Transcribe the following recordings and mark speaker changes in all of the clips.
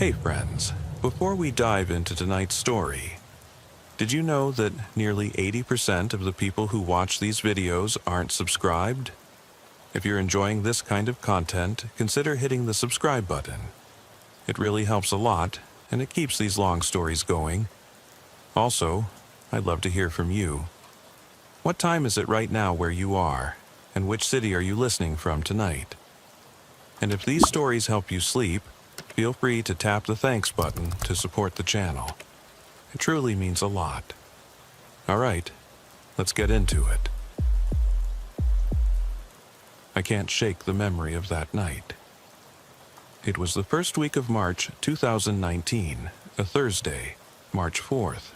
Speaker 1: Hey friends, before we dive into tonight's story, did you know that nearly 80% of the people who watch these videos aren't subscribed? If you're enjoying this kind of content, consider hitting the subscribe button. It really helps a lot, and it keeps these long stories going. Also, I'd love to hear from you. What time is it right now where you are, and which city are you listening from tonight? And if these stories help you sleep, feel free to tap the thanks button to support the channel. It truly means a lot. All right, let's get into it. I can't shake the memory of that night. It was the first week of March 2019, a Thursday, March 4th,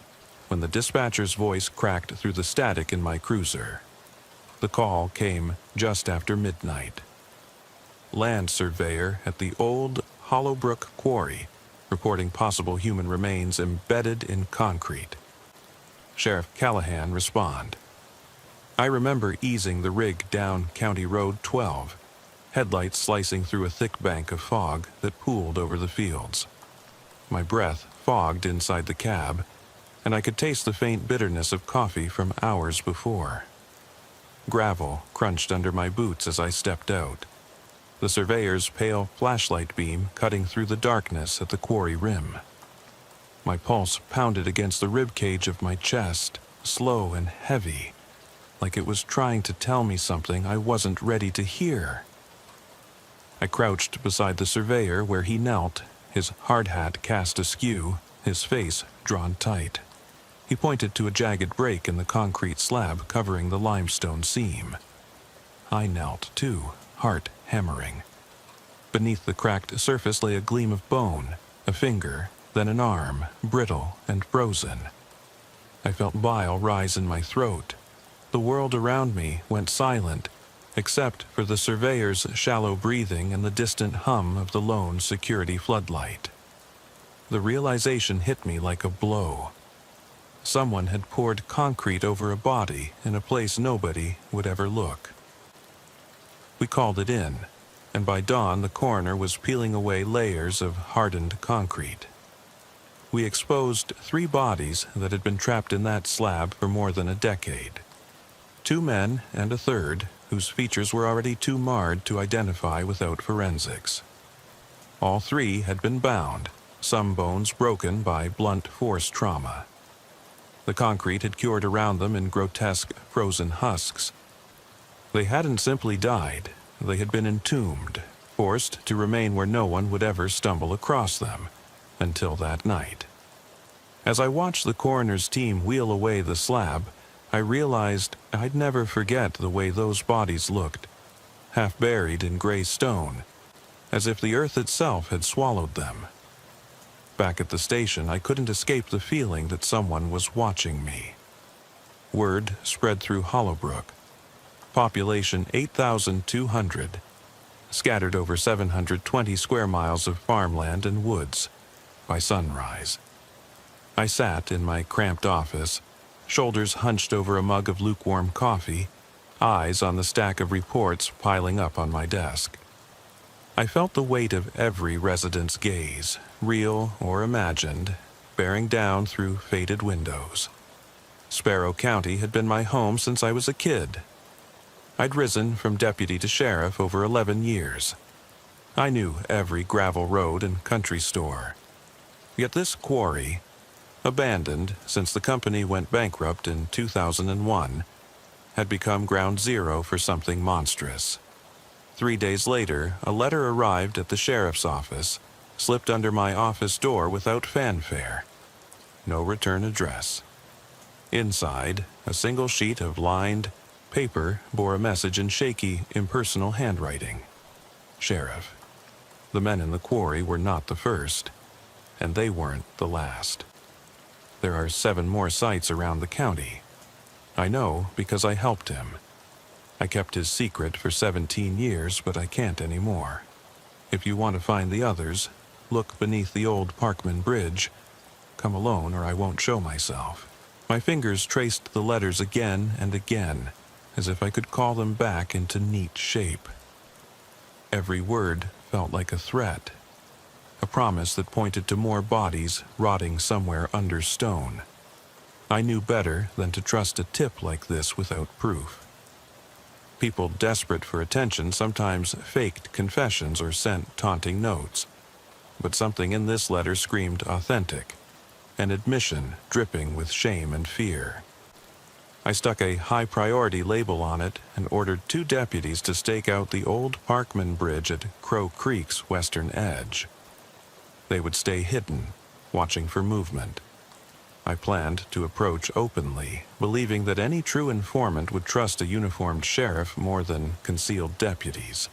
Speaker 1: when the dispatcher's voice cracked through the static in my cruiser. The call came just after midnight. Land surveyor at the old Hollowbrook Quarry, reporting possible human remains embedded in concrete. Sheriff Callahan respond. I remember easing the rig down County Road 12, headlights slicing through a thick bank of fog that pooled over the fields. My breath fogged inside the cab, and I could taste the faint bitterness of coffee from hours before. Gravel crunched under my boots as I stepped out, the surveyor's pale flashlight beam cutting through the darkness at the quarry rim. My pulse pounded against the rib cage of my chest, slow and heavy, like it was trying to tell me something I wasn't ready to hear. I crouched beside the surveyor where he knelt, his hard hat cast askew, his face drawn tight. He pointed to a jagged break in the concrete slab covering the limestone seam. I knelt too, heart hammering. Beneath the cracked surface lay a gleam of bone, a finger, then an arm, brittle and frozen. I felt bile rise in my throat. The world around me went silent, except for the surveyor's shallow breathing and the distant hum of the lone security floodlight. The realization hit me like a blow. Someone had poured concrete over a body in a place nobody would ever look. We called it in, and by dawn the coroner was peeling away layers of hardened concrete. We exposed 3 bodies that had been trapped in that slab for more than a decade. 2 men and a third, whose features were already too marred to identify without forensics. All 3 had been bound, some bones broken by blunt force trauma. The concrete had cured around them in grotesque frozen husks. They hadn't simply died, they had been entombed, forced to remain where no one would ever stumble across them, until that night. As I watched the coroner's team wheel away the slab, I realized I'd never forget the way those bodies looked, half buried in gray stone, as if the earth itself had swallowed them. Back at the station, I couldn't escape the feeling that someone was watching me. Word spread through Hollowbrook. Population 8,200, scattered over 720 square miles of farmland and woods, by sunrise. I sat in my cramped office, shoulders hunched over a mug of lukewarm coffee, eyes on the stack of reports piling up on my desk. I felt the weight of every resident's gaze, real or imagined, bearing down through faded windows. Sparrow County had been my home since I was a kid. I'd risen from deputy to sheriff over 11 years. I knew every gravel road and country store. Yet this quarry, abandoned since the company went bankrupt in 2001, had become ground zero for something monstrous. 3 days later, a letter arrived at the sheriff's office, slipped under my office door without fanfare. No return address. Inside, a single sheet of lined paper bore a message in shaky, impersonal handwriting. Sheriff. The men in the quarry were not the first, and they weren't the last. There are 7 more sites around the county. I know because I helped him. I kept his secret for 17 years, but I can't anymore. If you want to find the others, look beneath the old Parkman Bridge. Come alone or I won't show myself. My fingers traced the letters again and again, as if I could call them back into neat shape. Every word felt like a threat. a promise that pointed to more bodies rotting somewhere under stone. I knew better than to trust a tip like this without proof. People desperate for attention sometimes faked confessions or sent taunting notes, but something in this letter screamed authentic, an admission dripping with shame and fear. I stuck a high-priority label on it and ordered 2 deputies to stake out the old Parkman Bridge at Crow Creek's western edge. They would stay hidden, watching for movement. I planned to approach openly, believing that any true informant would trust a uniformed sheriff more than concealed deputies.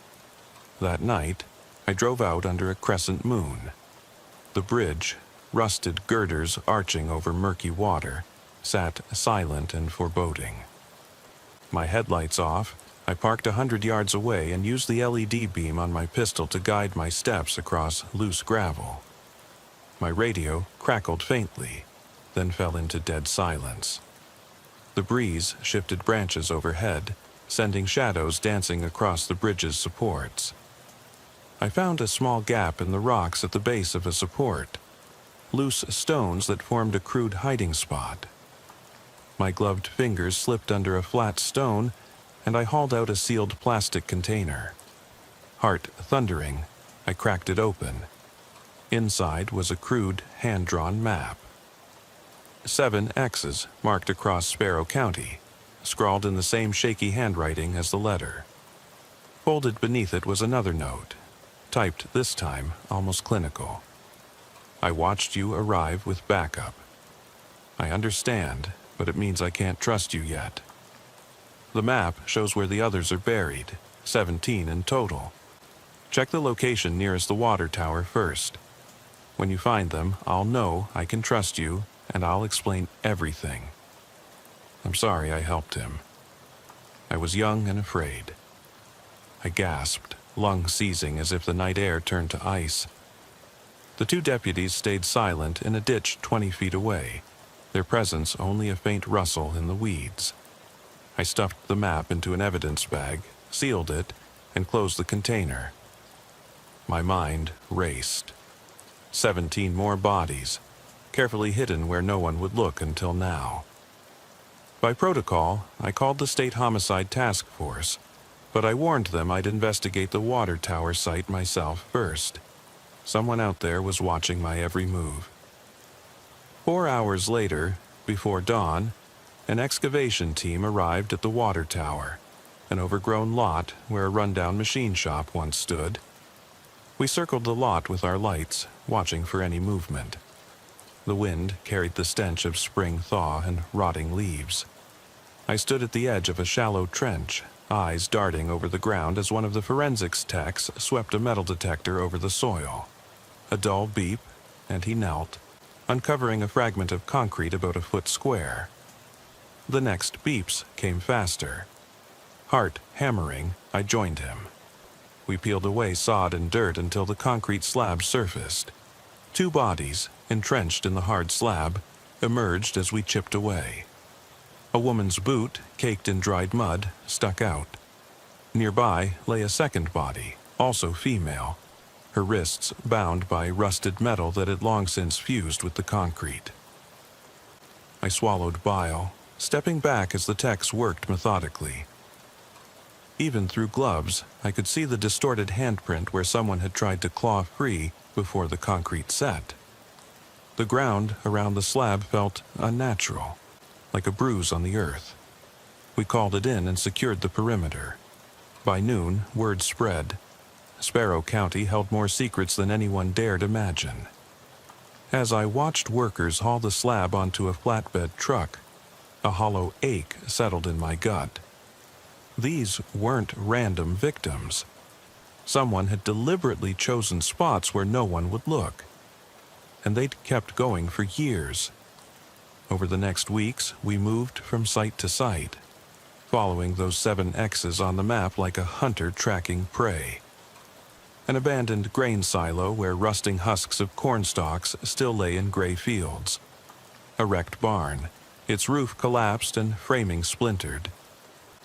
Speaker 1: That night, I drove out under a crescent moon. The bridge, rusted girders arching over murky water, sat silent and foreboding. My headlights off, I parked 100 yards away and used the LED beam on my pistol to guide my steps across loose gravel. My radio crackled faintly, then fell into dead silence. The breeze shifted branches overhead, sending shadows dancing across the bridge's supports. I found a small gap in the rocks at the base of a support, loose stones that formed a crude hiding spot. My gloved fingers slipped under a flat stone, and I hauled out a sealed plastic container. Heart thundering, I cracked it open. Inside was a crude, hand-drawn map. 7 X's marked across Sparrow County, scrawled in the same shaky handwriting as the letter. Folded beneath it was another note, typed this time almost clinical. I watched you arrive with backup. I understand, but it means I can't trust you yet. The map shows where the others are buried, 17 in total. Check the location nearest the water tower first. When you find them, I'll know I can trust you, and I'll explain everything. I'm sorry I helped him. I was young and afraid. I gasped, lungs seizing as if the night air turned to ice. The 2 deputies stayed silent in a ditch 20 feet away, their presence only a faint rustle in the weeds. I stuffed the map into an evidence bag, sealed it, and closed the container. My mind raced. 17 more bodies, carefully hidden where no one would look until now. By protocol, I called the State Homicide Task Force, but I warned them I'd investigate the water tower site myself first. Someone out there was watching my every move. 4 hours later, before dawn, an excavation team arrived at the water tower, an overgrown lot where a rundown machine shop once stood. We circled the lot with our lights, watching for any movement. The wind carried the stench of spring thaw and rotting leaves. I stood at the edge of a shallow trench, eyes darting over the ground as one of the forensics techs swept a metal detector over the soil. A dull beep, and he knelt, uncovering a fragment of concrete about a foot square. The next beeps came faster. Heart hammering, I joined him. We peeled away sod and dirt until the concrete slab surfaced. 2 bodies, entrenched in the hard slab, emerged as we chipped away. A woman's boot, caked in dried mud, stuck out. Nearby lay a second body, also female, her wrists bound by rusted metal that had long since fused with the concrete. I swallowed bile, stepping back as the techs worked methodically. Even through gloves, I could see the distorted handprint where someone had tried to claw free before the concrete set. The ground around the slab felt unnatural, like a bruise on the earth. We called it in and secured the perimeter. By noon, word spread. Sparrow County held more secrets than anyone dared imagine. As I watched workers haul the slab onto a flatbed truck, a hollow ache settled in my gut. These weren't random victims. Someone had deliberately chosen spots where no one would look. And they'd kept going for years. Over the next weeks, we moved from site to site, following those 7 X's on the map like a hunter tracking prey. An abandoned grain silo where rusting husks of corn stalks still lay in gray fields. A wrecked barn, its roof collapsed and framing splintered.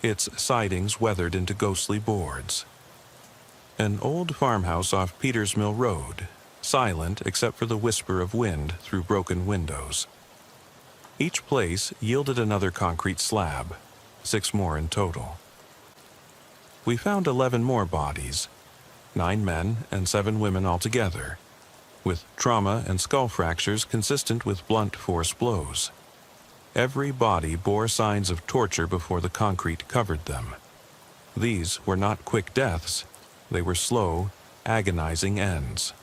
Speaker 1: Its sidings weathered into ghostly boards. An old farmhouse off Peters Mill Road, silent except for the whisper of wind through broken windows. Each place yielded another concrete slab, 6 more in total. We found 11 more bodies, 9 men and 7 women altogether, with trauma and skull fractures consistent with blunt force blows. Every body bore signs of torture before the concrete covered them. These were not quick deaths, they were slow, agonizing ends.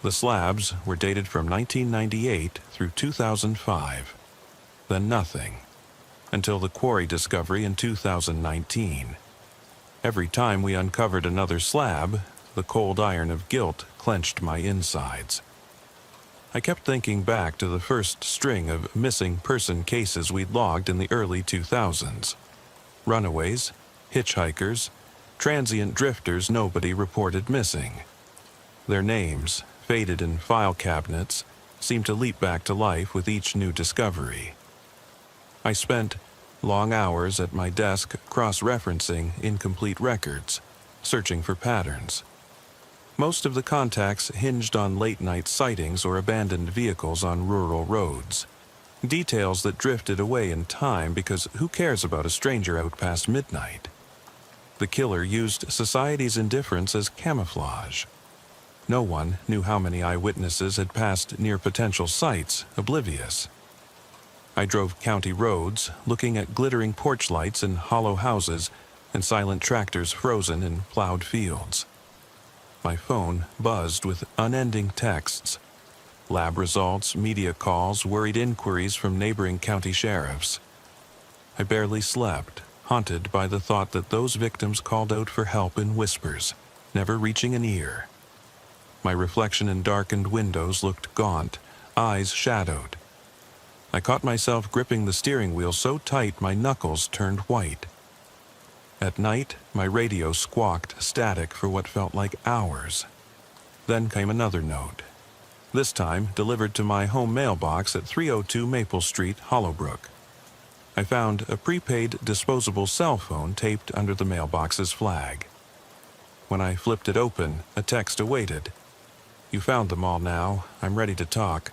Speaker 1: The slabs were dated from 1998 through 2005, then nothing, until the quarry discovery in 2019. Every time we uncovered another slab, the cold iron of guilt clenched my insides. I kept thinking back to the first string of missing person cases we'd logged in the early 2000s. Runaways, hitchhikers, transient drifters nobody reported missing. Their names, faded in file cabinets, seemed to leap back to life with each new discovery. I spent long hours at my desk cross-referencing incomplete records, searching for patterns. Most of the contacts hinged on late-night sightings or abandoned vehicles on rural roads. Details that drifted away in time because who cares about a stranger out past midnight? The killer used society's indifference as camouflage. No one knew how many eyewitnesses had passed near potential sites, oblivious. I drove county roads, looking at glittering porch lights in hollow houses and silent tractors frozen in plowed fields. My phone buzzed with unending texts, lab results, media calls, worried inquiries from neighboring county sheriffs. I barely slept, haunted by the thought that those victims called out for help in whispers, never reaching an ear. My reflection in darkened windows looked gaunt, eyes shadowed. I caught myself gripping the steering wheel so tight my knuckles turned white. At night, my radio squawked static for what felt like hours. Then came another note, this time delivered to my home mailbox at 302 Maple Street, Hollowbrook. I found a prepaid disposable cell phone taped under the mailbox's flag. When I flipped it open, a text awaited. You found them all now. I'm ready to talk.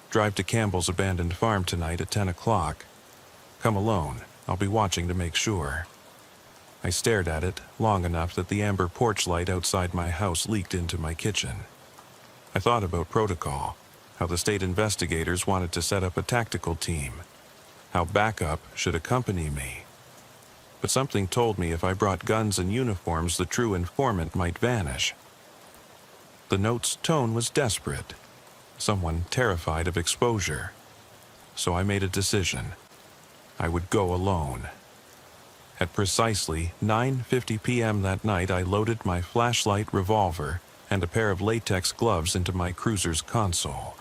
Speaker 1: Drive to Campbell's abandoned farm tonight at 10 o'clock. Come alone. I'll be watching to make sure. I stared at it long enough that the amber porch light outside my house leaked into my kitchen. I thought about protocol, how the state investigators wanted to set up a tactical team, how backup should accompany me. But something told me if I brought guns and uniforms, the true informant might vanish. The note's tone was desperate, someone terrified of exposure. So I made a decision. I would go alone. At precisely 9:50 p.m. that night, I loaded my flashlight, revolver, and a pair of latex gloves into my cruiser's console.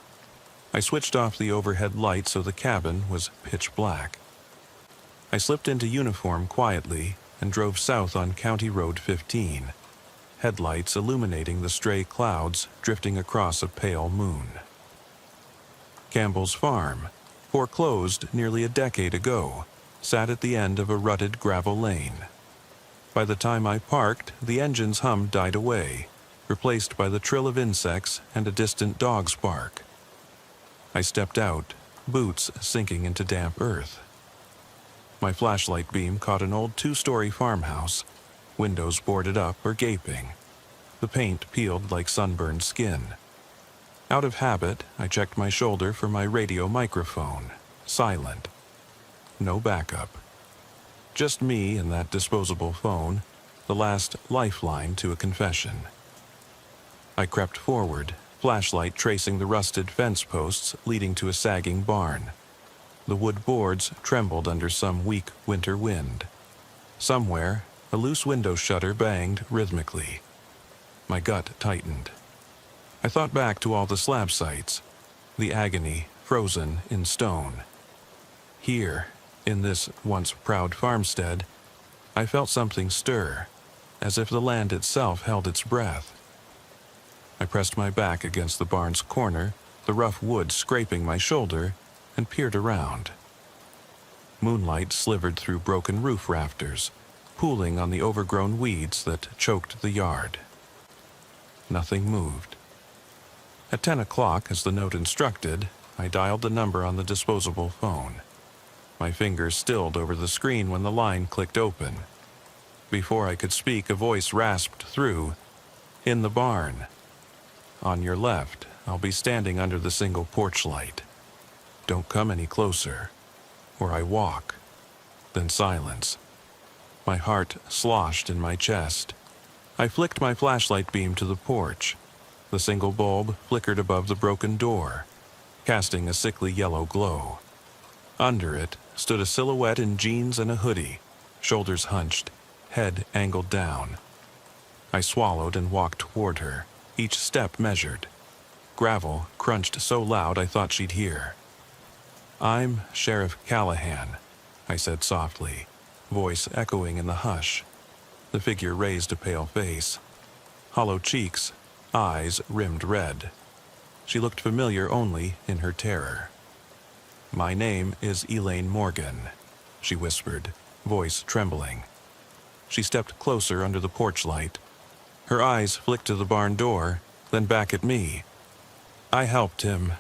Speaker 1: I switched off the overhead light so the cabin was pitch black. I slipped into uniform quietly and drove south on County Road 15, headlights illuminating the stray clouds drifting across a pale moon. Campbell's farm, foreclosed nearly a decade ago, sat at the end of a rutted gravel lane. By the time I parked, the engine's hum died away, replaced by the trill of insects and a distant dog's bark. I stepped out, boots sinking into damp earth. My flashlight beam caught an old 2-story farmhouse, windows boarded up or gaping, the paint peeled like sunburned skin. Out of habit, I checked my shoulder for my radio microphone, silent. No backup. Just me and that disposable phone, the last lifeline to a confession. I crept forward, flashlight tracing the rusted fence posts leading to a sagging barn. The wood boards trembled under some weak winter wind. Somewhere, a loose window shutter banged rhythmically. My gut tightened. I thought back to all the slab sites, the agony frozen in stone. Here, in this once proud farmstead, I felt something stir, as if the land itself held its breath. I pressed my back against the barn's corner, the rough wood scraping my shoulder, and peered around. Moonlight slivered through broken roof rafters, pooling on the overgrown weeds that choked the yard. Nothing moved. At 10 o'clock, as the note instructed, I dialed the number on the disposable phone. My fingers stilled over the screen when the line clicked open. Before I could speak, a voice rasped through. "In the barn. On your left, I'll be standing under the single porch light. Don't come any closer, or I walk." Then silence. My heart sloshed in my chest. I flicked my flashlight beam to the porch. The single bulb flickered above the broken door, casting a sickly yellow glow. Under it stood a silhouette in jeans and a hoodie, shoulders hunched, head angled down. I swallowed and walked toward her, each step measured. Gravel crunched so loud I thought she'd hear. "I'm Sheriff Callahan," I said softly, voice echoing in the hush. The figure raised a pale face. Hollow cheeks, eyes rimmed red. She looked familiar only in her terror. "My name is Elaine Morgan," she whispered, voice trembling. She stepped closer under the porch light. Her eyes flicked to the barn door, then back at me. "I helped him,"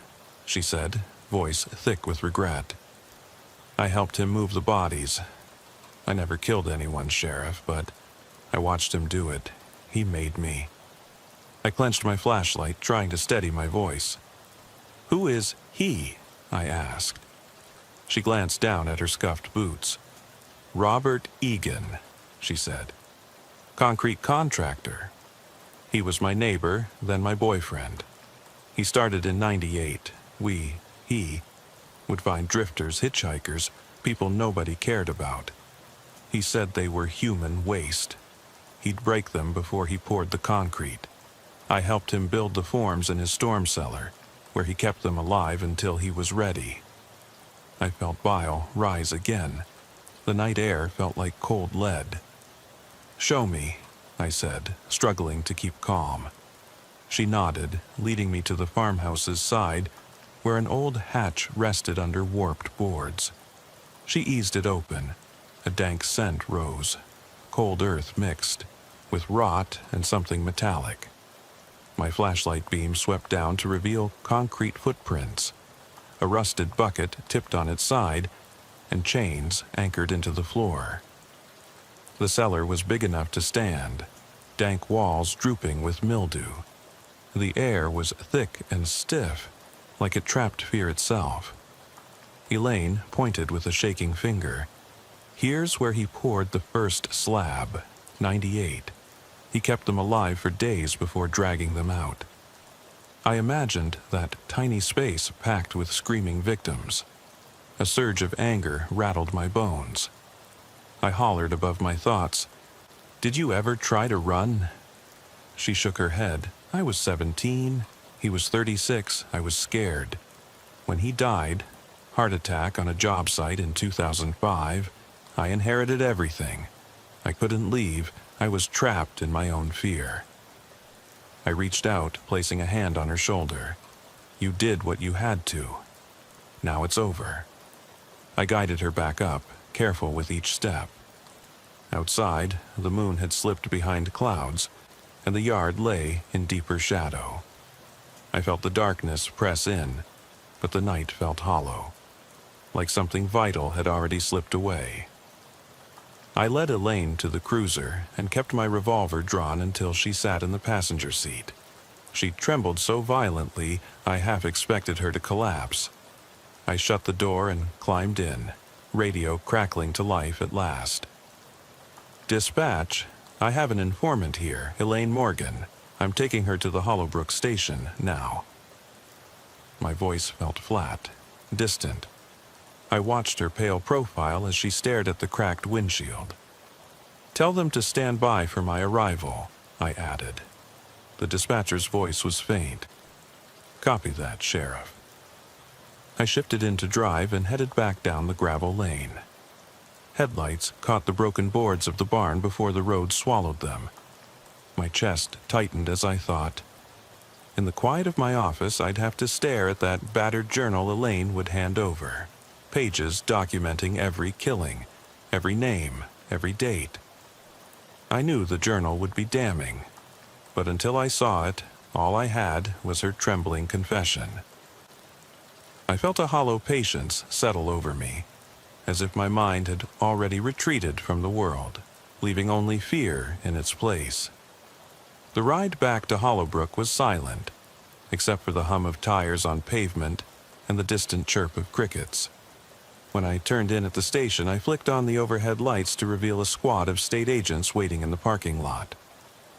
Speaker 1: she said, voice thick with regret. "I helped him move the bodies. I never killed anyone, Sheriff, but I watched him do it. He made me." I clenched my flashlight, trying to steady my voice. "Who is he?" I asked. She glanced down at her scuffed boots. "Robert Egan," she said. "Concrete contractor. He was my neighbor, then my boyfriend. He started in '98. He, would find drifters, hitchhikers, people nobody cared about. He said they were human waste. He'd break them before he poured the concrete. I helped him build the forms in his storm cellar, where he kept them alive until he was ready." I felt bile rise again. The night air felt like cold lead. "Show me," I said, struggling to keep calm. She nodded, leading me to the farmhouse's side, where an old hatch rested under warped boards. She eased it open. A dank scent rose. Cold earth mixed, with rot and something metallic. My flashlight beam swept down to reveal concrete footprints. A rusted bucket tipped on its side, and chains anchored into the floor. The cellar was big enough to stand, dank walls drooping with mildew. The air was thick and stiff, like it trapped fear itself. Elaine pointed with a shaking finger. "Here's where he poured the first slab, '98. He kept them alive for days before dragging them out." I imagined that tiny space packed with screaming victims. A surge of anger rattled my bones. I hollered above my thoughts, "Did you ever try to run?" She shook her head. "I was 17. He was 36. I was scared. When he died, heart attack on a job site in 2005, I inherited everything. I couldn't leave. I was trapped in my own fear." I reached out, placing a hand on her shoulder. "You did what you had to. Now it's over." I guided her back up, careful with each step. Outside, the moon had slipped behind clouds, and the yard lay in deeper shadow. I felt the darkness press in, but the night felt hollow, like something vital had already slipped away. I led Elaine to the cruiser and kept my revolver drawn until she sat in the passenger seat. She trembled so violently I half expected her to collapse. I shut the door and climbed in, radio crackling to life at last. "Dispatch, I have an informant here, Elaine Morgan. I'm taking her to the Hollowbrook station now." My voice felt flat, distant. I watched her pale profile as she stared at the cracked windshield. "Tell them to stand by for my arrival," I added. The dispatcher's voice was faint. "Copy that, Sheriff." I shifted into drive and headed back down the gravel lane. Headlights caught the broken boards of the barn before the road swallowed them. My chest tightened as I thought. In the quiet of my office, I'd have to stare at that battered journal Elaine would hand over. Pages documenting every killing, every name, every date. I knew the journal would be damning, but until I saw it, All I had was her trembling confession. I felt a hollow patience settle over me, as if my mind had already retreated from the world, leaving only fear in its place. The ride back to Hollowbrook was silent, except for the hum of tires on pavement and the distant chirp of crickets. When I turned in at the station, I flicked on the overhead lights to reveal a squad of state agents waiting in the parking lot.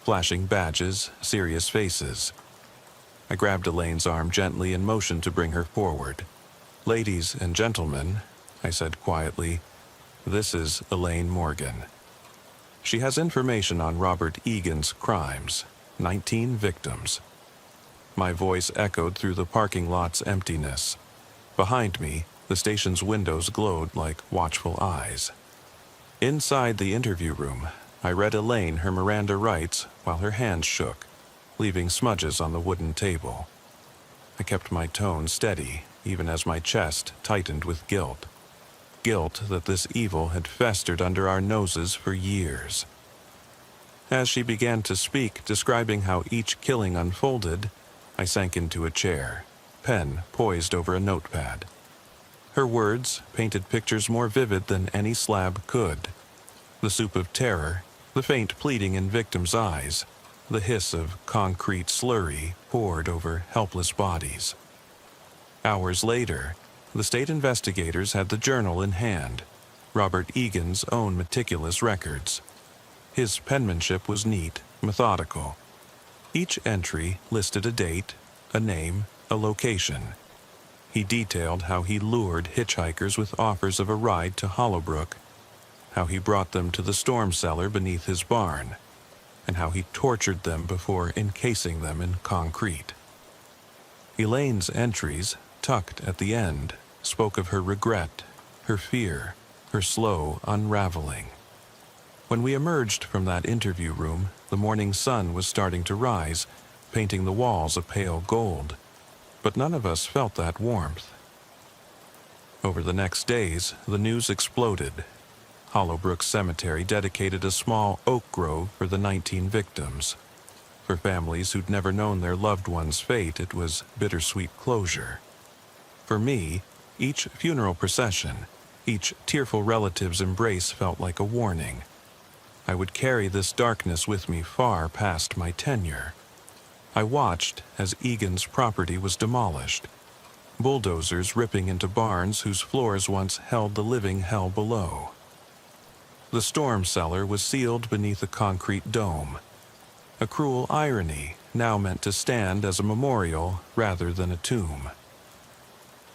Speaker 1: Flashing badges, serious faces. I grabbed Elaine's arm gently and motioned to bring her forward. "Ladies and gentlemen," I said quietly, "this is Elaine Morgan. She has information on Robert Egan's crimes, 19 victims." My voice echoed through the parking lot's emptiness. Behind me, the station's windows glowed like watchful eyes. Inside the interview room, I read Elaine her Miranda rights while her hands shook, leaving smudges on the wooden table. I kept my tone steady, even as my chest tightened with guilt. Guilt that this evil had festered under our noses for years. As she began to speak, describing how each killing unfolded, I sank into a chair, pen poised over a notepad. Her words painted pictures more vivid than any slab could. The soup of terror, the faint pleading in victims' eyes, the hiss of concrete slurry poured over helpless bodies. Hours later, the state investigators had the journal in hand, Robert Egan's own meticulous records. His penmanship was neat, methodical. Each entry listed a date, a name, a location. He detailed how he lured hitchhikers with offers of a ride to Hollowbrook, how he brought them to the storm cellar beneath his barn, and how he tortured them before encasing them in concrete. Elaine's entries, tucked at the end, spoke of her regret, her fear, her slow unraveling. When we emerged from that interview room, the morning sun was starting to rise, painting the walls a pale gold, but none of us felt that warmth. Over the next days, the news exploded. Hollowbrook Cemetery dedicated a small oak grove for the 19 victims. For families who'd never known their loved one's fate, it was bittersweet closure. For me, each funeral procession, each tearful relative's embrace felt like a warning. I would carry this darkness with me far past my tenure. I watched as Egan's property was demolished, bulldozers ripping into barns whose floors once held the living hell below. The storm cellar was sealed beneath a concrete dome, a cruel irony now meant to stand as a memorial rather than a tomb.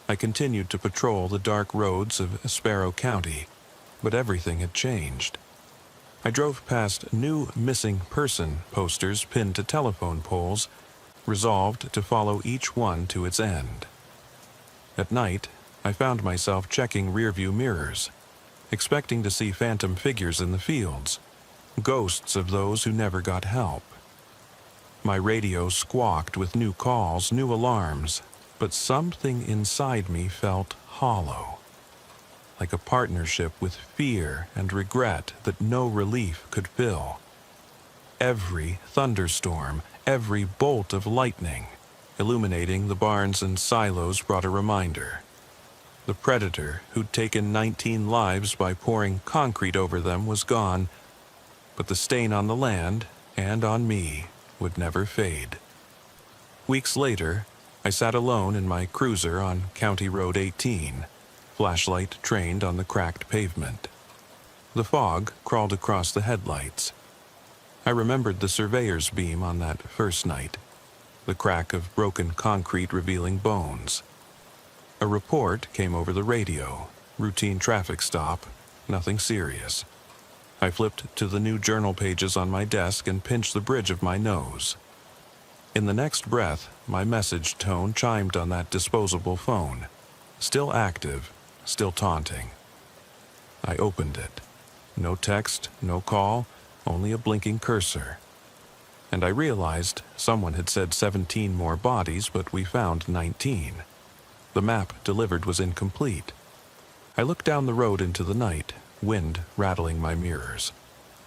Speaker 1: I continued to patrol the dark roads of Sparrow County, but everything had changed. I drove past new missing person posters pinned to telephone poles, resolved to follow each one to its end. At night, I found myself checking rearview mirrors, expecting to see phantom figures in the fields, ghosts of those who never got help. My radio squawked with new calls, new alarms, but something inside me felt hollow, like a partnership with fear and regret that no relief could fill. Every thunderstorm, every bolt of lightning, illuminating the barns and silos brought a reminder. The predator who'd taken 19 lives by pouring concrete over them was gone, but the stain on the land and on me would never fade. Weeks later, I sat alone in my cruiser on County Road 18, flashlight trained on the cracked pavement. The fog crawled across the headlights. I remembered the surveyor's beam on that first night, the crack of broken concrete revealing bones. A report came over the radio, routine traffic stop, nothing serious. I flipped to the new journal pages on my desk and pinched the bridge of my nose. In the next breath, my message tone chimed on that disposable phone, still active, still taunting. I opened it. No text, no call, only a blinking cursor. And I realized someone had said 17 more bodies, but we found 19. The map delivered was incomplete. I looked down the road into the night, wind rattling my mirrors.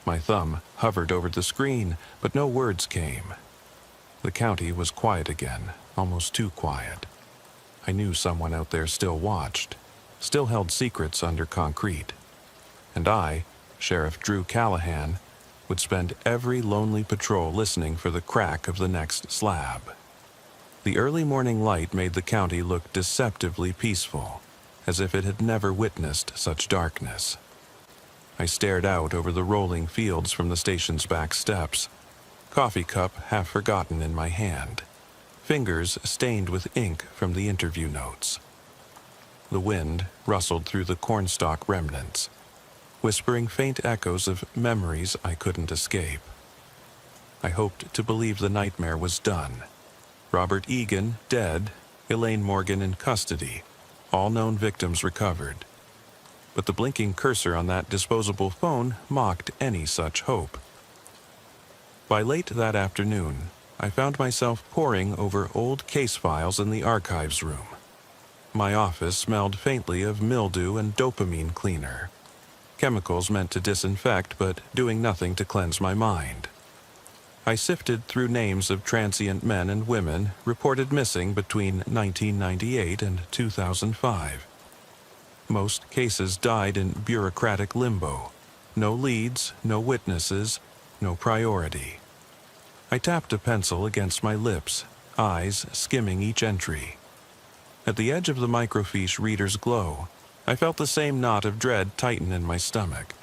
Speaker 1: My thumb hovered over the screen, but no words came. The county was quiet again, almost too quiet. I knew someone out there still watched, still held secrets under concrete. And I, Sheriff Drew Callahan, would spend every lonely patrol listening for the crack of the next slab. The early morning light made the county look deceptively peaceful, as if it had never witnessed such darkness. I stared out over the rolling fields from the station's back steps, coffee cup half forgotten in my hand, fingers stained with ink from the interview notes. The wind rustled through the cornstalk remnants, whispering faint echoes of memories I couldn't escape. I hoped to believe the nightmare was done. Robert Egan dead, Elaine Morgan in custody, all known victims recovered. But the blinking cursor on that disposable phone mocked any such hope. By late that afternoon, I found myself poring over old case files in the archives room. My office smelled faintly of mildew and dopamine cleaner, chemicals meant to disinfect but doing nothing to cleanse my mind. I sifted through names of transient men and women reported missing between 1998 and 2005. Most cases died in bureaucratic limbo. No leads, no witnesses, no priority. I tapped a pencil against my lips, eyes skimming each entry. At the edge of the microfiche reader's glow, I felt the same knot of dread tighten in my stomach.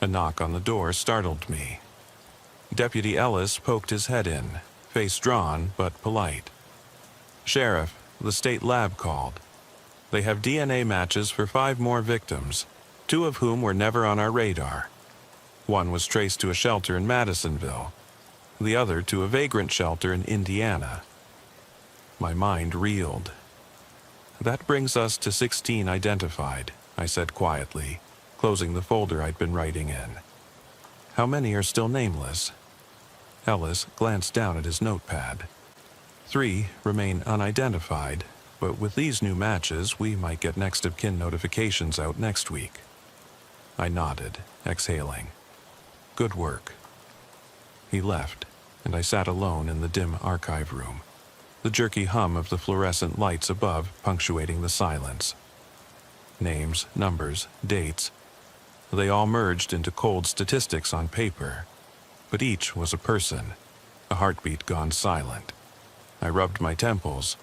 Speaker 1: A knock on the door startled me. Deputy Ellis poked his head in, face drawn but polite. "Sheriff, the state lab called. They have DNA matches for 5 more victims, 2 of whom were never on our radar. One was traced to a shelter in Madisonville, the other to a vagrant shelter in Indiana." My mind reeled. "That brings us to 16 identified," I said quietly, closing the folder I'd been writing in. "How many are still nameless?" Ellis glanced down at his notepad. 3 remain unidentified, but with these new matches, we might get next of kin notifications out next week." I nodded, exhaling. "Good work." He left, and I sat alone in the dim archive room, the jerky hum of the fluorescent lights above punctuating the silence. Names, numbers, dates, they all merged into cold statistics on paper, but each was a person, a heartbeat gone silent. I rubbed my temples.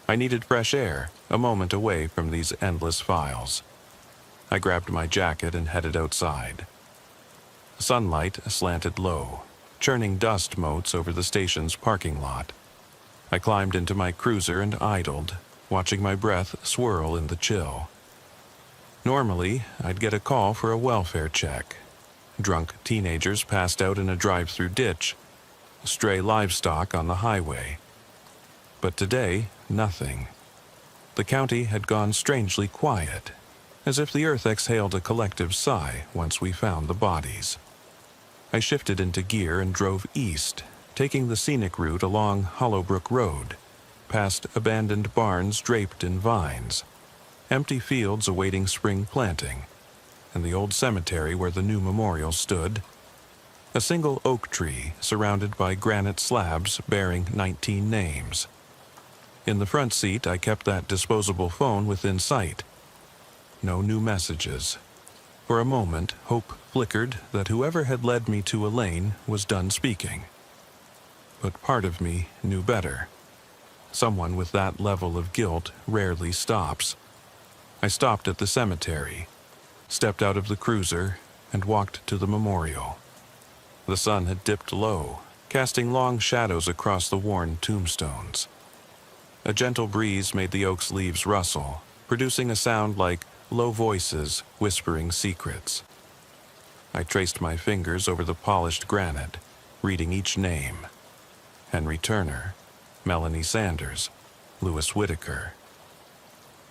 Speaker 1: I needed fresh air, a moment away from these endless files. I grabbed my jacket and headed outside. Sunlight slanted low, churning dust motes over the station's parking lot. I climbed into my cruiser and idled, watching my breath swirl in the chill. Normally, I'd get a call for a welfare check. Drunk teenagers passed out in a drive-through ditch, stray livestock on the highway. But today, nothing. The county had gone strangely quiet, as if the earth exhaled a collective sigh once we found the bodies. I shifted into gear and drove east, taking the scenic route along Hollowbrook Road, past abandoned barns draped in vines, empty fields awaiting spring planting, and the old cemetery where the new memorial stood. A single oak tree surrounded by granite slabs bearing 19 names. In the front seat, I kept that disposable phone within sight. No new messages. For a moment, hope flickered that whoever had led me to Elaine was done speaking. But part of me knew better. Someone with that level of guilt rarely stops. I stopped at the cemetery, stepped out of the cruiser, and walked to the memorial. The sun had dipped low, casting long shadows across the worn tombstones. A gentle breeze made the oak's leaves rustle, producing a sound like low voices whispering secrets. I traced my fingers over the polished granite, reading each name. Henry Turner, Melanie Sanders, Louis Whitaker.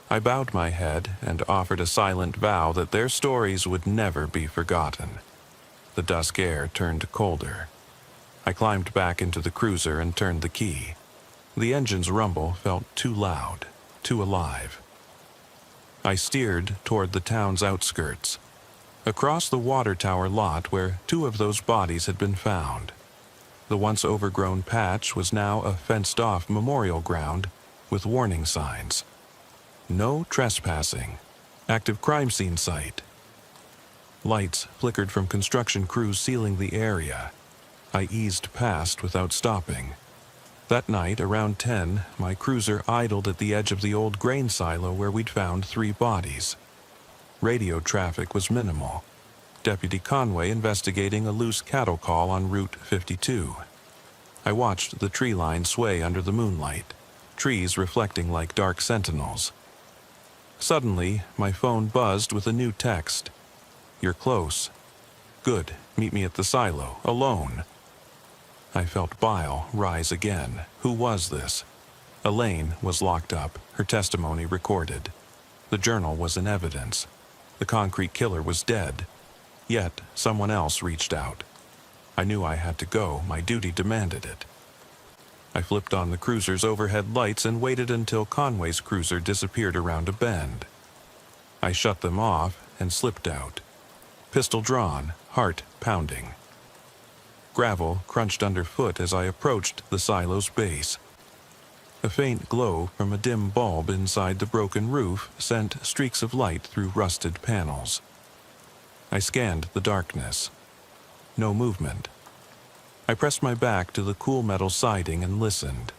Speaker 1: I bowed my head and offered a silent vow that their stories would never be forgotten. The dusk air turned colder. I climbed back into the cruiser and turned the key. The engine's rumble felt too loud, too alive. I steered toward the town's outskirts, across the water tower lot where 2 of those bodies had been found. The once overgrown patch was now a fenced-off memorial ground with warning signs. No trespassing. Active crime scene site. Lights flickered from construction crews sealing the area. I eased past without stopping. That night, around 10, my cruiser idled at the edge of the old grain silo where we'd found 3 bodies. Radio traffic was minimal. Deputy Conway investigating a loose cattle call on Route 52. I watched the tree line sway under the moonlight, trees reflecting like dark sentinels. Suddenly, my phone buzzed with a new text. "You're close. Good, meet me at the silo, alone." I felt bile rise again. Who was this? Elaine was locked up, her testimony recorded. The journal was in evidence. The concrete killer was dead. Yet, someone else reached out. I knew I had to go. My duty demanded it. I flipped on the cruiser's overhead lights and waited until Conway's cruiser disappeared around a bend. I shut them off and slipped out. Pistol drawn, heart pounding. Gravel crunched underfoot as I approached the silo's base. A faint glow from a dim bulb inside the broken roof sent streaks of light through rusted panels. I scanned the darkness. No movement. I pressed my back to the cool metal siding and listened.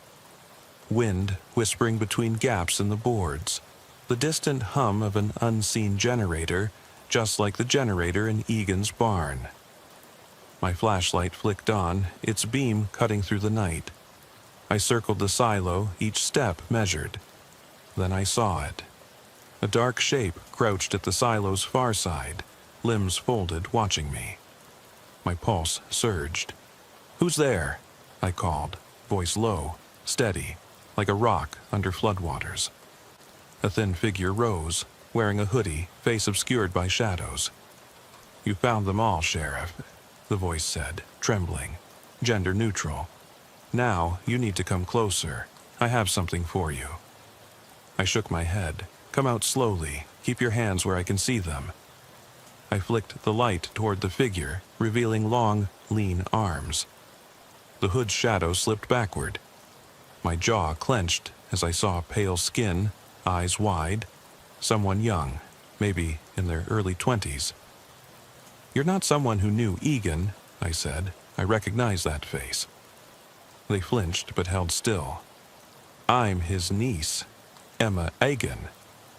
Speaker 1: Wind whispering between gaps in the boards. The distant hum of an unseen generator, just like the generator in Egan's barn. My flashlight flicked on, its beam cutting through the night. I circled the silo, each step measured. Then I saw it. A dark shape crouched at the silo's far side, limbs folded, watching me. My pulse surged. "Who's there?" I called, voice low, steady, like a rock under floodwaters. A thin figure rose, wearing a hoodie, face obscured by shadows. "You found them all, Sheriff," the voice said, trembling, gender neutral. "Now you need to come closer. I have something for you." I shook my head. "Come out slowly. Keep your hands where I can see them." I flicked the light toward the figure, revealing long, lean arms. The hood's shadow slipped backward. My jaw clenched as I saw pale skin, eyes wide, someone young, maybe in their early 20s. "You're not someone who knew Egan," I said. "I recognize that face." They flinched but held still. "I'm his niece, Emma Egan.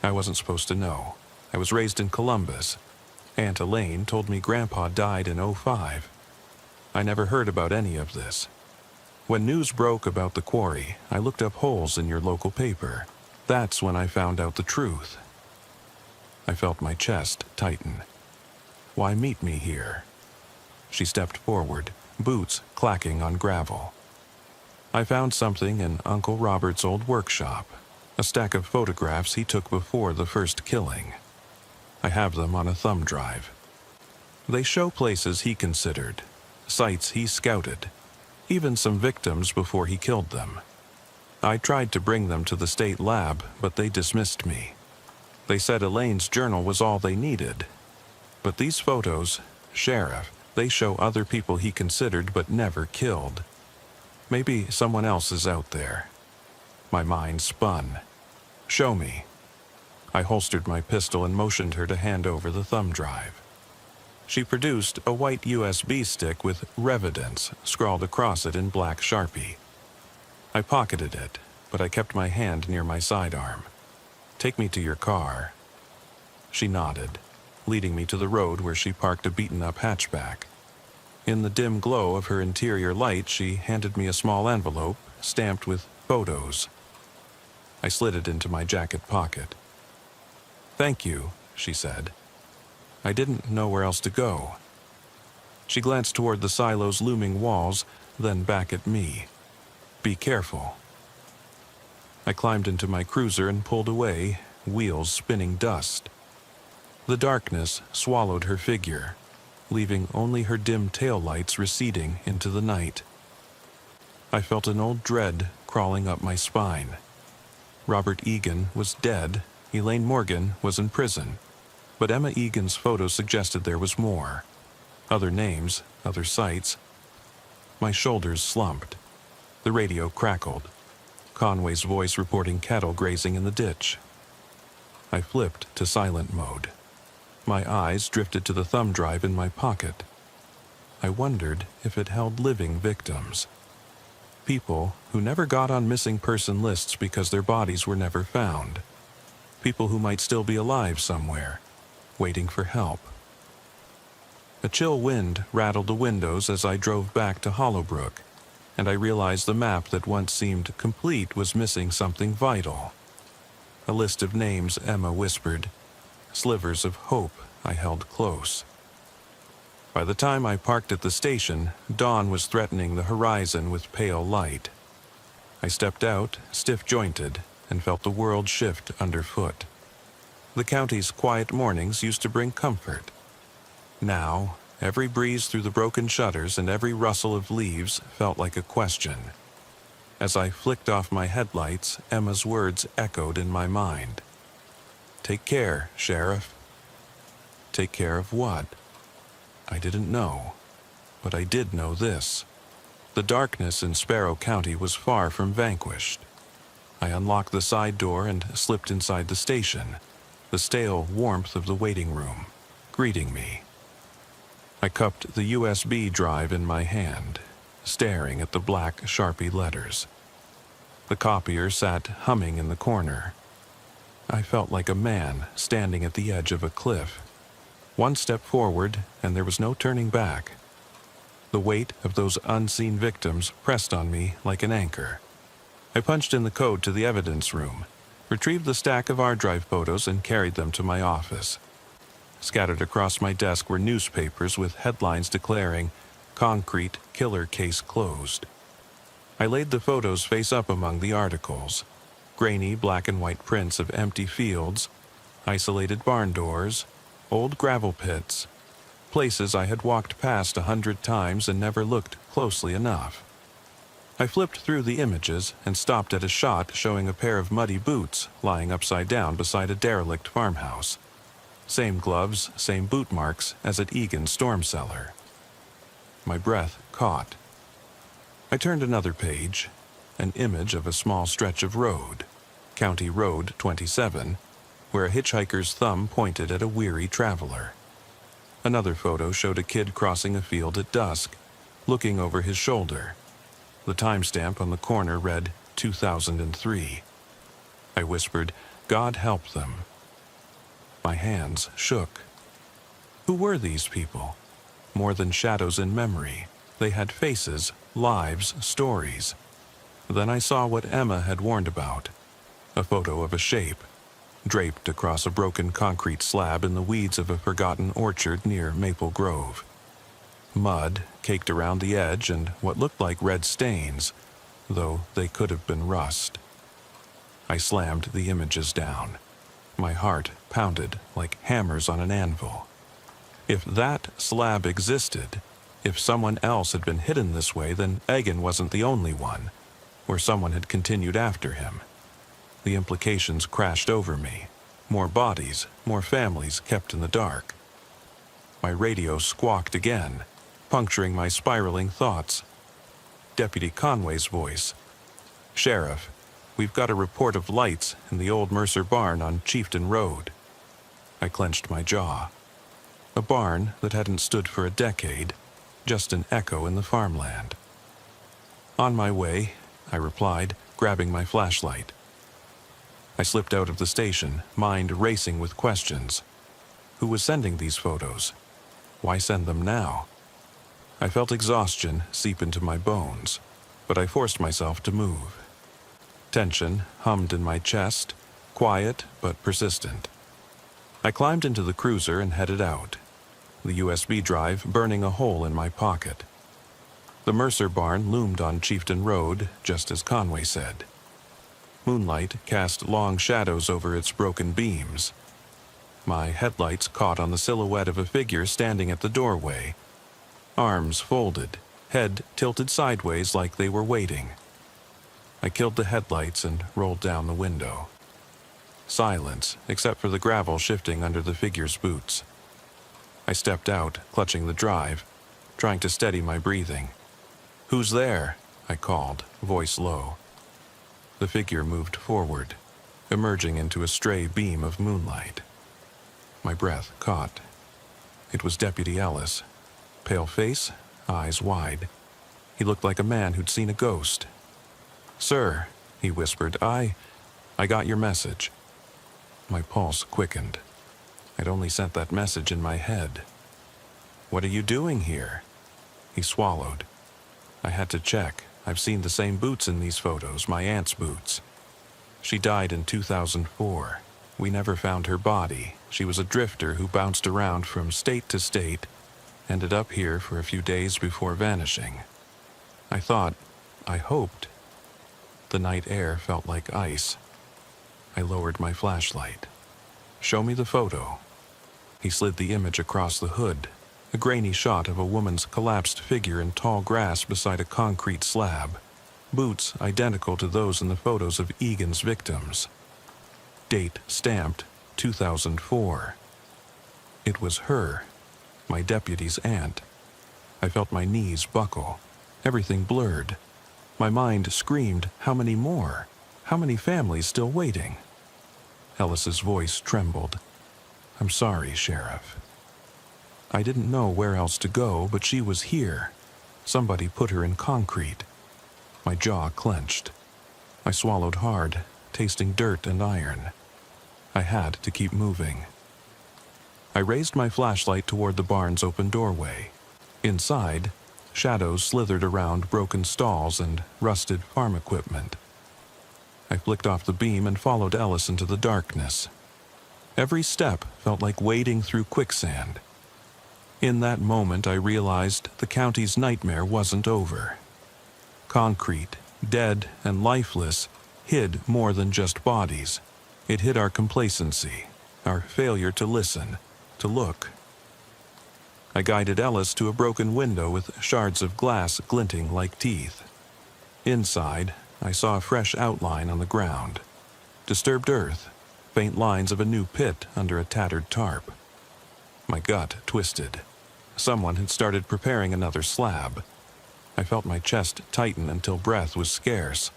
Speaker 1: I wasn't supposed to know. I was raised in Columbus. Aunt Elaine told me Grandpa died in '05. I never heard about any of this. When news broke about the quarry, I looked up holes in your local paper. That's when I found out the truth." I felt my chest tighten. "Why meet me here?" She stepped forward, boots clacking on gravel. "I found something in Uncle Robert's old workshop, a stack of photographs he took before the first killing. I have them on a thumb drive. They show places he considered, sites he scouted, even some victims before he killed them. I tried to bring them to the state lab, but they dismissed me. They said Elaine's journal was all they needed. But these photos, Sheriff, they show other people he considered but never killed. Maybe someone else is out there." My mind spun. "Show me." I holstered my pistol and motioned her to hand over the thumb drive. She produced a white USB stick with "Revidence" scrawled across it in black Sharpie. I pocketed it, but I kept my hand near my sidearm. "Take me to your car." She nodded, leading me to the road where she parked a beaten-up hatchback. In the dim glow of her interior light, she handed me a small envelope stamped with photos. I slid it into my jacket pocket. "Thank you," she said. I didn't know where else to go. She glanced toward the silo's looming walls, then back at me. "Be careful." I climbed into my cruiser and pulled away, wheels spinning dust. The darkness swallowed her figure, leaving only her dim taillights receding into the night. I felt an old dread crawling up my spine. Robert Egan was dead, Elaine Morgan was in prison, but Emma Egan's photo suggested there was more. Other names, other sites. My shoulders slumped. The radio crackled. Conway's voice reporting cattle grazing in the ditch. I flipped to silent mode. My eyes drifted to the thumb drive in my pocket. I wondered if it held living victims. People who never got on missing person lists because their bodies were never found. People who might still be alive somewhere, waiting for help. A chill wind rattled the windows as I drove back to Hollowbrook, and I realized the map that once seemed complete was missing something vital. A list of names, Emma whispered. Slivers of hope I held close. By the time I parked at the station, dawn was threatening the horizon with pale light. I stepped out, stiff-jointed, and felt the world shift underfoot. The county's quiet mornings used to bring comfort. Now, every breeze through the broken shutters and every rustle of leaves felt like a question. As I flicked off my headlights, Emma's words echoed in my mind. "Take care, Sheriff." Take care of what? I didn't know, but I did know this. The darkness in Sparrow County was far from vanquished. I unlocked the side door and slipped inside the station, the stale warmth of the waiting room greeting me. I cupped the USB drive in my hand, staring at the black Sharpie letters. The copier sat humming in the corner. I felt like a man standing at the edge of a cliff. One step forward, and there was no turning back. The weight of those unseen victims pressed on me like an anchor. I punched in the code to the evidence room, retrieved the stack of hard drive photos, and carried them to my office. Scattered across my desk were newspapers with headlines declaring, "Concrete Killer Case Closed." I laid the photos face up among the articles. Grainy black and white prints of empty fields, isolated barn doors, old gravel pits, places I had walked past 100 times and never looked closely enough. I flipped through the images and stopped at a shot showing a pair of muddy boots lying upside down beside a derelict farmhouse. Same gloves, same boot marks as at Egan's storm cellar. My breath caught. I turned another page, an image of a small stretch of road, County Road 27, where a hitchhiker's thumb pointed at a weary traveler. Another photo showed a kid crossing a field at dusk, looking over his shoulder. The timestamp on the corner read 2003. I whispered, "God help them." My hands shook. Who were these people? More than shadows in memory. They had faces, lives, stories. Then I saw what Emma had warned about. A photo of a shape, draped across a broken concrete slab in the weeds of a forgotten orchard near Maple Grove. Mud caked around the edge and what looked like red stains, though they could have been rust. I slammed the images down. My heart pounded like hammers on an anvil. If that slab existed, if someone else had been hidden this way, then Egan wasn't the only one, or someone had continued after him. The implications crashed over me. More bodies, more families kept in the dark. My radio squawked again, puncturing my spiraling thoughts. Deputy Conway's voice. "Sheriff, we've got a report of lights in the old Mercer barn on Chieftain Road." I clenched my jaw. A barn that hadn't stood for a decade, just an echo in the farmland. "On my way," I replied, grabbing my flashlight. I slipped out of the station, mind racing with questions. Who was sending these photos? Why send them now? I felt exhaustion seep into my bones, but I forced myself to move. Tension hummed in my chest, quiet but persistent. I climbed into the cruiser and headed out, the USB drive burning a hole in my pocket. The Mercer barn loomed on Chieftain Road, just as Conway said. Moonlight cast long shadows over its broken beams. My headlights caught on the silhouette of a figure standing at the doorway, arms folded, head tilted sideways like they were waiting. I killed the headlights and rolled down the window. Silence, except for the gravel shifting under the figure's boots. I stepped out, clutching the drive, trying to steady my breathing. "Who's there?" I called, voice low. The figure moved forward, emerging into a stray beam of moonlight. My breath caught. It was Deputy Ellis. Pale face, eyes wide. He looked like a man who'd seen a ghost. "Sir," he whispered, I got your message." My pulse quickened. I'd only sent that message in my head. "What are you doing here?" He swallowed. "I had to check. I've seen the same boots in these photos, my aunt's boots. She died in 2004. We never found her body. She was a drifter who bounced around from state to state, ended up here for a few days before vanishing. I hoped. The night air felt like ice. I lowered my flashlight. "Show me the photo." He slid the image across the hood, a grainy shot of a woman's collapsed figure in tall grass beside a concrete slab, boots identical to those in the photos of Egan's victims. Date stamped 2004. It was her, my deputy's aunt. I felt my knees buckle, everything blurred. My mind screamed, how many more? How many families still waiting? Ellis's voice trembled. "I'm sorry, Sheriff." I didn't know where else to go, but she was here. Somebody put her in concrete. My jaw clenched. I swallowed hard, tasting dirt and iron. I had to keep moving. I raised my flashlight toward the barn's open doorway. Inside, shadows slithered around broken stalls and rusted farm equipment. I flicked off the beam and followed Ellis into the darkness. Every step felt like wading through quicksand. In that moment, I realized the county's nightmare wasn't over. Concrete, dead and lifeless, hid more than just bodies. It hid our complacency, our failure to listen, to look. I guided Ellis to a broken window with shards of glass glinting like teeth. Inside, I saw a fresh outline on the ground. Disturbed earth, faint lines of a new pit under a tattered tarp. My gut twisted. Someone had started preparing another slab. I felt my chest tighten until breath was scarce.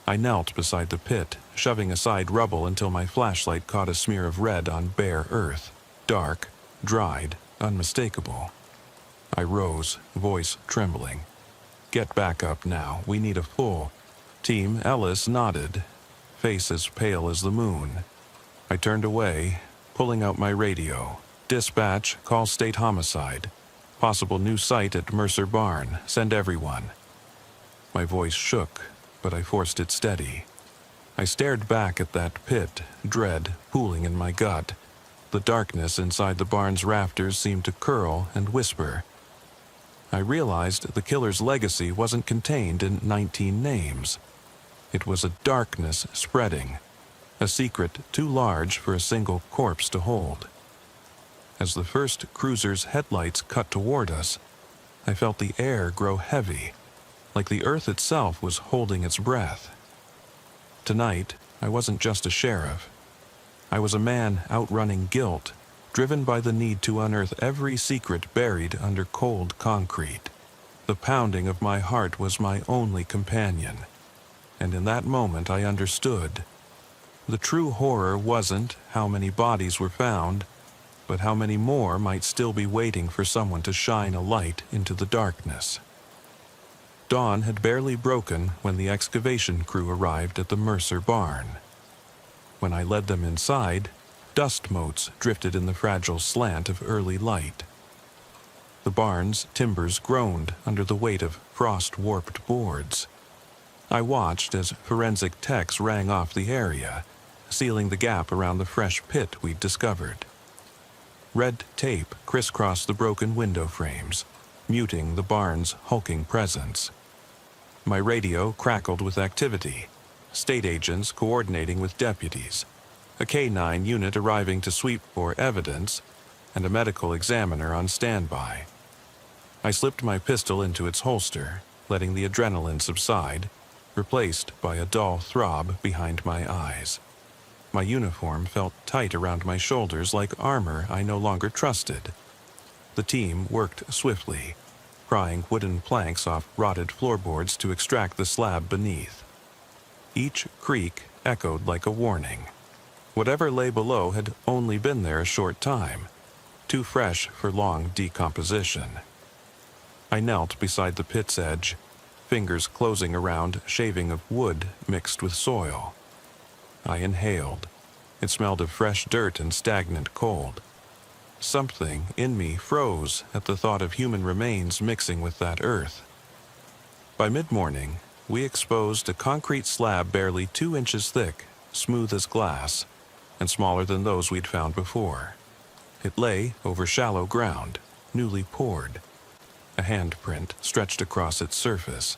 Speaker 1: I knelt beside the pit, shoving aside rubble until my flashlight caught a smear of red on bare earth. Dark, dried, unmistakable. I rose, voice trembling. "Get back up now. We need a full." Team Ellis nodded, face as pale as the moon. I turned away, pulling out my radio. "Dispatch, call state homicide. Possible new site at Mercer Barn. Send everyone." My voice shook, but I forced it steady. I stared back at that pit, dread pooling in my gut. The darkness inside the barn's rafters seemed to curl and whisper. I realized the killer's legacy wasn't contained in 19 names. It was a darkness spreading, a secret too large for a single corpse to hold. As the first cruiser's headlights cut toward us, I felt the air grow heavy, like the earth itself was holding its breath. Tonight, I wasn't just a sheriff. I was a man outrunning guilt, driven by the need to unearth every secret buried under cold concrete. The pounding of my heart was my only companion, and in that moment I understood. The true horror wasn't how many bodies were found, but how many more might still be waiting for someone to shine a light into the darkness. Dawn had barely broken when the excavation crew arrived at the Mercer barn. When I led them inside, dust motes drifted in the fragile slant of early light. The barn's timbers groaned under the weight of frost-warped boards. I watched as forensic techs rang off the area, sealing the gap around the fresh pit we'd discovered. Red tape crisscrossed the broken window frames, muting the barn's hulking presence. My radio crackled with activity, state agents coordinating with deputies, a K-9 unit arriving to sweep for evidence, and a medical examiner on standby. I slipped my pistol into its holster, letting the adrenaline subside, replaced by a dull throb behind my eyes. My uniform felt tight around my shoulders like armor I no longer trusted. The team worked swiftly. prying wooden planks off rotted floorboards to extract the slab beneath. Each creak echoed like a warning. Whatever lay below had only been there a short time, too fresh for long decomposition. I knelt beside the pit's edge, fingers closing around shaving of wood mixed with soil. I inhaled. It smelled of fresh dirt and stagnant cold. Something in me froze at the thought of human remains mixing with that earth. By mid-morning, we exposed a concrete slab barely 2 inches thick, smooth as glass, and smaller than those we'd found before. It lay over shallow ground, newly poured. A handprint stretched across its surface,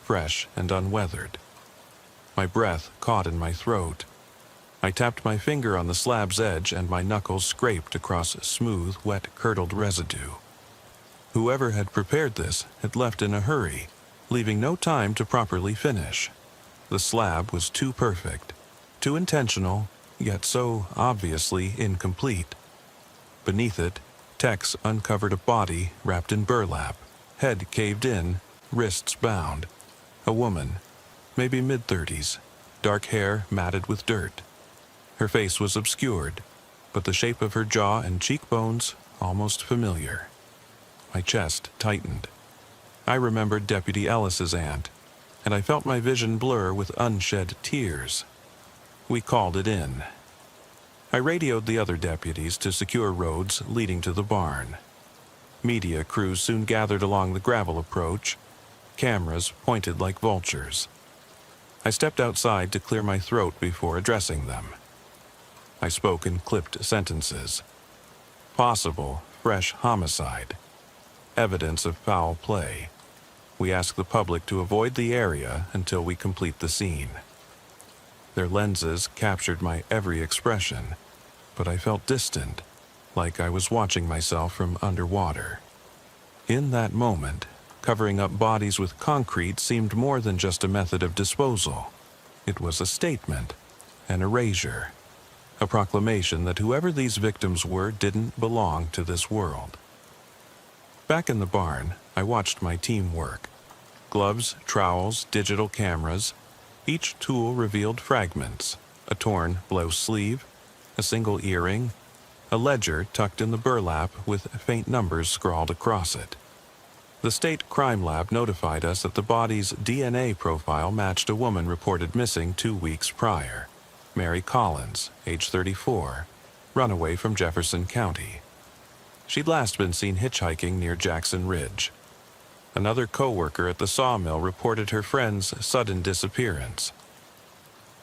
Speaker 1: fresh and unweathered. My breath caught in my throat. I tapped my finger on the slab's edge and my knuckles scraped across smooth, wet, curdled residue. Whoever had prepared this had left in a hurry, leaving no time to properly finish. The slab was too perfect, too intentional, yet so obviously incomplete. Beneath it, Tex uncovered a body wrapped in burlap, head caved in, wrists bound. A woman, maybe mid-30s, dark hair matted with dirt. Her face was obscured, but the shape of her jaw and cheekbones almost familiar. My chest tightened. I remembered Deputy Ellis's aunt, and I felt my vision blur with unshed tears. We called it in. I radioed the other deputies to secure roads leading to the barn. Media crews soon gathered along the gravel approach, cameras pointed like vultures. I stepped outside to clear my throat before addressing them. I spoke in clipped sentences. Possible, fresh homicide. Evidence of foul play. We ask the public to avoid the area until we complete the scene. Their lenses captured my every expression, but I felt distant, like I was watching myself from underwater. In that moment, covering up bodies with concrete seemed more than just a method of disposal. It was a statement, an erasure, a proclamation that whoever these victims were didn't belong to this world. Back in the barn, I watched my team work. Gloves, trowels, digital cameras. Each tool revealed fragments: a torn blouse sleeve, a single earring, a ledger tucked in the burlap with faint numbers scrawled across it. The state crime lab notified us that the body's DNA profile matched a woman reported missing 2 weeks prior, Mary Collins, age 34, runaway from Jefferson County. She'd last been seen hitchhiking near Jackson Ridge. Another co-worker at the sawmill reported her friend's sudden disappearance.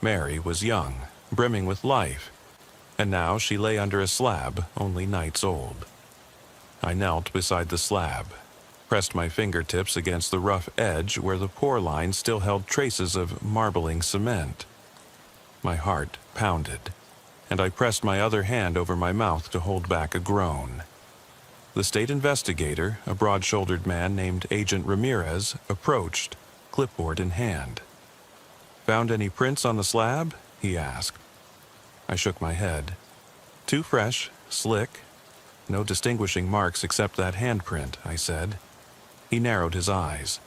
Speaker 1: Mary was young, brimming with life, and now she lay under a slab only nights old. I knelt beside the slab, pressed my fingertips against the rough edge where the pore line still held traces of marbling cement. My heart pounded, and I pressed my other hand over my mouth to hold back a groan. The state investigator, a broad-shouldered man named Agent Ramirez, approached, clipboard in hand. "Found any prints on the slab?" he asked. I shook my head. "Too fresh, slick. No distinguishing marks except that handprint," I said. He narrowed his eyes.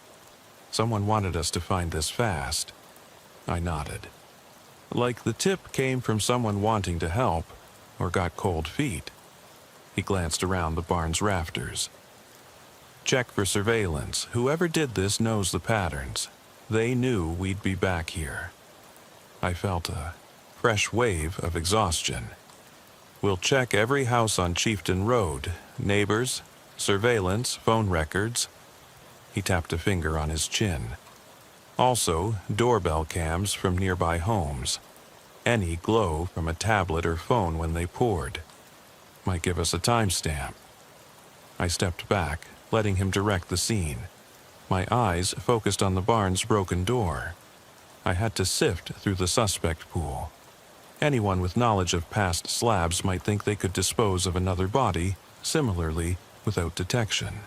Speaker 1: "Someone wanted us to find this fast." I nodded. "Like the tip came from someone wanting to help, or got cold feet." He glanced around the barn's rafters. "Check for surveillance. Whoever did this knows the patterns. They knew we'd be back here." I felt a fresh wave of exhaustion. "We'll check every house on Chieftain Road, neighbors, surveillance, phone records." He tapped a finger on his chin. "Also, doorbell cams from nearby homes. Any glow from a tablet or phone when they poured. Might give us a timestamp." I stepped back, letting him direct the scene. My eyes focused on the barn's broken door. I had to sift through the suspect pool. Anyone with knowledge of past slabs might think they could dispose of another body, similarly, without detection.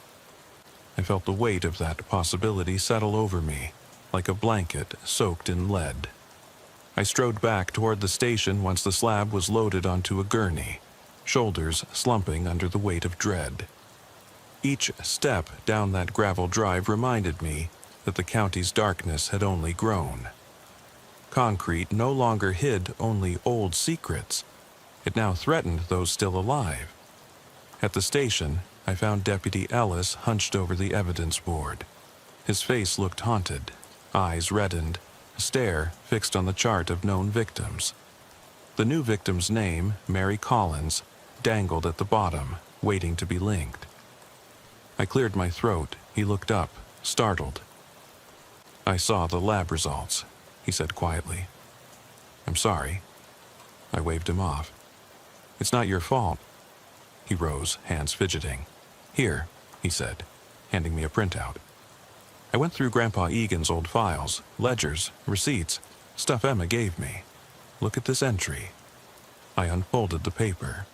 Speaker 1: I felt the weight of that possibility settle over me, like a blanket soaked in lead. I strode back toward the station once the slab was loaded onto a gurney, shoulders slumping under the weight of dread. Each step down that gravel drive reminded me that the county's darkness had only grown. Concrete no longer hid only old secrets. It now threatened those still alive. At the station, I found Deputy Ellis hunched over the evidence board. His face looked haunted, eyes reddened, a stare fixed on the chart of known victims. The new victim's name, Mary Collins, dangled at the bottom, waiting to be linked. I cleared my throat. He looked up, startled. "I saw the lab results," he said quietly. "I'm sorry." I waved him off. "It's not your fault." He rose, hands fidgeting. "Here," he said, handing me a printout. I went through Grandpa Egan's old files, ledgers, receipts, stuff Emma gave me. "Look at this entry." I unfolded the paper.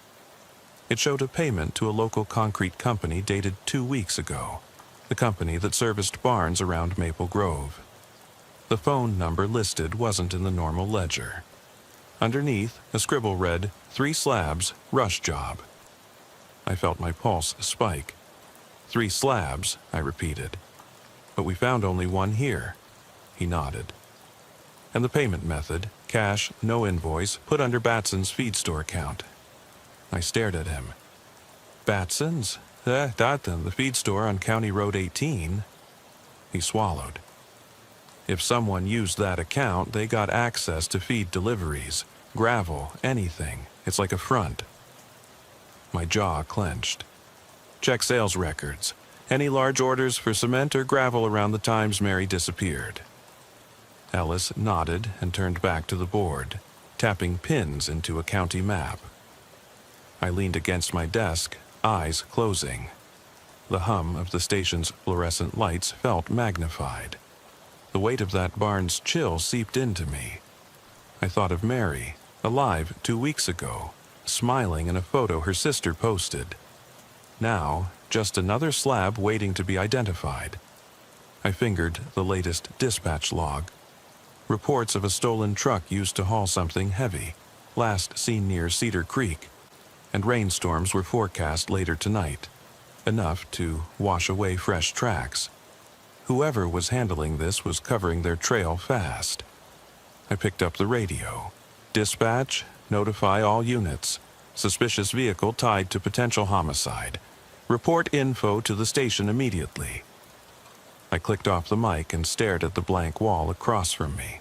Speaker 1: It showed a payment to a local concrete company dated 2 weeks ago, the company that serviced barns around Maple Grove. The phone number listed wasn't in the normal ledger. Underneath, a scribble read, 3 slabs, rush job. I felt my pulse spike. 3 slabs, I repeated. "But we found only one here." He nodded. "And the payment method, cash, no invoice, put under Batson's feed store account." I stared at him. "Batson's? The feed store on County Road 18. He swallowed. "If someone used that account, they got access to feed deliveries, gravel, anything. It's like a front." My jaw clenched. "Check sales records. Any large orders for cement or gravel around the times Mary disappeared." Ellis nodded and turned back to the board, tapping pins into a county map. I leaned against my desk, eyes closing. The hum of the station's fluorescent lights felt magnified. The weight of that barn's chill seeped into me. I thought of Mary, alive 2 weeks ago, smiling in a photo her sister posted. Now, just another slab waiting to be identified. I fingered the latest dispatch log. Reports of a stolen truck used to haul something heavy, last seen near Cedar Creek, and rainstorms were forecast later tonight, enough to wash away fresh tracks. Whoever was handling this was covering their trail fast. I picked up the radio. "Dispatch, notify all units. Suspicious vehicle tied to potential homicide. Report info to the station immediately." I clicked off the mic and stared at the blank wall across from me.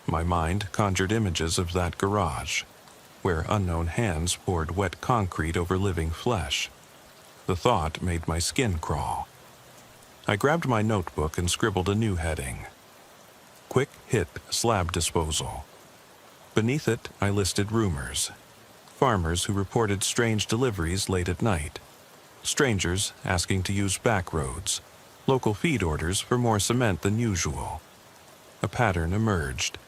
Speaker 1: My mind conjured images of that garage, where unknown hands poured wet concrete over living flesh. The thought made my skin crawl. I grabbed my notebook and scribbled a new heading. Quick hit slab disposal. Beneath it, I listed rumors. Farmers who reported strange deliveries late at night. Strangers asking to use back roads. Local feed orders for more cement than usual. A pattern emerged.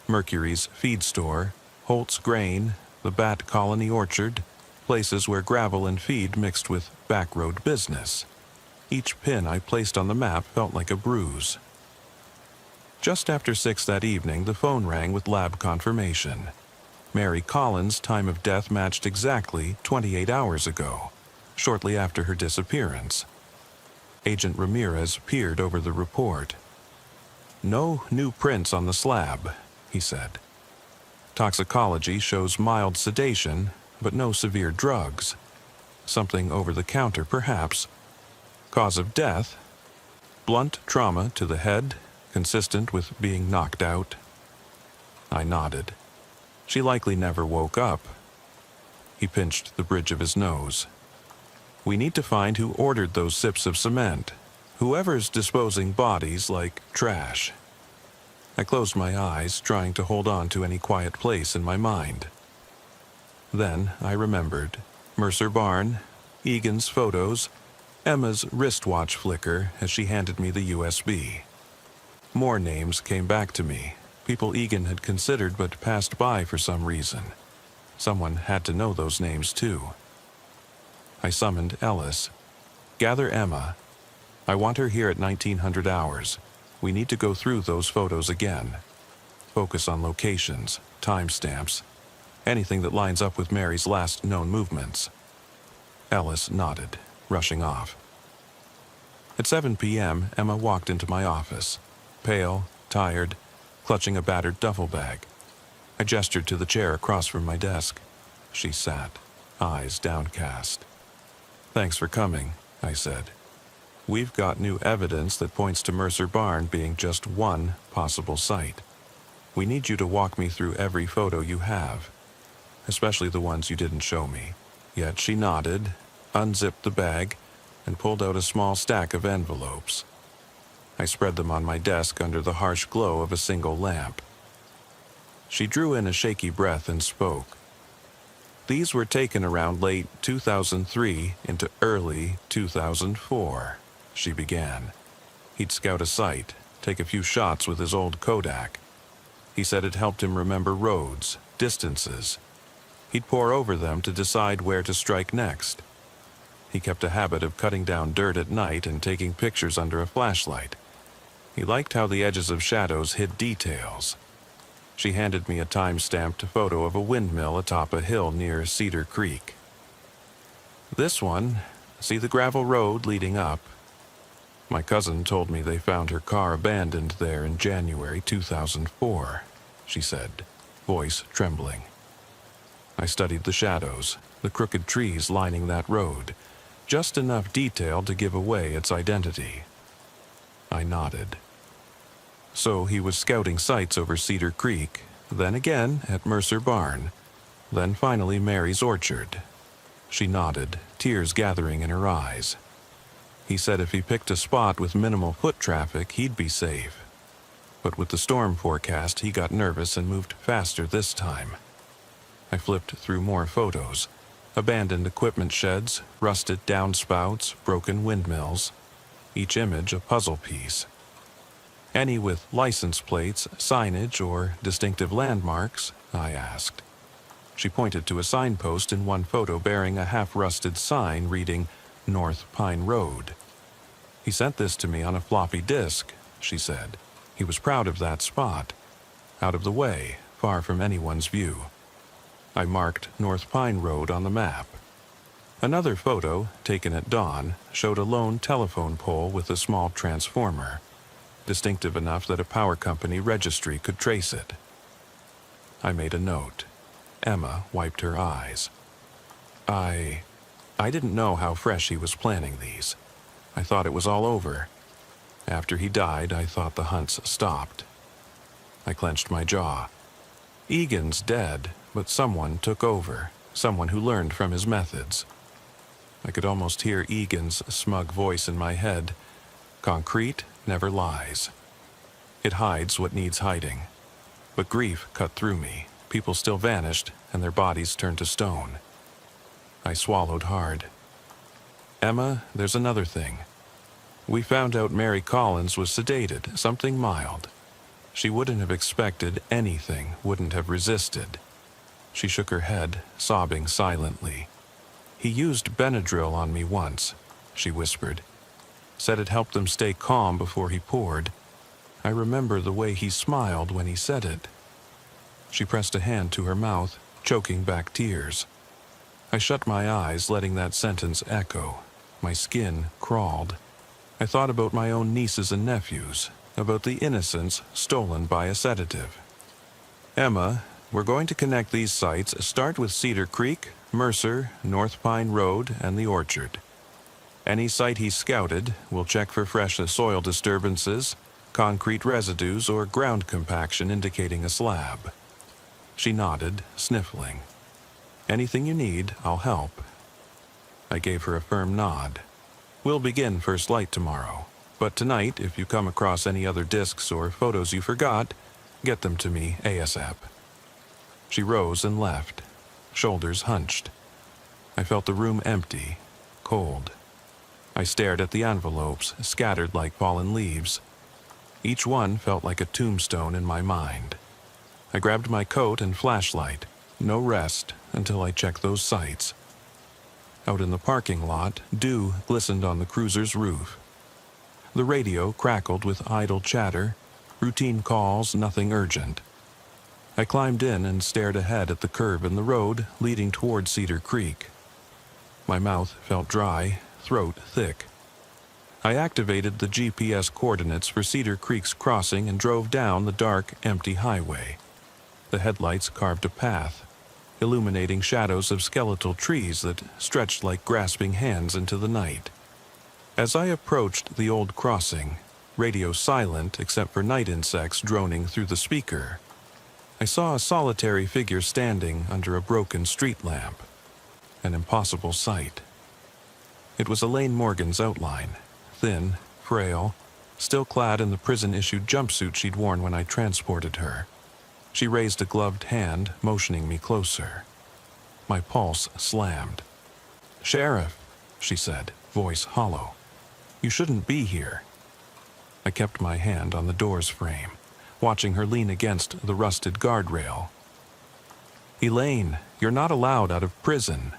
Speaker 1: Mercury's feed store, Holt's Grain, the Bat Colony Orchard, places where gravel and feed mixed with back road business. Each pin I placed on the map felt like a bruise. Just after 6 that evening, the phone rang with lab confirmation. Mary Collins' time of death matched exactly 28 hours ago, shortly after her disappearance. Agent Ramirez peered over the report. "No new prints on the slab," he said. "Toxicology shows mild sedation, but no severe drugs. Something over the counter, perhaps. Cause of death? Blunt trauma to the head, consistent with being knocked out." I nodded. "She likely never woke up." He pinched the bridge of his nose. "We need to find who ordered those sips of cement. Whoever's disposing bodies like trash." I closed my eyes, trying to hold on to any quiet place in my mind. Then I remembered. Mercer Barn, Egan's photos, Emma's wristwatch flicker as she handed me the USB. More names came back to me, people Egan had considered but passed by for some reason. Someone had to know those names too. I summoned Ellis. "Gather Emma. I want her here at 1900 hours. We need to go through those photos again. Focus on locations, timestamps, anything that lines up with Mary's last known movements." Ellis nodded, rushing off. At 7 p.m., Emma walked into my office, pale, tired, clutching a battered duffel bag. I gestured to the chair across from my desk. She sat, eyes downcast. "Thanks for coming," I said. "We've got new evidence that points to Mercer Barn being just one possible site. We need you to walk me through every photo you have, especially the ones you didn't show me." Yet she nodded, unzipped the bag, and pulled out a small stack of envelopes. I spread them on my desk under the harsh glow of a single lamp. She drew in a shaky breath and spoke. "These were taken around late 2003 into early 2004, she began. He'd scout a site, take a few shots with his old Kodak. He said it helped him remember roads, distances. He'd pore over them to decide where to strike next. He kept a habit of cutting down dirt at night and taking pictures under a flashlight. He liked how the edges of shadows hid details." She handed me a time-stamped photo of a windmill atop a hill near Cedar Creek. "This one, see the gravel road leading up? My cousin told me they found her car abandoned there in January 2004, she said, voice trembling. I studied the shadows, the crooked trees lining that road, just enough detail to give away its identity. I nodded. So he was scouting sites over Cedar Creek, then again at Mercer Barn, then finally Mary's Orchard. She nodded, tears gathering in her eyes. He said if he picked a spot with minimal foot traffic, he'd be safe. But with the storm forecast, he got nervous and moved faster this time. I flipped through more photos. Abandoned equipment sheds, rusted downspouts, broken windmills. Each image a puzzle piece. "Any with license plates, signage, or distinctive landmarks?" I asked. She pointed to a signpost in one photo bearing a half-rusted sign reading North Pine Road. "He sent this to me on a floppy disk," she said. "He was proud of that spot. Out of the way, far from anyone's view." I marked North Pine Road on the map. Another photo, taken at dawn, showed a lone telephone pole with a small transformer, distinctive enough that a power company registry could trace it. I made a note. Emma wiped her eyes. I didn't know how fresh he was planning these. I thought it was all over. After he died, I thought the hunts stopped. I clenched my jaw. Egan's dead, but someone took over, someone who learned from his methods. I could almost hear Egan's smug voice in my head. Concrete never lies. It hides what needs hiding. But grief cut through me. People still vanished, and their bodies turned to stone. I swallowed hard. "Emma, there's another thing. We found out Mary Collins was sedated, something mild. She wouldn't have expected anything, wouldn't have resisted." She shook her head, sobbing silently. "He used Benadryl on me once," she whispered. "Said it helped them stay calm before he poured. I remember the way he smiled when he said it." She pressed a hand to her mouth, choking back tears. I shut my eyes, letting that sentence echo. My skin crawled. I thought about my own nieces and nephews, about the innocence stolen by a sedative. "Emma, we're going to connect these sites. Start with Cedar Creek, Mercer, North Pine Road, and the Orchard. Any site he scouted, we'll check for fresh soil disturbances, concrete residues, or ground compaction indicating a slab." She nodded, sniffling. "Anything you need, I'll help." I gave her a firm nod. "We'll begin first light tomorrow. But tonight, if you come across any other discs or photos you forgot, get them to me ASAP." She rose and left, shoulders hunched. I felt the room empty, cold. I stared at the envelopes, scattered like fallen leaves. Each one felt like a tombstone in my mind. I grabbed my coat and flashlight. No rest until I checked those sites. Out in the parking lot, dew glistened on the cruiser's roof. The radio crackled with idle chatter, routine calls, nothing urgent. I climbed in and stared ahead at the curve in the road leading toward Cedar Creek. My mouth felt dry, throat thick. I activated the GPS coordinates for Cedar Creek's crossing and drove down the dark, empty highway. The headlights carved a path, illuminating shadows of skeletal trees that stretched like grasping hands into the night. As I approached the old crossing, radio silent except for night insects droning through the speaker, I saw a solitary figure standing under a broken street lamp. An impossible sight. It was Elaine Morgan's outline, thin, frail, still clad in the prison-issued jumpsuit she'd worn when I transported her. She raised a gloved hand, motioning me closer. My pulse slammed. "Sheriff," she said, voice hollow. "You shouldn't be here." I kept my hand on the door's frame, watching her lean against the rusted guardrail. "Elaine, you're not allowed out of prison."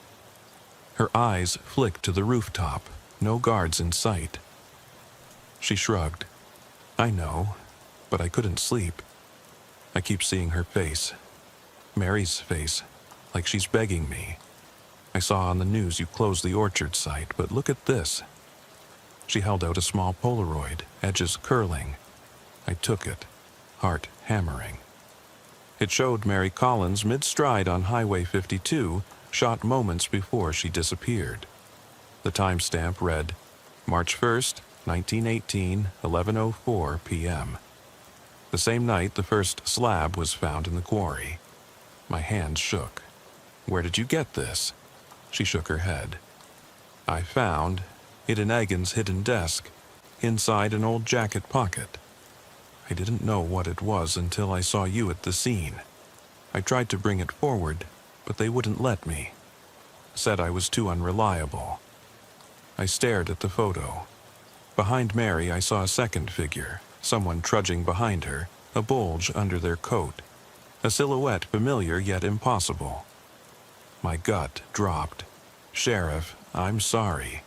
Speaker 1: Her eyes flicked to the rooftop, no guards in sight. She shrugged. "I know, but I couldn't sleep. I keep seeing her face. Mary's face, like she's begging me. I saw on the news you closed the orchard site, but look at this." She held out a small Polaroid, edges curling. I took it, heart hammering. It showed Mary Collins mid-stride on Highway 52, shot moments before she disappeared. The timestamp read, March 1st, 1918, 11:04 p.m. The same night the first slab was found in the quarry. My hands shook. "Where did you get this?" She shook her head. "I found it in Egan's hidden desk, inside an old jacket pocket. I didn't know what it was until I saw you at the scene. I tried to bring it forward, but they wouldn't let me. Said I was too unreliable." I stared at the photo. Behind Mary I saw a second figure, someone trudging behind her, a bulge under their coat. A silhouette familiar yet impossible. My gut dropped. "Sheriff, I'm sorry.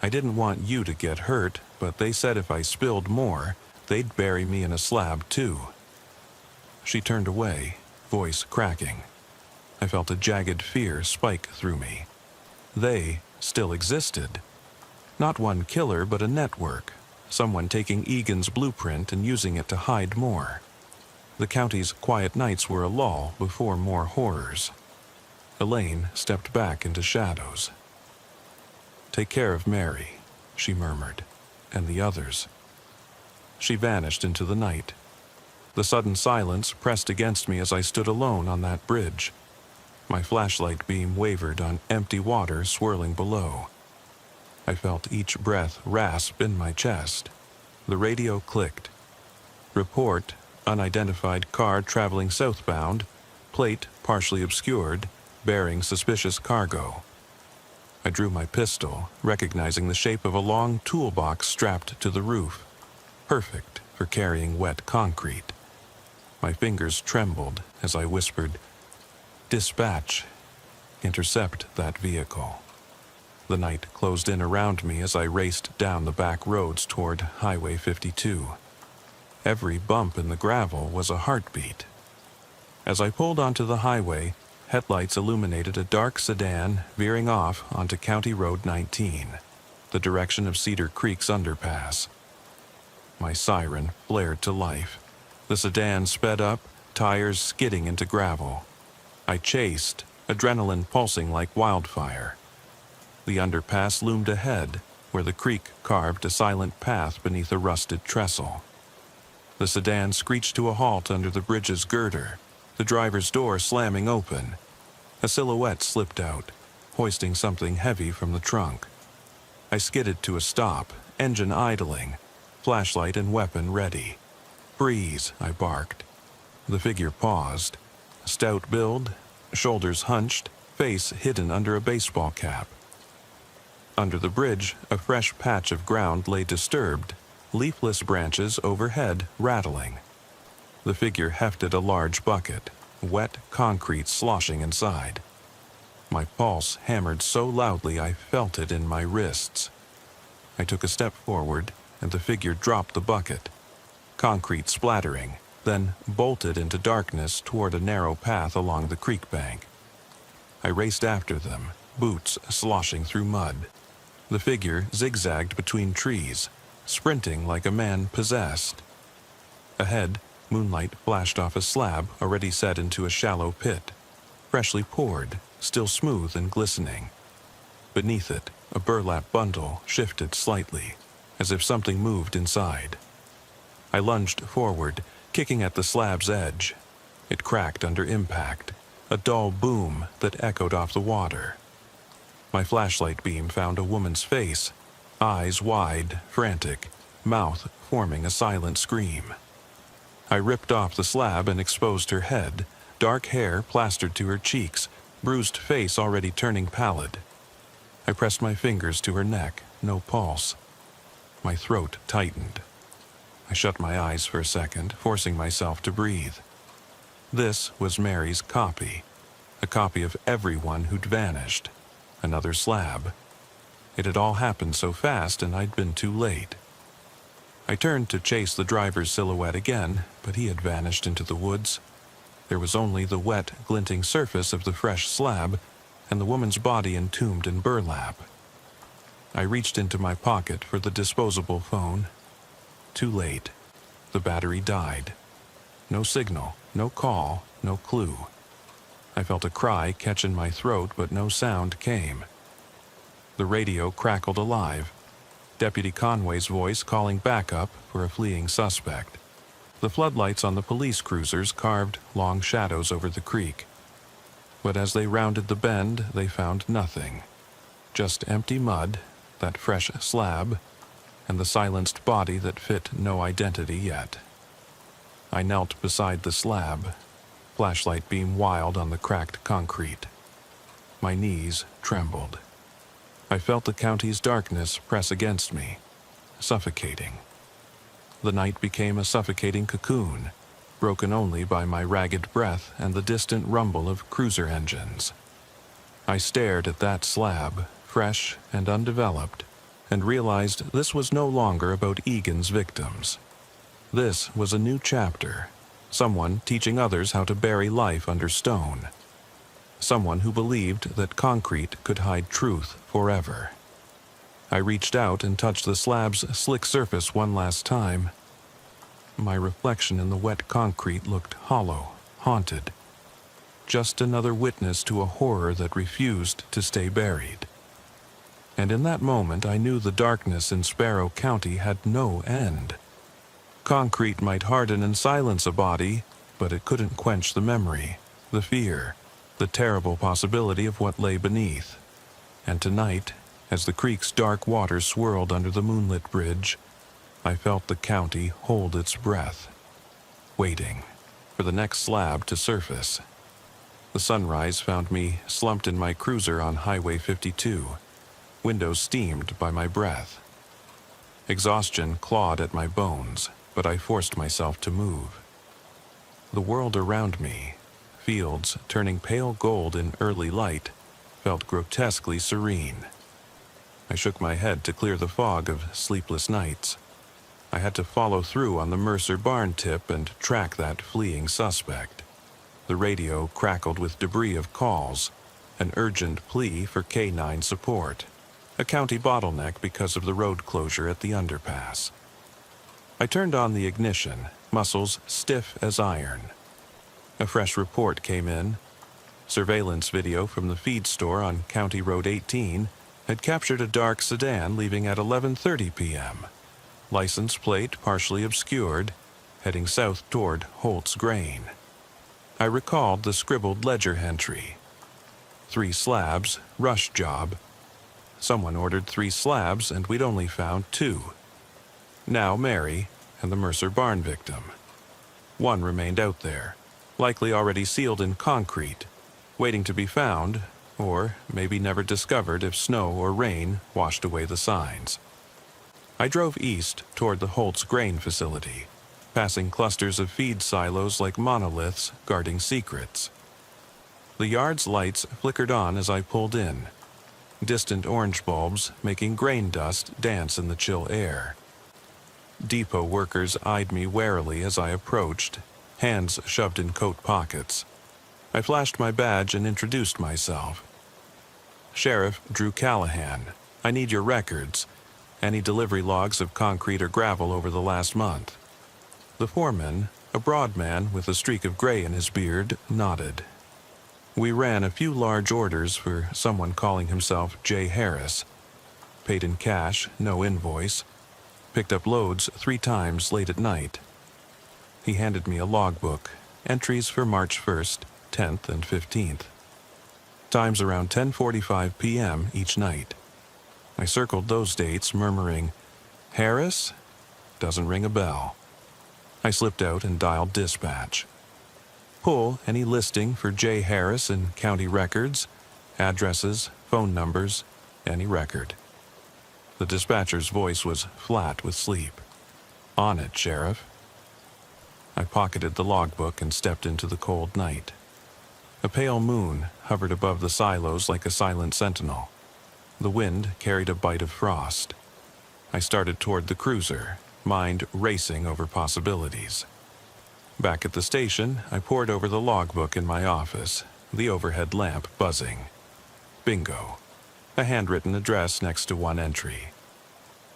Speaker 1: I didn't want you to get hurt, but they said if I spilled more, they'd bury me in a slab too." She turned away, voice cracking. I felt a jagged fear spike through me. They still existed. Not one killer, but a network. Someone taking Egan's blueprint and using it to hide more. The county's quiet nights were a lull before more horrors. Elaine stepped back into shadows. "Take care of Mary," she murmured, "and the others." She vanished into the night. The sudden silence pressed against me as I stood alone on that bridge. My flashlight beam wavered on empty water swirling below. I felt each breath rasp in my chest. The radio clicked. "Report, unidentified car traveling southbound, plate partially obscured, bearing suspicious cargo." I drew my pistol, recognizing the shape of a long toolbox strapped to the roof. Perfect for carrying wet concrete. My fingers trembled as I whispered, "Dispatch, intercept that vehicle." The night closed in around me as I raced down the back roads toward Highway 52. Every bump in the gravel was a heartbeat. As I pulled onto the highway, headlights illuminated a dark sedan veering off onto County Road 19, the direction of Cedar Creek's underpass. My siren flared to life. The sedan sped up, tires skidding into gravel. I chased, adrenaline pulsing like wildfire. The underpass loomed ahead, where the creek carved a silent path beneath a rusted trestle. The sedan screeched to a halt under the bridge's girder, the driver's door slamming open. A silhouette slipped out, hoisting something heavy from the trunk. I skidded to a stop, engine idling, flashlight and weapon ready. "Freeze," I barked. The figure paused. Stout build, shoulders hunched, face hidden under a baseball cap. Under the bridge, a fresh patch of ground lay disturbed, leafless branches overhead rattling. The figure hefted a large bucket, wet concrete sloshing inside. My pulse hammered so loudly I felt it in my wrists. I took a step forward, and the figure dropped the bucket. Concrete splattering, then bolted into darkness toward a narrow path along the creek bank. I raced after them, boots sloshing through mud. The figure zigzagged between trees, sprinting like a man possessed. Ahead, moonlight flashed off a slab already set into a shallow pit, freshly poured, still smooth and glistening. Beneath it, a burlap bundle shifted slightly, as if something moved inside. I lunged forward, kicking at the slab's edge. It cracked under impact, a dull boom that echoed off the water. My flashlight beam found a woman's face, eyes wide, frantic, mouth forming a silent scream. I ripped off the slab and exposed her head, dark hair plastered to her cheeks, bruised face already turning pallid. I pressed my fingers to her neck, no pulse. My throat tightened. I shut my eyes for a second, forcing myself to breathe. This was Mary's copy, a copy of everyone who'd vanished. Another slab. It had all happened so fast and I'd been too late. I turned to chase the driver's silhouette again, but he had vanished into the woods. There was only the wet, glinting surface of the fresh slab and the woman's body entombed in burlap. I reached into my pocket for the disposable phone. Too late. The battery died. No signal, no call, no clue. I felt a cry catch in my throat, but no sound came. The radio crackled alive. Deputy Conway's voice calling backup for a fleeing suspect. The floodlights on the police cruisers carved long shadows over the creek. But as they rounded the bend, they found nothing. Just empty mud, that fresh slab, and the silenced body that fit no identity yet. I knelt beside the slab, flashlight beam wild on the cracked concrete. My knees trembled. I felt the county's darkness press against me, suffocating. The night became a suffocating cocoon, broken only by my ragged breath and the distant rumble of cruiser engines. I stared at that slab, fresh and undeveloped, and realized this was no longer about Egan's victims. This was a new chapter. Someone teaching others how to bury life under stone. Someone who believed that concrete could hide truth forever. I reached out and touched the slab's slick surface one last time. My reflection in the wet concrete looked hollow, haunted. Just another witness to a horror that refused to stay buried. And in that moment I knew the darkness in Sparrow County had no end. Concrete might harden and silence a body, but it couldn't quench the memory, the fear, the terrible possibility of what lay beneath. And tonight, as the creek's dark waters swirled under the moonlit bridge, I felt the county hold its breath, waiting for the next slab to surface. The sunrise found me slumped in my cruiser on Highway 52, windows steamed by my breath. Exhaustion clawed at my bones, but I forced myself to move. The world around me, fields turning pale gold in early light, felt grotesquely serene. I shook my head to clear the fog of sleepless nights. I had to follow through on the Mercer barn tip and track that fleeing suspect. The radio crackled with debris of calls, an urgent plea for K-9 support, a county bottleneck because of the road closure at the underpass. I turned on the ignition, muscles stiff as iron. A fresh report came in. Surveillance video from the feed store on County Road 18 had captured a dark sedan leaving at 11:30 p.m. License plate partially obscured, heading south toward Holt's Grain. I recalled the scribbled ledger entry. 3 slabs, rush job. Someone ordered 3 slabs and we'd only found 2. Now Mary and the Mercer barn victim. 1 remained out there, likely already sealed in concrete, waiting to be found, or maybe never discovered if snow or rain washed away the signs. I drove east toward the Holt's Grain facility, passing clusters of feed silos like monoliths guarding secrets. The yard's lights flickered on as I pulled in, distant orange bulbs making grain dust dance in the chill air. Depot workers eyed me warily as I approached, hands shoved in coat pockets. I flashed my badge and introduced myself. Sheriff Drew Callahan, I need your records. Any delivery logs of concrete or gravel over the last month." The foreman, a broad man with a streak of gray in his beard, nodded. We ran a few large orders for someone calling himself J. Harris. Paid in cash, no invoice. Picked up loads 3 times late at night. He handed me a logbook, entries for March 1st, 10th, and 15th. Times around 10:45 p.m. each night. I circled those dates, murmuring, "Harris? Doesn't ring a bell." I slipped out and dialed dispatch. "Pull any listing for J. Harris in county records, addresses, phone numbers, any record." The dispatcher's voice was flat with sleep. "On it, Sheriff." I pocketed the logbook and stepped into the cold night. A pale moon hovered above the silos like a silent sentinel. The wind carried a bite of frost. I started toward the cruiser, mind racing over possibilities. Back at the station, I pored over the logbook in my office, the overhead lamp buzzing. Bingo. A handwritten address next to one entry.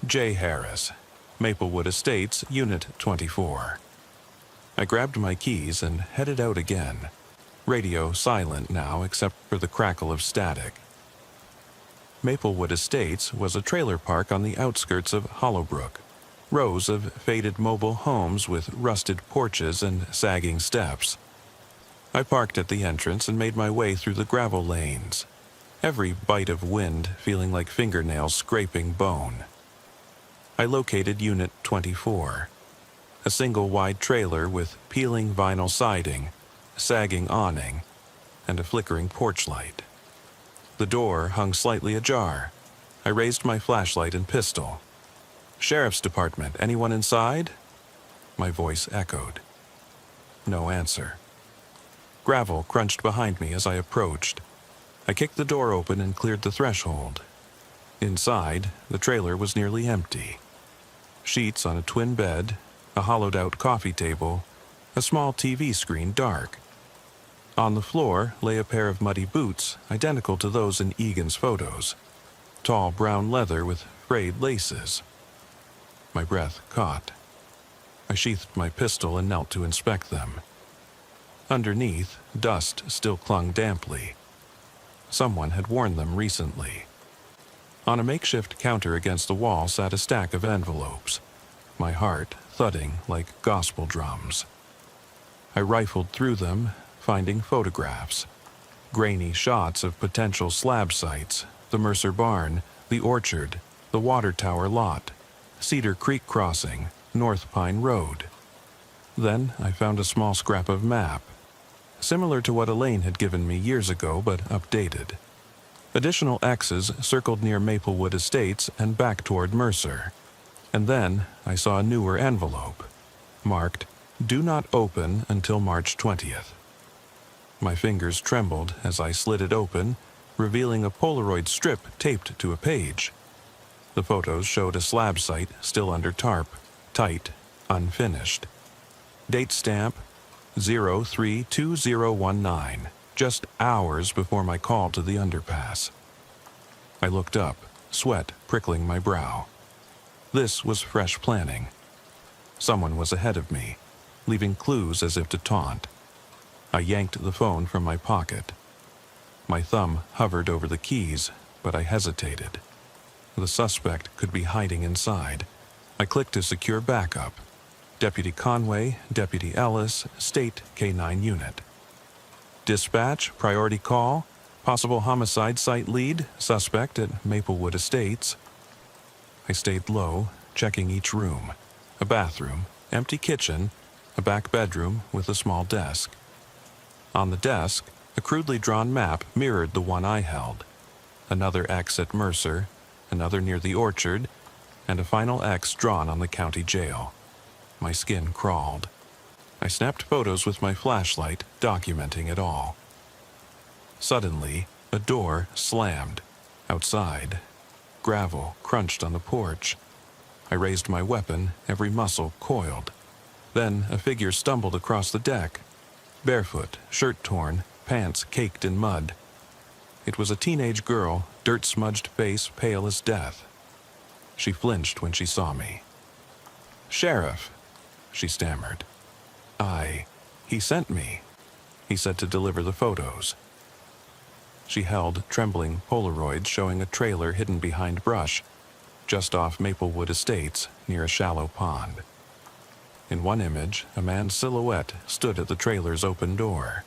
Speaker 1: J. Harris, Maplewood Estates, Unit 24. I grabbed my keys and headed out again. Radio silent now except for the crackle of static. Maplewood Estates was a trailer park on the outskirts of Hollowbrook. Rows of faded mobile homes with rusted porches and sagging steps. I parked at the entrance and made my way through the gravel lanes, every bite of wind feeling like fingernails scraping bone. I located Unit 24, a single wide trailer with peeling vinyl siding, sagging awning, and a flickering porch light. The door hung slightly ajar. I raised my flashlight and pistol. "Sheriff's Department, anyone inside?" My voice echoed. No answer. Gravel crunched behind me as I approached. I kicked the door open and cleared the threshold. Inside, the trailer was nearly empty. Sheets on a twin bed, a hollowed-out coffee table, a small TV screen dark. On the floor lay a pair of muddy boots identical to those in Egan's photos. Tall brown leather with frayed laces. My breath caught. I sheathed my pistol and knelt to inspect them. Underneath, dust still clung damply. Someone had worn them recently. On a makeshift counter against the wall sat a stack of envelopes, my heart thudding like gospel drums. I rifled through them, finding photographs. Grainy shots of potential slab sites, the Mercer Barn, the Orchard, the Water Tower lot, Cedar Creek Crossing, North Pine Road. Then I found a small scrap of map, similar to what Elaine had given me years ago but updated. Additional X's circled near Maplewood Estates and back toward Mercer. And then I saw a newer envelope, marked, "Do not open until March 20th. My fingers trembled as I slid it open, revealing a Polaroid strip taped to a page. The photos showed a slab site still under tarp, tight, unfinished. Date stamp 032019, just hours before my call to the underpass. I looked up, sweat prickling my brow. This was fresh planning. Someone was ahead of me, leaving clues as if to taunt. I yanked the phone from my pocket. My thumb hovered over the keys, but I hesitated. The suspect could be hiding inside. I clicked to secure backup. Deputy Conway, Deputy Ellis, State K-9 Unit. Dispatch, priority call, possible homicide site lead, suspect at Maplewood Estates. I stayed low, checking each room. A bathroom, empty kitchen, a back bedroom with a small desk. On the desk, a crudely drawn map mirrored the one I held. Another X at Mercer, another near the Orchard, and a final X drawn on the county jail. My skin crawled. I snapped photos with my flashlight, documenting it all. Suddenly, a door slammed. Outside, gravel crunched on the porch. I raised my weapon, every muscle coiled. Then a figure stumbled across the deck. Barefoot, shirt torn, pants caked in mud. It was a teenage girl, dirt-smudged face pale as death. She flinched when she saw me. "Sheriff," she stammered. He sent me. He said to deliver the photos." She held trembling Polaroids showing a trailer hidden behind brush, just off Maplewood Estates near a shallow pond. In one image, a man's silhouette stood at the trailer's open door.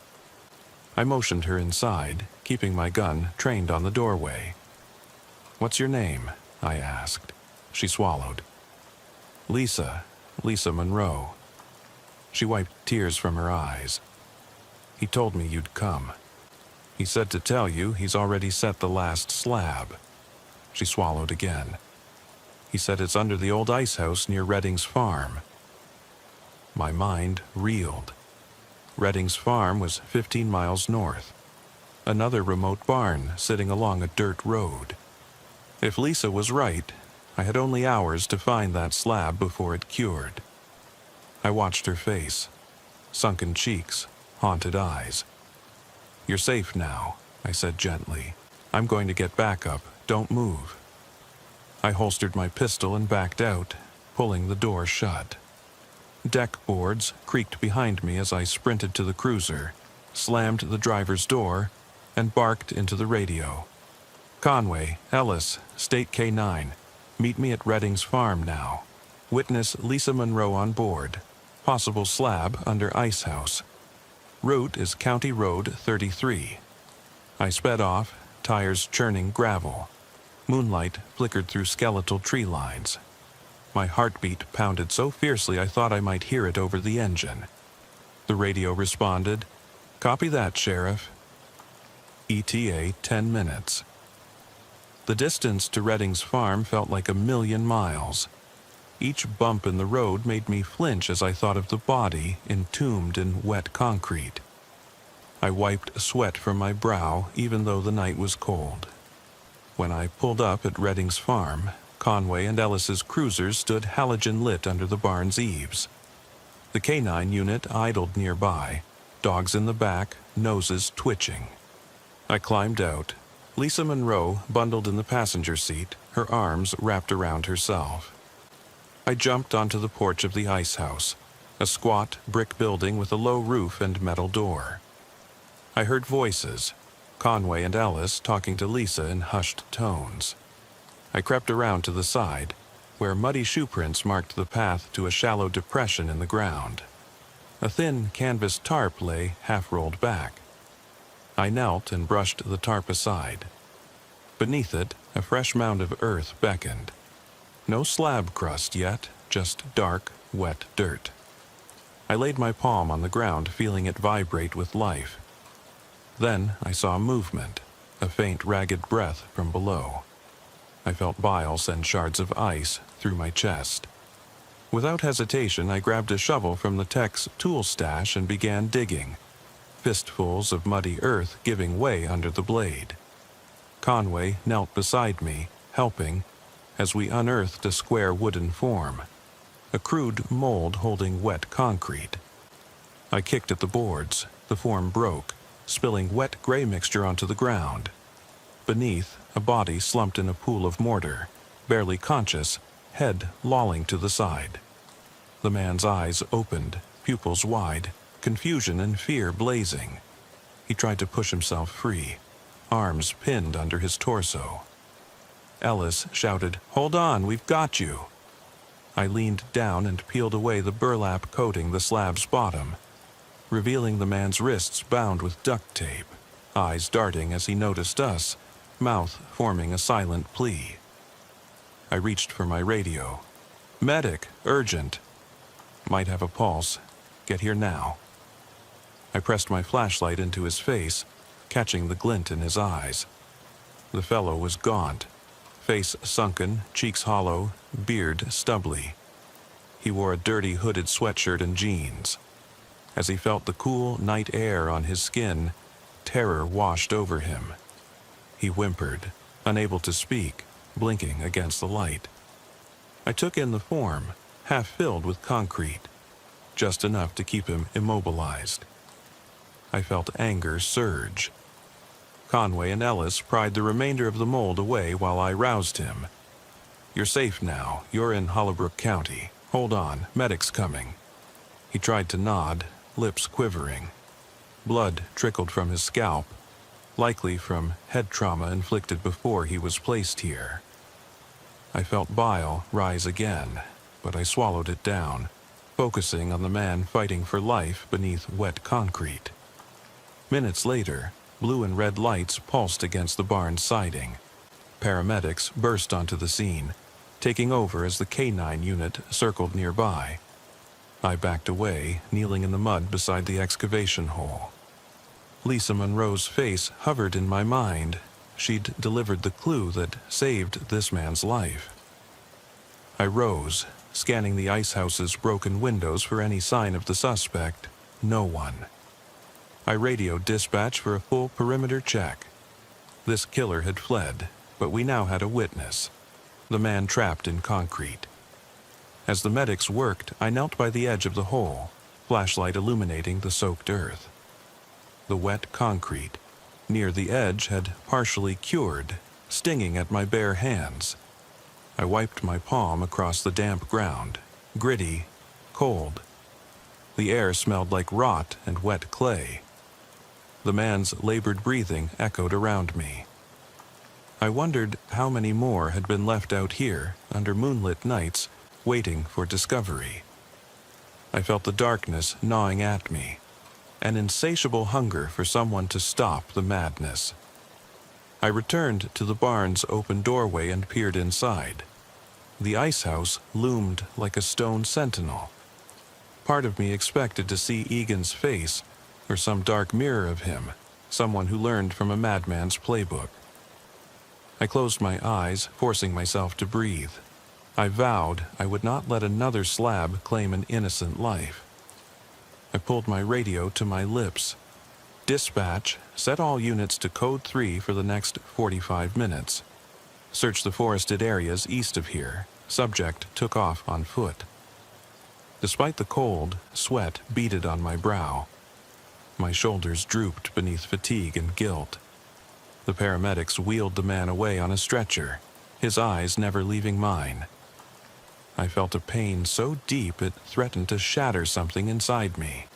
Speaker 1: I motioned her inside, keeping my gun trained on the doorway. "What's your name?" I asked. She swallowed. Lisa Monroe." She wiped tears from her eyes. "He told me you'd come. He said to tell you he's already set the last slab." She swallowed again. "He said it's under the old ice house near Redding's farm." My mind reeled. Redding's farm was 15 miles north. Another remote barn sitting along a dirt road. If Lisa was right, I had only hours to find that slab before it cured. I watched her face. Sunken cheeks, haunted eyes. "You're safe now," I said gently. "I'm going to get backup. Don't move." I holstered my pistol and backed out, pulling the door shut. Deck boards creaked behind me as I sprinted to the cruiser, slammed the driver's door, and barked into the radio. "Conway, Ellis, State K9. Meet me at Redding's farm now. Witness Lisa Monroe on board. Possible slab under ice house. Route is County Road 33. I sped off, tires churning gravel. Moonlight flickered through skeletal tree lines. My heartbeat pounded so fiercely I thought I might hear it over the engine. The radio responded, "Copy that, Sheriff." ETA 10 minutes. The distance to Redding's farm felt like a million miles. Each bump in the road made me flinch as I thought of the body entombed in wet concrete. I wiped sweat from my brow even though the night was cold. When I pulled up at Redding's farm, Conway and Ellis's cruisers stood halogen-lit under the barn's eaves. The K9 unit idled nearby, dogs in the back, noses twitching. I climbed out, Lisa Monroe bundled in the passenger seat, her arms wrapped around herself. I jumped onto the porch of the ice house, a squat brick building with a low roof and metal door. I heard voices, Conway and Ellis talking to Lisa in hushed tones. I crept around to the side, where muddy shoe prints marked the path to a shallow depression in the ground. A thin canvas tarp lay half-rolled back. I knelt and brushed the tarp aside. Beneath it, a fresh mound of earth beckoned. No slab crust yet, just dark, wet dirt. I laid my palm on the ground, feeling it vibrate with life. Then I saw movement, a faint, ragged breath from below. I felt bile send shards of ice through my chest. Without hesitation, I grabbed a shovel from the tech's tool stash and began digging, fistfuls of muddy earth giving way under the blade. Conway knelt beside me, helping, as we unearthed a square wooden form, a crude mold holding wet concrete. I kicked at the boards. The form broke, spilling wet gray mixture onto the ground. Beneath, a body slumped in a pool of mortar, barely conscious, head lolling to the side. The man's eyes opened, pupils wide, confusion and fear blazing. He tried to push himself free, arms pinned under his torso. Ellis shouted, "Hold on, we've got you." I leaned down and peeled away the burlap coating the slab's bottom, revealing the man's wrists bound with duct tape, eyes darting as he noticed us, mouth forming a silent plea. I reached for my radio. "Medic, urgent." "Might have a pulse. Get here now." I pressed my flashlight into his face, catching the glint in his eyes. The fellow was gaunt, face sunken, cheeks hollow, beard stubbly. He wore a dirty hooded sweatshirt and jeans. As he felt the cool night air on his skin, terror washed over him. He whimpered, unable to speak, blinking against the light. I took in the form, half filled with concrete, just enough to keep him immobilized. I felt anger surge. Conway and Ellis pried the remainder of the mold away while I roused him. "You're safe now. You're in Hollowbrook County. Hold on, medic's coming." He tried to nod, lips quivering. Blood trickled from his scalp, likely from head trauma inflicted before he was placed here. I felt bile rise again, but I swallowed it down, focusing on the man fighting for life beneath wet concrete. Minutes later, blue and red lights pulsed against the barn's siding. Paramedics burst onto the scene, taking over as the K9 unit circled nearby. I backed away, kneeling in the mud beside the excavation hole. Lisa Monroe's face hovered in my mind. She'd delivered the clue that saved this man's life. I rose, scanning the ice house's broken windows for any sign of the suspect. No one. I radioed dispatch for a full perimeter check. This killer had fled, but we now had a witness, the man trapped in concrete. As the medics worked, I knelt by the edge of the hole, flashlight illuminating the soaked earth. The wet concrete near the edge had partially cured, stinging at my bare hands. I wiped my palm across the damp ground, gritty, cold. The air smelled like rot and wet clay. The man's labored breathing echoed around me. I wondered how many more had been left out here under moonlit nights, waiting for discovery. I felt the darkness gnawing at me, an insatiable hunger for someone to stop the madness. I returned to the barn's open doorway and peered inside. The ice house loomed like a stone sentinel. Part of me expected to see Egan's face, or some dark mirror of him, someone who learned from a madman's playbook. I closed my eyes, forcing myself to breathe. I vowed I would not let another slab claim an innocent life. I pulled my radio to my lips. "Dispatch, set all units to code 3 for the next 45 minutes. Search the forested areas east of here. Subject took off on foot." Despite the cold, sweat beaded on my brow. My shoulders drooped beneath fatigue and guilt. The paramedics wheeled the man away on a stretcher, his eyes never leaving mine. I felt a pain so deep it threatened to shatter something inside me.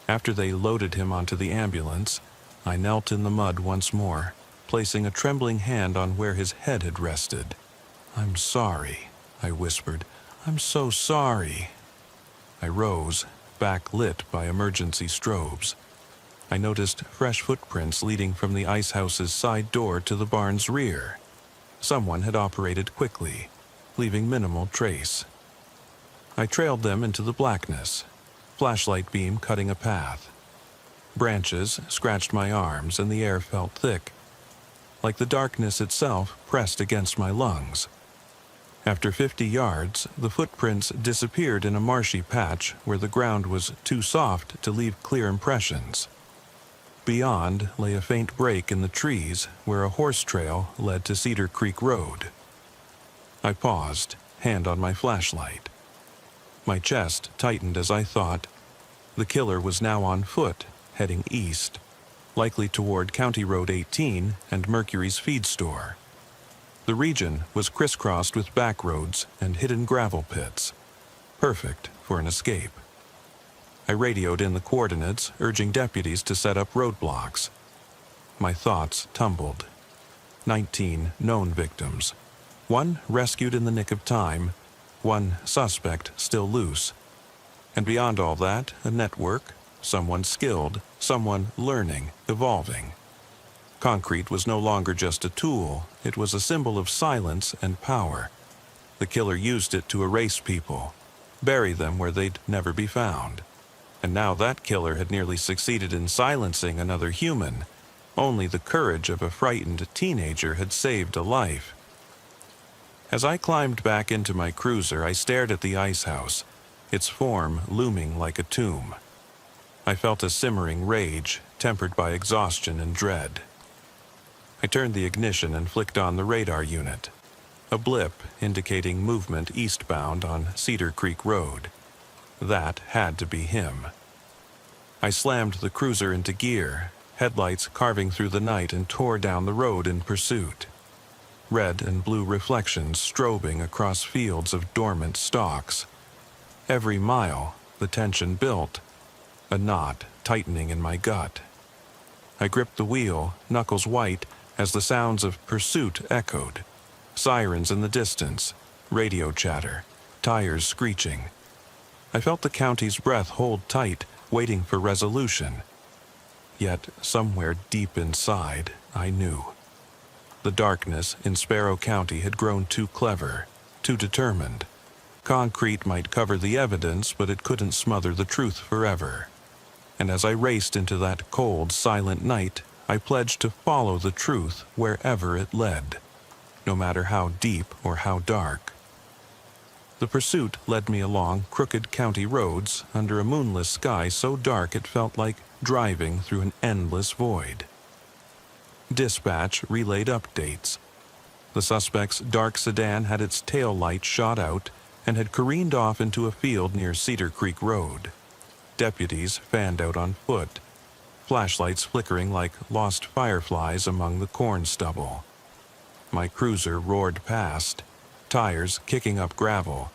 Speaker 1: After they loaded him onto the ambulance, I knelt in the mud once more, placing a trembling hand on where his head had rested. "I'm sorry," I whispered. "I'm so sorry." I rose, backlit by emergency strobes. I noticed fresh footprints leading from the ice house's side door to the barn's rear. Someone had operated quickly, leaving minimal trace. I trailed them into the blackness, flashlight beam cutting a path. Branches scratched my arms and the air felt thick, like the darkness itself pressed against my lungs. After 50 yards, the footprints disappeared in a marshy patch where the ground was too soft to leave clear impressions. Beyond lay a faint break in the trees where a horse trail led to Cedar Creek Road. I paused, hand on my flashlight. My chest tightened as I thought. The killer was now on foot, heading east, likely toward County Road 18 and Mercury's feed store. The region was crisscrossed with back roads and hidden gravel pits, perfect for an escape. I radioed in the coordinates, urging deputies to set up roadblocks. My thoughts tumbled. 19 known victims. 1 rescued in the nick of time, 1 suspect still loose. And beyond all that, a network, someone skilled, someone learning, evolving. Concrete was no longer just a tool, it was a symbol of silence and power. The killer used it to erase people, bury them where they'd never be found. And now that killer had nearly succeeded in silencing another human. Only the courage of a frightened teenager had saved a life. As I climbed back into my cruiser, I stared at the ice house, its form looming like a tomb. I felt a simmering rage, tempered by exhaustion and dread. I turned the ignition and flicked on the radar unit. A blip indicating movement eastbound on Cedar Creek Road. That had to be him. I slammed the cruiser into gear, headlights carving through the night and tore down the road in pursuit. Red and blue reflections strobing across fields of dormant stalks. Every mile, the tension built, a knot tightening in my gut. I gripped the wheel, knuckles white, as the sounds of pursuit echoed. Sirens in the distance, radio chatter, tires screeching. I felt the county's breath hold tight, waiting for resolution. Yet, somewhere deep inside, I knew. The darkness in Sparrow County had grown too clever, too determined. Concrete might cover the evidence, but it couldn't smother the truth forever. And as I raced into that cold, silent night, I pledged to follow the truth wherever it led, no matter how deep or how dark. The pursuit led me along crooked county roads under a moonless sky so dark it felt like driving through an endless void. Dispatch relayed updates. The suspect's dark sedan had its tail light shot out and had careened off into a field near Cedar Creek Road. Deputies fanned out on foot, flashlights flickering like lost fireflies among the corn stubble. My cruiser roared past, tires kicking up gravel,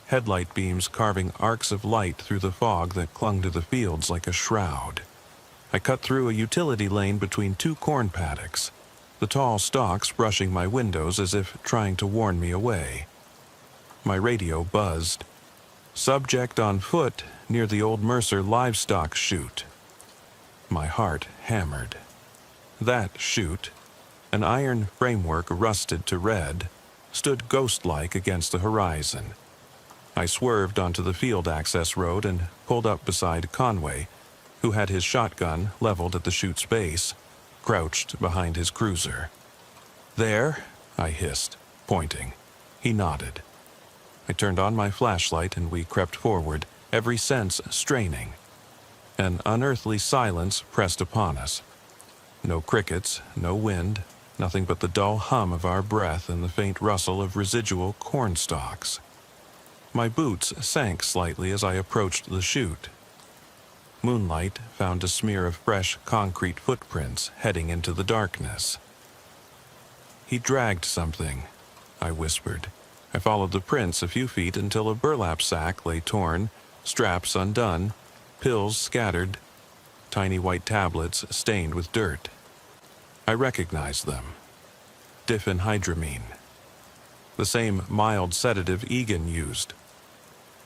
Speaker 1: headlight beams carving arcs of light through the fog that clung to the fields like a shroud. I cut through a utility lane between two corn paddocks, the tall stalks brushing my windows as if trying to warn me away. My radio buzzed. Subject on foot near the old Mercer livestock chute. My heart hammered. That chute, an iron framework rusted to red, stood ghost-like against the horizon. I swerved onto the field access road and pulled up beside Conway, who had his shotgun leveled at the chute's base, crouched behind his cruiser. "There?" I hissed, pointing. He nodded. I turned on my flashlight and we crept forward, every sense straining. An unearthly silence pressed upon us. No crickets, no wind, nothing but the dull hum of our breath and the faint rustle of residual corn stalks. My boots sank slightly as I approached the chute. Moonlight found a smear of fresh concrete footprints heading into the darkness. "He dragged something," I whispered. I followed the prints a few feet until a burlap sack lay torn, straps undone, pills scattered, tiny white tablets stained with dirt. I recognized them. Diphenhydramine. The same mild sedative Egan used.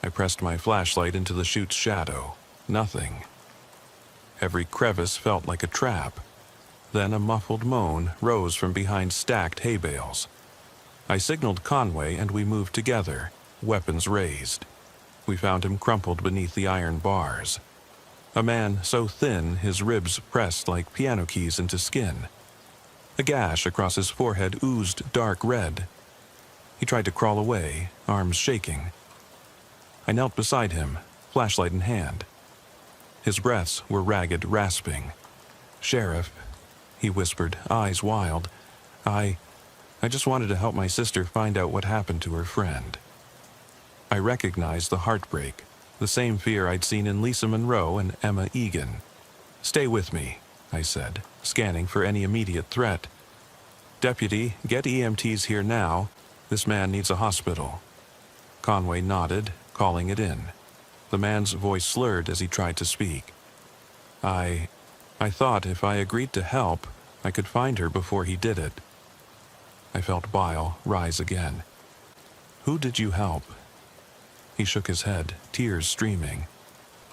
Speaker 1: I pressed my flashlight into the chute's shadow. Nothing. Every crevice felt like a trap. Then a muffled moan rose from behind stacked hay bales. I signaled Conway and we moved together, weapons raised. We found him crumpled beneath the iron bars. A man so thin his ribs pressed like piano keys into skin. A gash across his forehead oozed dark red. He tried to crawl away, arms shaking. I knelt beside him, flashlight in hand. His breaths were ragged, rasping. "Sheriff," he whispered, eyes wild, I just wanted to help my sister find out what happened to her friend." I recognized the heartbreak, the same fear I'd seen in Lisa Monroe and Emma Egan. "Stay with me," I said, scanning for any immediate threat. "Deputy, get EMTs here now. This man needs a hospital." Conway nodded, calling it in. The man's voice slurred as he tried to speak. I thought if I agreed to help, I could find her before he did it." I felt bile rise again. "Who did you help?" He shook his head, tears streaming.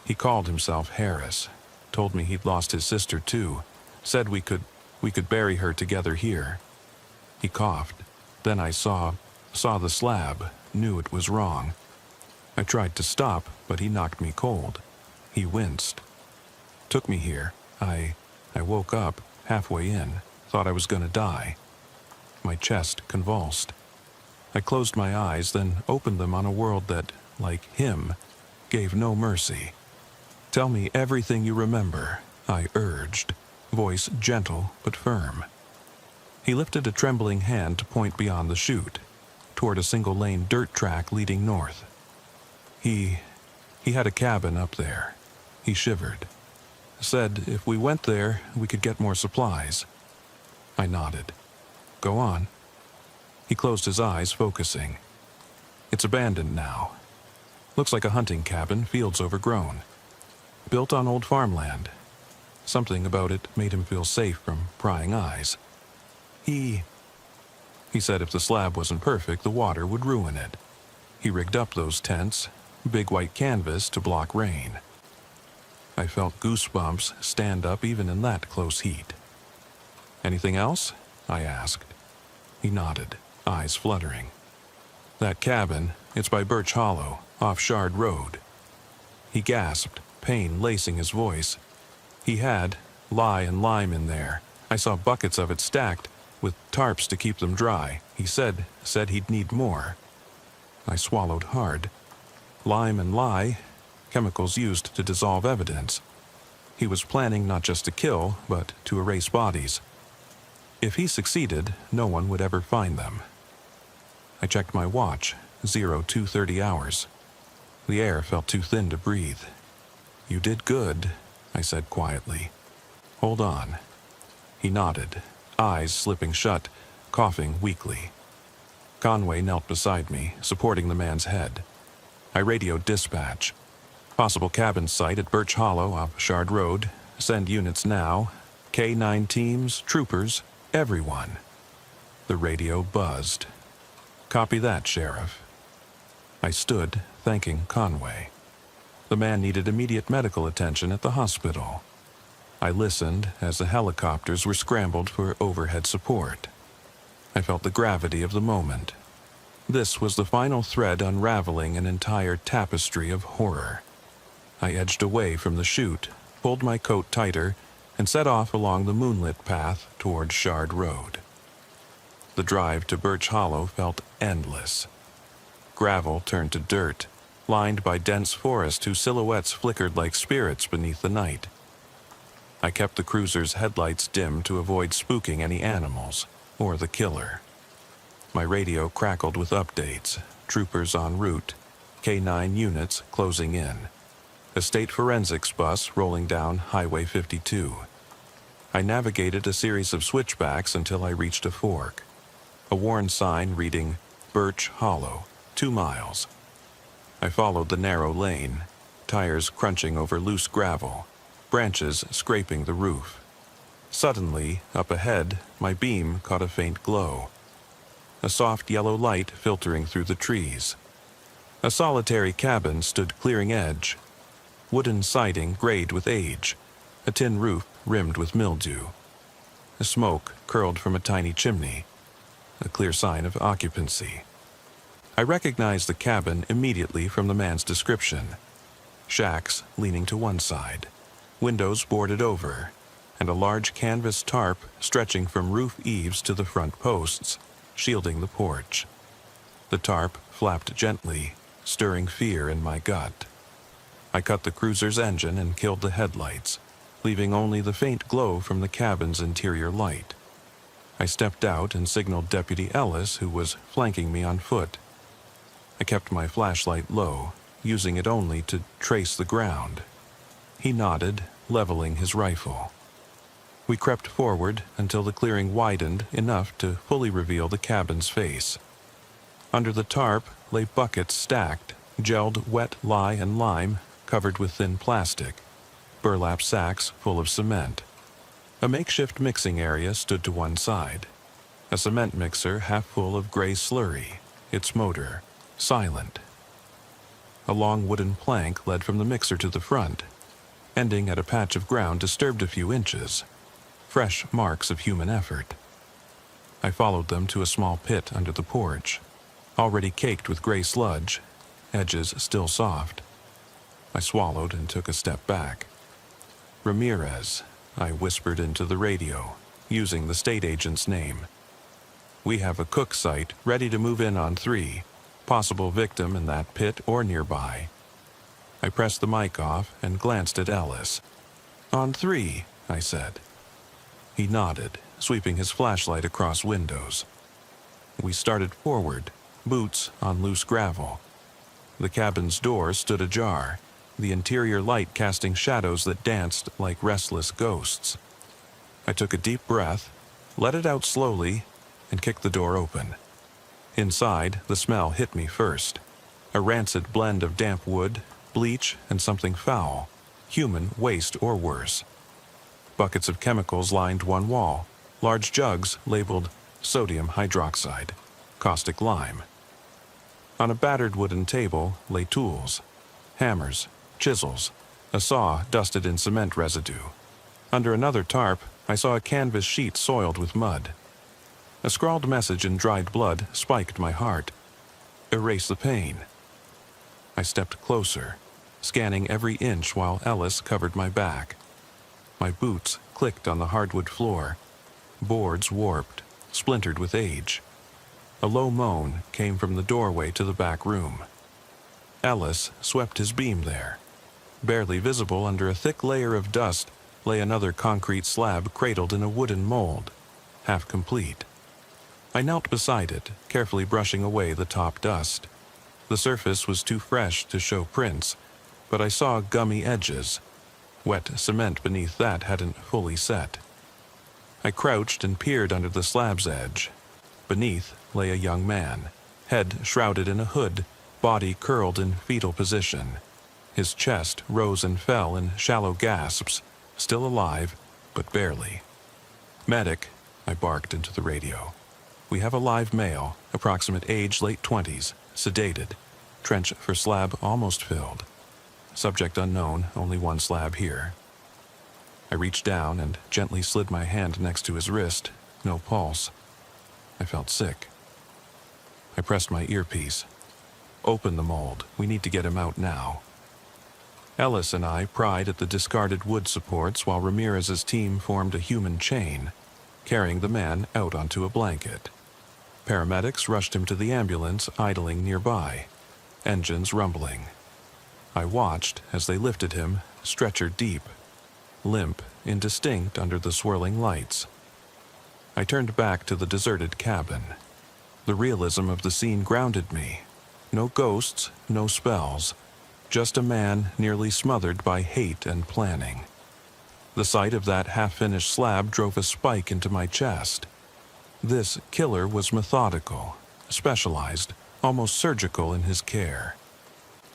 Speaker 1: He called himself Harris, told me he'd lost his sister too, said we could bury her together here. He coughed. Then I saw the slab, knew it was wrong. I tried to stop, but he knocked me cold. He winced. Took me here. I woke up, halfway in, thought I was going to die. My chest convulsed. I closed my eyes, then opened them on a world that, like him, gave no mercy. "Tell me everything you remember," I urged, voice gentle but firm. He lifted a trembling hand to point beyond the chute, toward a single-lane dirt track leading north. He had a cabin up there. He shivered. Said if we went there, we could get more supplies. I nodded. Go on. He closed his eyes, focusing. It's abandoned now. Looks like a hunting cabin, fields overgrown. Built on old farmland. Something about it made him feel safe from prying eyes. He said if the slab wasn't perfect, the water would ruin it. He rigged up those tents, big white canvas to block rain. I felt goosebumps stand up even in that close heat. Anything else? I asked. He nodded, eyes fluttering. That cabin, it's by Birch Hollow, off Shard Road. He gasped, pain lacing his voice. He had lye and lime in there. I saw buckets of it stacked, with tarps to keep them dry. He said he'd need more. I swallowed hard. Lime and lye, chemicals used to dissolve evidence. He was planning not just to kill, but to erase bodies. If he succeeded, no one would ever find them. I checked my watch, 02:30 hours. The air felt too thin to breathe. You did good, I said quietly. Hold on. He nodded, eyes slipping shut, coughing weakly. Conway knelt beside me, supporting the man's head. I radioed dispatch. Possible cabin site at Birch Hollow off Shard Road. Send units now. K-9 teams, troopers, everyone. The radio buzzed. Copy that, Sheriff. I stood, thanking Conway. The man needed immediate medical attention at the hospital. I listened as the helicopters were scrambled for overhead support. I felt the gravity of the moment. This was the final thread unraveling an entire tapestry of horror. I edged away from the chute, pulled my coat tighter, and set off along the moonlit path toward Shard Road. The drive to Birch Hollow felt endless. Gravel turned to dirt, lined by dense forest whose silhouettes flickered like spirits beneath the night. I kept the cruiser's headlights dim to avoid spooking any animals, or the killer. My radio crackled with updates, troopers en route, K-9 units closing in, a state forensics bus rolling down Highway 52. I navigated a series of switchbacks until I reached a fork, a worn sign reading Birch Hollow, 2 miles. I followed the narrow lane, tires crunching over loose gravel, branches scraping the roof. Suddenly, up ahead, my beam caught a faint glow. A soft yellow light filtering through the trees. A solitary cabin stood clearing edge. Wooden siding grayed with age, a tin roof rimmed with mildew. The smoke curled from a tiny chimney, a clear sign of occupancy. I recognized the cabin immediately from the man's description. Shacks leaning to one side, windows boarded over, and a large canvas tarp stretching from roof eaves to the front posts, shielding the porch. The tarp flapped gently, stirring fear in my gut. I cut the cruiser's engine and killed the headlights, leaving only the faint glow from the cabin's interior light. I stepped out and signaled Deputy Ellis, who was flanking me on foot. I kept my flashlight low, using it only to trace the ground. He nodded, leveling his rifle. We crept forward until the clearing widened enough to fully reveal the cabin's face. Under the tarp lay buckets stacked, gelled wet lye and lime covered with thin plastic, burlap sacks full of cement. A makeshift mixing area stood to one side, a cement mixer half full of gray slurry, its motor silent. A long wooden plank led from the mixer to the front, ending at a patch of ground disturbed a few inches, fresh marks of human effort. I followed them to a small pit under the porch, already caked with gray sludge, edges still soft. I swallowed and took a step back. Ramirez, I whispered into the radio, using the state agent's name. We have a cook site ready to move in on 3, possible victim in that pit or nearby. I pressed the mic off and glanced at Ellis. On 3, I said. He nodded, sweeping his flashlight across windows. We started forward, boots on loose gravel. The cabin's door stood ajar, the interior light casting shadows that danced like restless ghosts. I took a deep breath, let it out slowly, and kicked the door open. Inside, the smell hit me first. A rancid blend of damp wood, bleach, and something foul, human waste or worse. Buckets of chemicals lined one wall, large jugs labeled sodium hydroxide, caustic lime. On a battered wooden table lay tools, hammers, chisels, a saw dusted in cement residue. Under another tarp, I saw a canvas sheet soiled with mud. A scrawled message in dried blood spiked my heart. Erase the pain. I stepped closer, scanning every inch while Ellis covered my back. My boots clicked on the hardwood floor, boards warped, splintered with age. A low moan came from the doorway to the back room. Ellis swept his beam there. Barely visible under a thick layer of dust lay another concrete slab cradled in a wooden mold, half complete. I knelt beside it, carefully brushing away the top dust. The surface was too fresh to show prints, but I saw gummy edges. Wet cement beneath that hadn't fully set. I crouched and peered under the slab's edge. Beneath lay a young man, head shrouded in a hood, body curled in fetal position. His chest rose and fell in shallow gasps, still alive, but barely. "Medic," I barked into the radio. "We have a live male, approximate age late 20s, sedated. Trench for slab almost filled. Subject unknown, only one slab here." I reached down and gently slid my hand next to his wrist. No pulse. I felt sick. I pressed my earpiece. "Open the mold. We need to get him out now." Ellis and I pried at the discarded wood supports while Ramirez's team formed a human chain, carrying the man out onto a blanket. Paramedics rushed him to the ambulance idling nearby, engines rumbling. I watched as they lifted him, stretcher deep, limp, indistinct under the swirling lights. I turned back to the deserted cabin. The realism of the scene grounded me. No ghosts, no spells, just a man nearly smothered by hate and planning. The sight of that half-finished slab drove a spike into my chest. This killer was methodical, specialized, almost surgical in his care.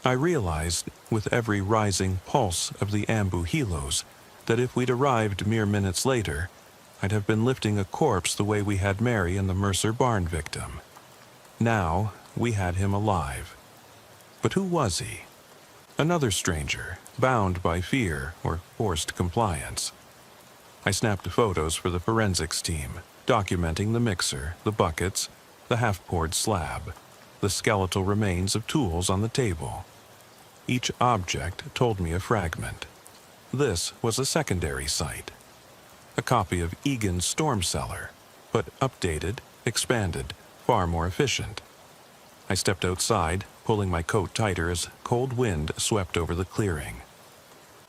Speaker 1: I realized, with every rising pulse of the Ambu helos, that if we'd arrived mere minutes later, I'd have been lifting a corpse the way we had Mary and the Mercer barn victim. Now, we had him alive. But who was he? Another stranger, bound by fear or forced compliance. I snapped photos for the forensics team, documenting the mixer, the buckets, the half-poured slab, the skeletal remains of tools on the table. Each object told me a fragment. This was a secondary site. A copy of Egan's storm cellar, but updated, expanded, far more efficient. I stepped outside, pulling my coat tighter as cold wind swept over the clearing.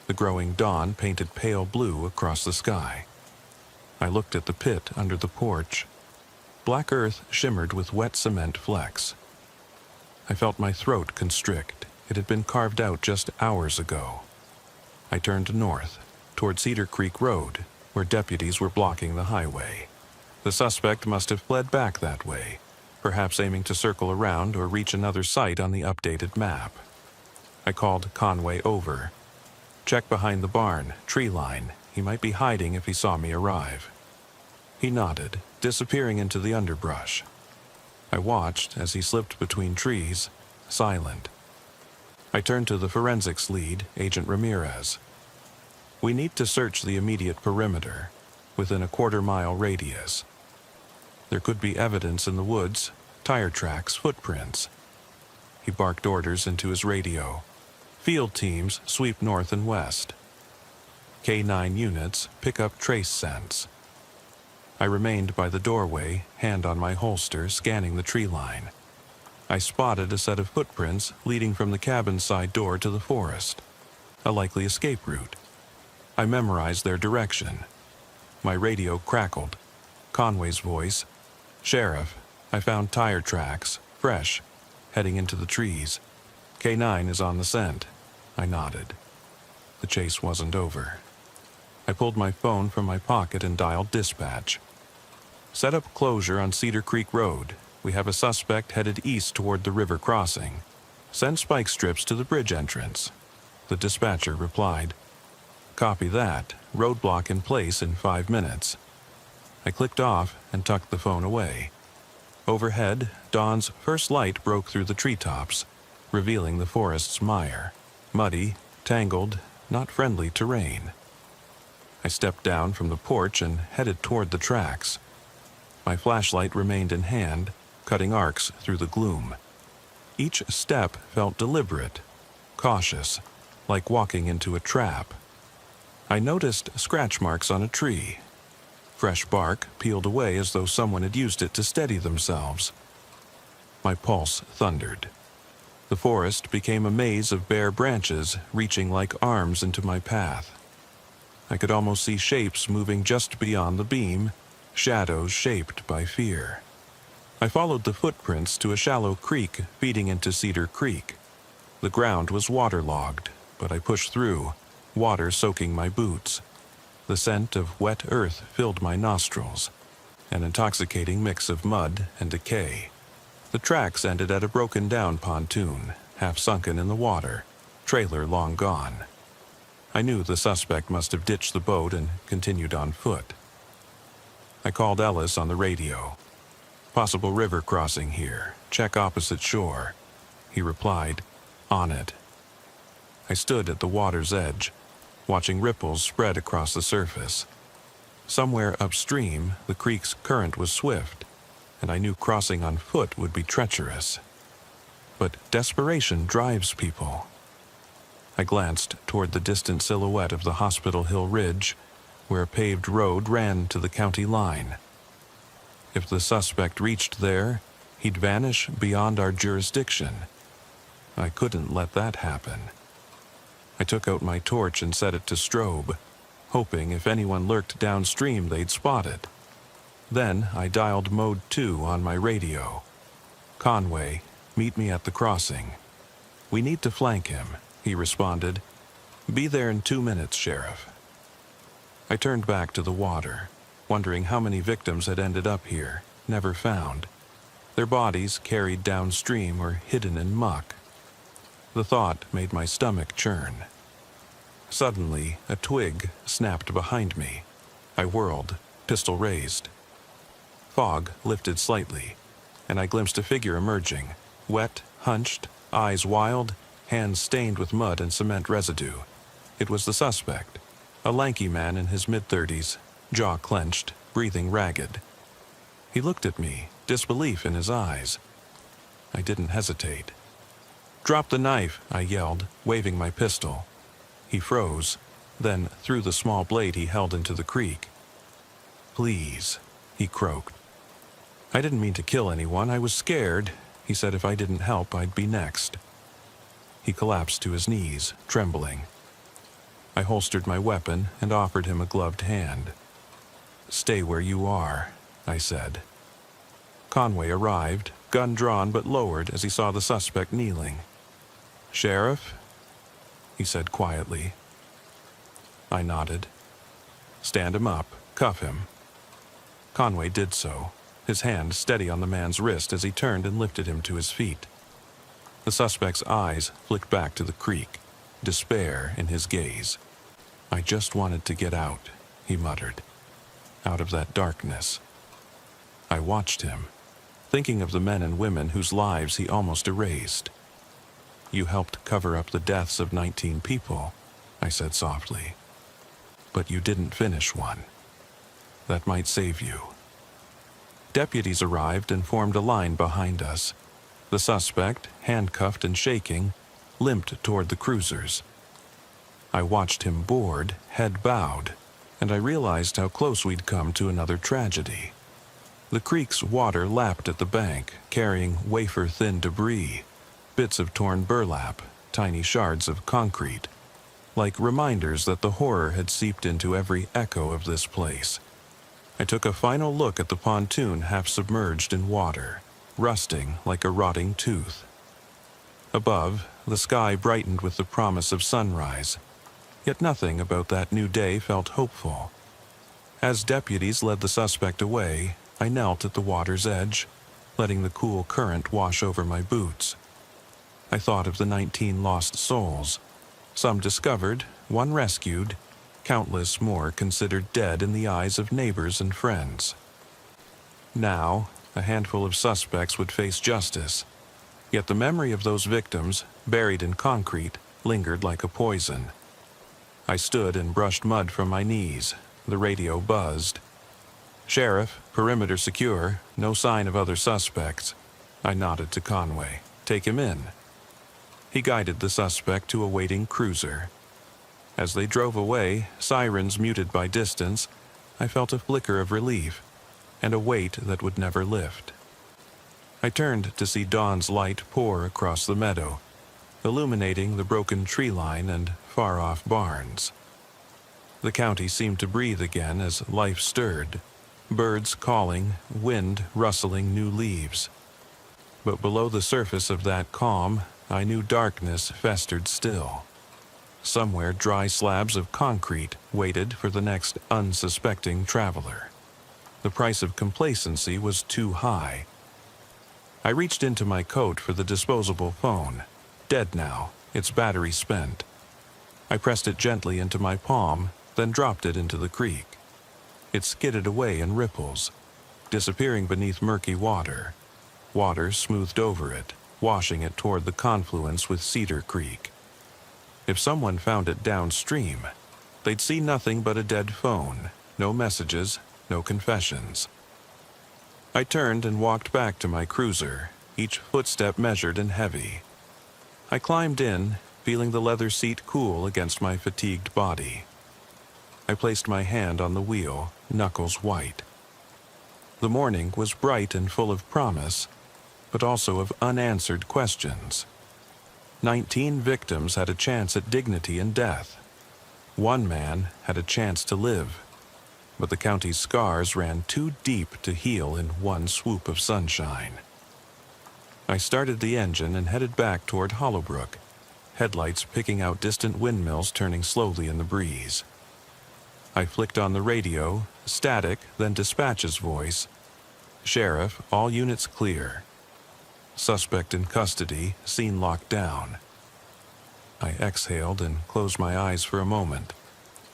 Speaker 1: The growing dawn painted pale blue across the sky. I looked at the pit under the porch. Black earth shimmered with wet cement flecks. I felt my throat constrict. It had been carved out just hours ago. I turned north, toward Cedar Creek Road, where deputies were blocking the highway. The suspect must have fled back that way, perhaps aiming to circle around or reach another site on the updated map. I called Conway over. "Check behind the barn, tree line. He might be hiding if he saw me arrive." He nodded, disappearing into the underbrush. I watched as he slipped between trees, silent. I turned to the forensics lead, Agent Ramirez. "We need to search the immediate perimeter, within a quarter-mile radius. There could be evidence in the woods, tire tracks, footprints." He barked orders into his radio. "Field teams sweep north and west. K9 units pick up trace scents." I remained by the doorway, hand on my holster, scanning the tree line. I spotted a set of footprints leading from the cabin side door to the forest, a likely escape route. I memorized their direction. My radio crackled. Conway's voice. "Sheriff, I found tire tracks, fresh, heading into the trees. K9 is on the scent." I nodded. The chase wasn't over. I pulled my phone from my pocket and dialed dispatch. Set up closure on Cedar Creek Road. We have a suspect headed east toward the river crossing. Send spike strips to the bridge entrance. The dispatcher replied, "Copy that. Roadblock in place in 5 minutes." I clicked off and tucked the phone away. Overhead, dawn's first light broke through the treetops, revealing the forest's mire. Muddy, tangled, not friendly terrain. I stepped down from the porch and headed toward the tracks. My flashlight remained in hand, cutting arcs through the gloom. Each step felt deliberate, cautious, like walking into a trap. I noticed scratch marks on a tree. Fresh bark peeled away as though someone had used it to steady themselves. My pulse thundered. The forest became a maze of bare branches reaching like arms into my path. I could almost see shapes moving just beyond the beam, shadows shaped by fear. I followed the footprints to a shallow creek feeding into Cedar Creek. The ground was waterlogged, but I pushed through, water soaking my boots. The scent of wet earth filled my nostrils, an intoxicating mix of mud and decay. The tracks ended at a broken-down pontoon, half sunken in the water, trailer long gone. I knew the suspect must have ditched the boat and continued on foot. I called Ellis on the radio. "Possible river crossing here. Check opposite shore." He replied, "On it." I stood at the water's edge, watching ripples spread across the surface. Somewhere upstream, the creek's current was swift, and I knew crossing on foot would be treacherous. But desperation drives people. I glanced toward the distant silhouette of the Hospital Hill Ridge, where a paved road ran to the county line. If the suspect reached there, he'd vanish beyond our jurisdiction. I couldn't let that happen. I took out my torch and set it to strobe, hoping if anyone lurked downstream they'd spot it. Then I dialed mode 2 on my radio. "Conway, meet me at the crossing." "We need to flank him," he responded. "Be there in 2 minutes, Sheriff." I turned back to the water, wondering how many victims had ended up here, never found. Their bodies carried downstream or hidden in muck. The thought made my stomach churn. Suddenly, a twig snapped behind me. I whirled, pistol raised. Fog lifted slightly, and I glimpsed a figure emerging, wet, hunched, eyes wild, hands stained with mud and cement residue. It was the suspect, a lanky man in his mid-30s, jaw clenched, breathing ragged. He looked at me, disbelief in his eyes. I didn't hesitate. "Drop the knife," I yelled, waving my pistol. He froze, then threw the small blade he held into the creek. "Please," he croaked. "I didn't mean to kill anyone. I was scared." He said if I didn't help, I'd be next. He collapsed to his knees, trembling. I holstered my weapon and offered him a gloved hand. "Stay where you are," I said. Conway arrived, gun drawn but lowered as he saw the suspect kneeling. "Sheriff?" he said quietly. I nodded. "Stand him up, cuff him." Conway did so, his hand steady on the man's wrist as he turned and lifted him to his feet. The suspect's eyes flicked back to the creek, despair in his gaze. "I just wanted to get out," he muttered, "out of that darkness." I watched him, thinking of the men and women whose lives he almost erased. "You helped cover up the deaths of 19 people," I said softly. "But you didn't finish one. That might save you." Deputies arrived and formed a line behind us. The suspect, handcuffed and shaking, limped toward the cruisers. I watched him board, head bowed, and I realized how close we'd come to another tragedy. The creek's water lapped at the bank, carrying wafer-thin debris, bits of torn burlap, tiny shards of concrete, like reminders that the horror had seeped into every echo of this place. I took a final look at the pontoon half submerged in water, rusting like a rotting tooth. Above, the sky brightened with the promise of sunrise, yet nothing about that new day felt hopeful. As deputies led the suspect away, I knelt at the water's edge, letting the cool current wash over my boots. I thought of the 19 lost souls, some discovered, one rescued, countless more considered dead in the eyes of neighbors and friends. Now, a handful of suspects would face justice, yet the memory of those victims, buried in concrete, lingered like a poison. I stood and brushed mud from my knees. The radio buzzed. "Sheriff, perimeter secure, no sign of other suspects." I nodded to Conway. "Take him in." He guided the suspect to a waiting cruiser. As they drove away, sirens muted by distance, I felt a flicker of relief and a weight that would never lift. I turned to see dawn's light pour across the meadow, illuminating the broken tree line and far-off barns. The county seemed to breathe again as life stirred, birds calling, wind rustling new leaves. But below the surface of that calm, I knew darkness festered still. Somewhere dry slabs of concrete waited for the next unsuspecting traveler. The price of complacency was too high. I reached into my coat for the disposable phone. Dead now, its battery spent. I pressed it gently into my palm, then dropped it into the creek. It skidded away in ripples, disappearing beneath murky water. Water smoothed over it, washing it toward the confluence with Cedar Creek. If someone found it downstream, they'd see nothing but a dead phone, no messages, no confessions. I turned and walked back to my cruiser, each footstep measured and heavy. I climbed in, feeling the leather seat cool against my fatigued body. I placed my hand on the wheel, knuckles white. The morning was bright and full of promise, but also of unanswered questions. 19 victims had a chance at dignity and death. One man had a chance to live, but the county's scars ran too deep to heal in one swoop of sunshine. I started the engine and headed back toward Hollowbrook, headlights picking out distant windmills turning slowly in the breeze. I flicked on the radio, static, then dispatch's voice. "Sheriff, all units clear. Suspect in custody, scene locked down." I exhaled and closed my eyes for a moment,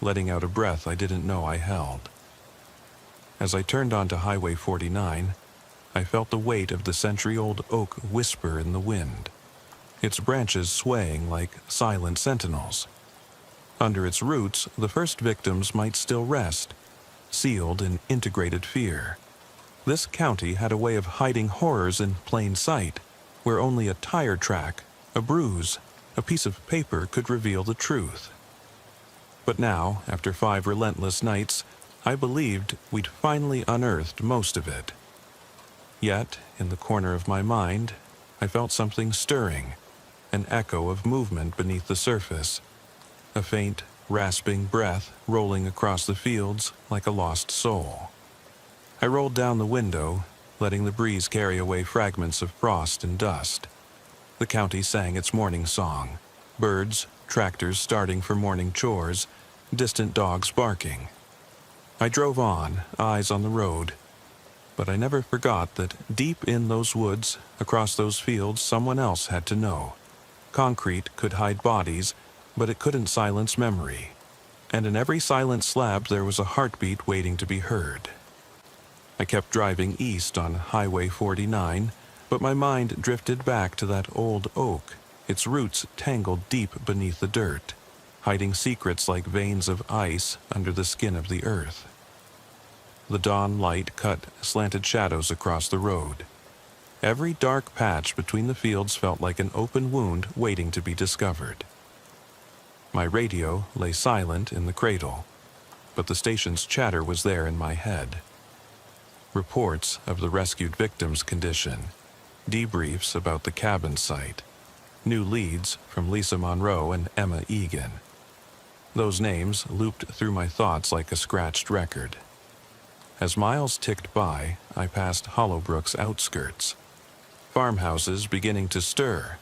Speaker 1: letting out a breath I didn't know I held. As I turned onto Highway 49, I felt the weight of the century-old oak whisper in the wind, its branches swaying like silent sentinels. Under its roots, the first victims might still rest, sealed in integrated fear. This county had a way of hiding horrors in plain sight, where only a tire track, a bruise, a piece of paper could reveal the truth. But now, after 5 relentless nights, I believed we'd finally unearthed most of it. Yet, in the corner of my mind, I felt something stirring, an echo of movement beneath the surface, a faint, rasping breath rolling across the fields like a lost soul. I rolled down the window, letting the breeze carry away fragments of frost and dust. The county sang its morning song, birds, tractors starting for morning chores, distant dogs barking. I drove on, eyes on the road, but I never forgot that deep in those woods, across those fields, someone else had to know. Concrete could hide bodies, but it couldn't silence memory. And in every silent slab there was a heartbeat waiting to be heard. I kept driving east on Highway 49, but my mind drifted back to that old oak, its roots tangled deep beneath the dirt, hiding secrets like veins of ice under the skin of the earth. The dawn light cut slanted shadows across the road. Every dark patch between the fields felt like an open wound waiting to be discovered. My radio lay silent in the cradle, but the station's chatter was there in my head. Reports of the rescued victims' condition, debriefs about the cabin site, new leads from Lisa Monroe and Emma Egan. Those names looped through my thoughts like a scratched record. As miles ticked by, I passed Hollowbrook's outskirts. Farmhouses beginning to stir,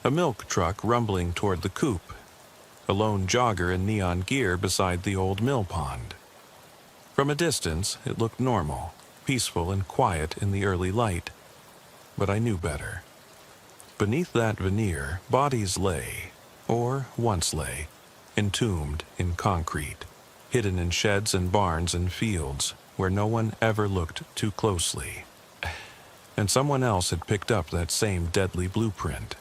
Speaker 1: a milk truck rumbling toward the coop, a lone jogger in neon gear beside the old mill pond. From a distance, it looked normal, peaceful and quiet in the early light, but I knew better. Beneath that veneer, bodies lay, or once lay, entombed in concrete, hidden in sheds and barns and fields where no one ever looked too closely. And someone else had picked up that same deadly blueprint.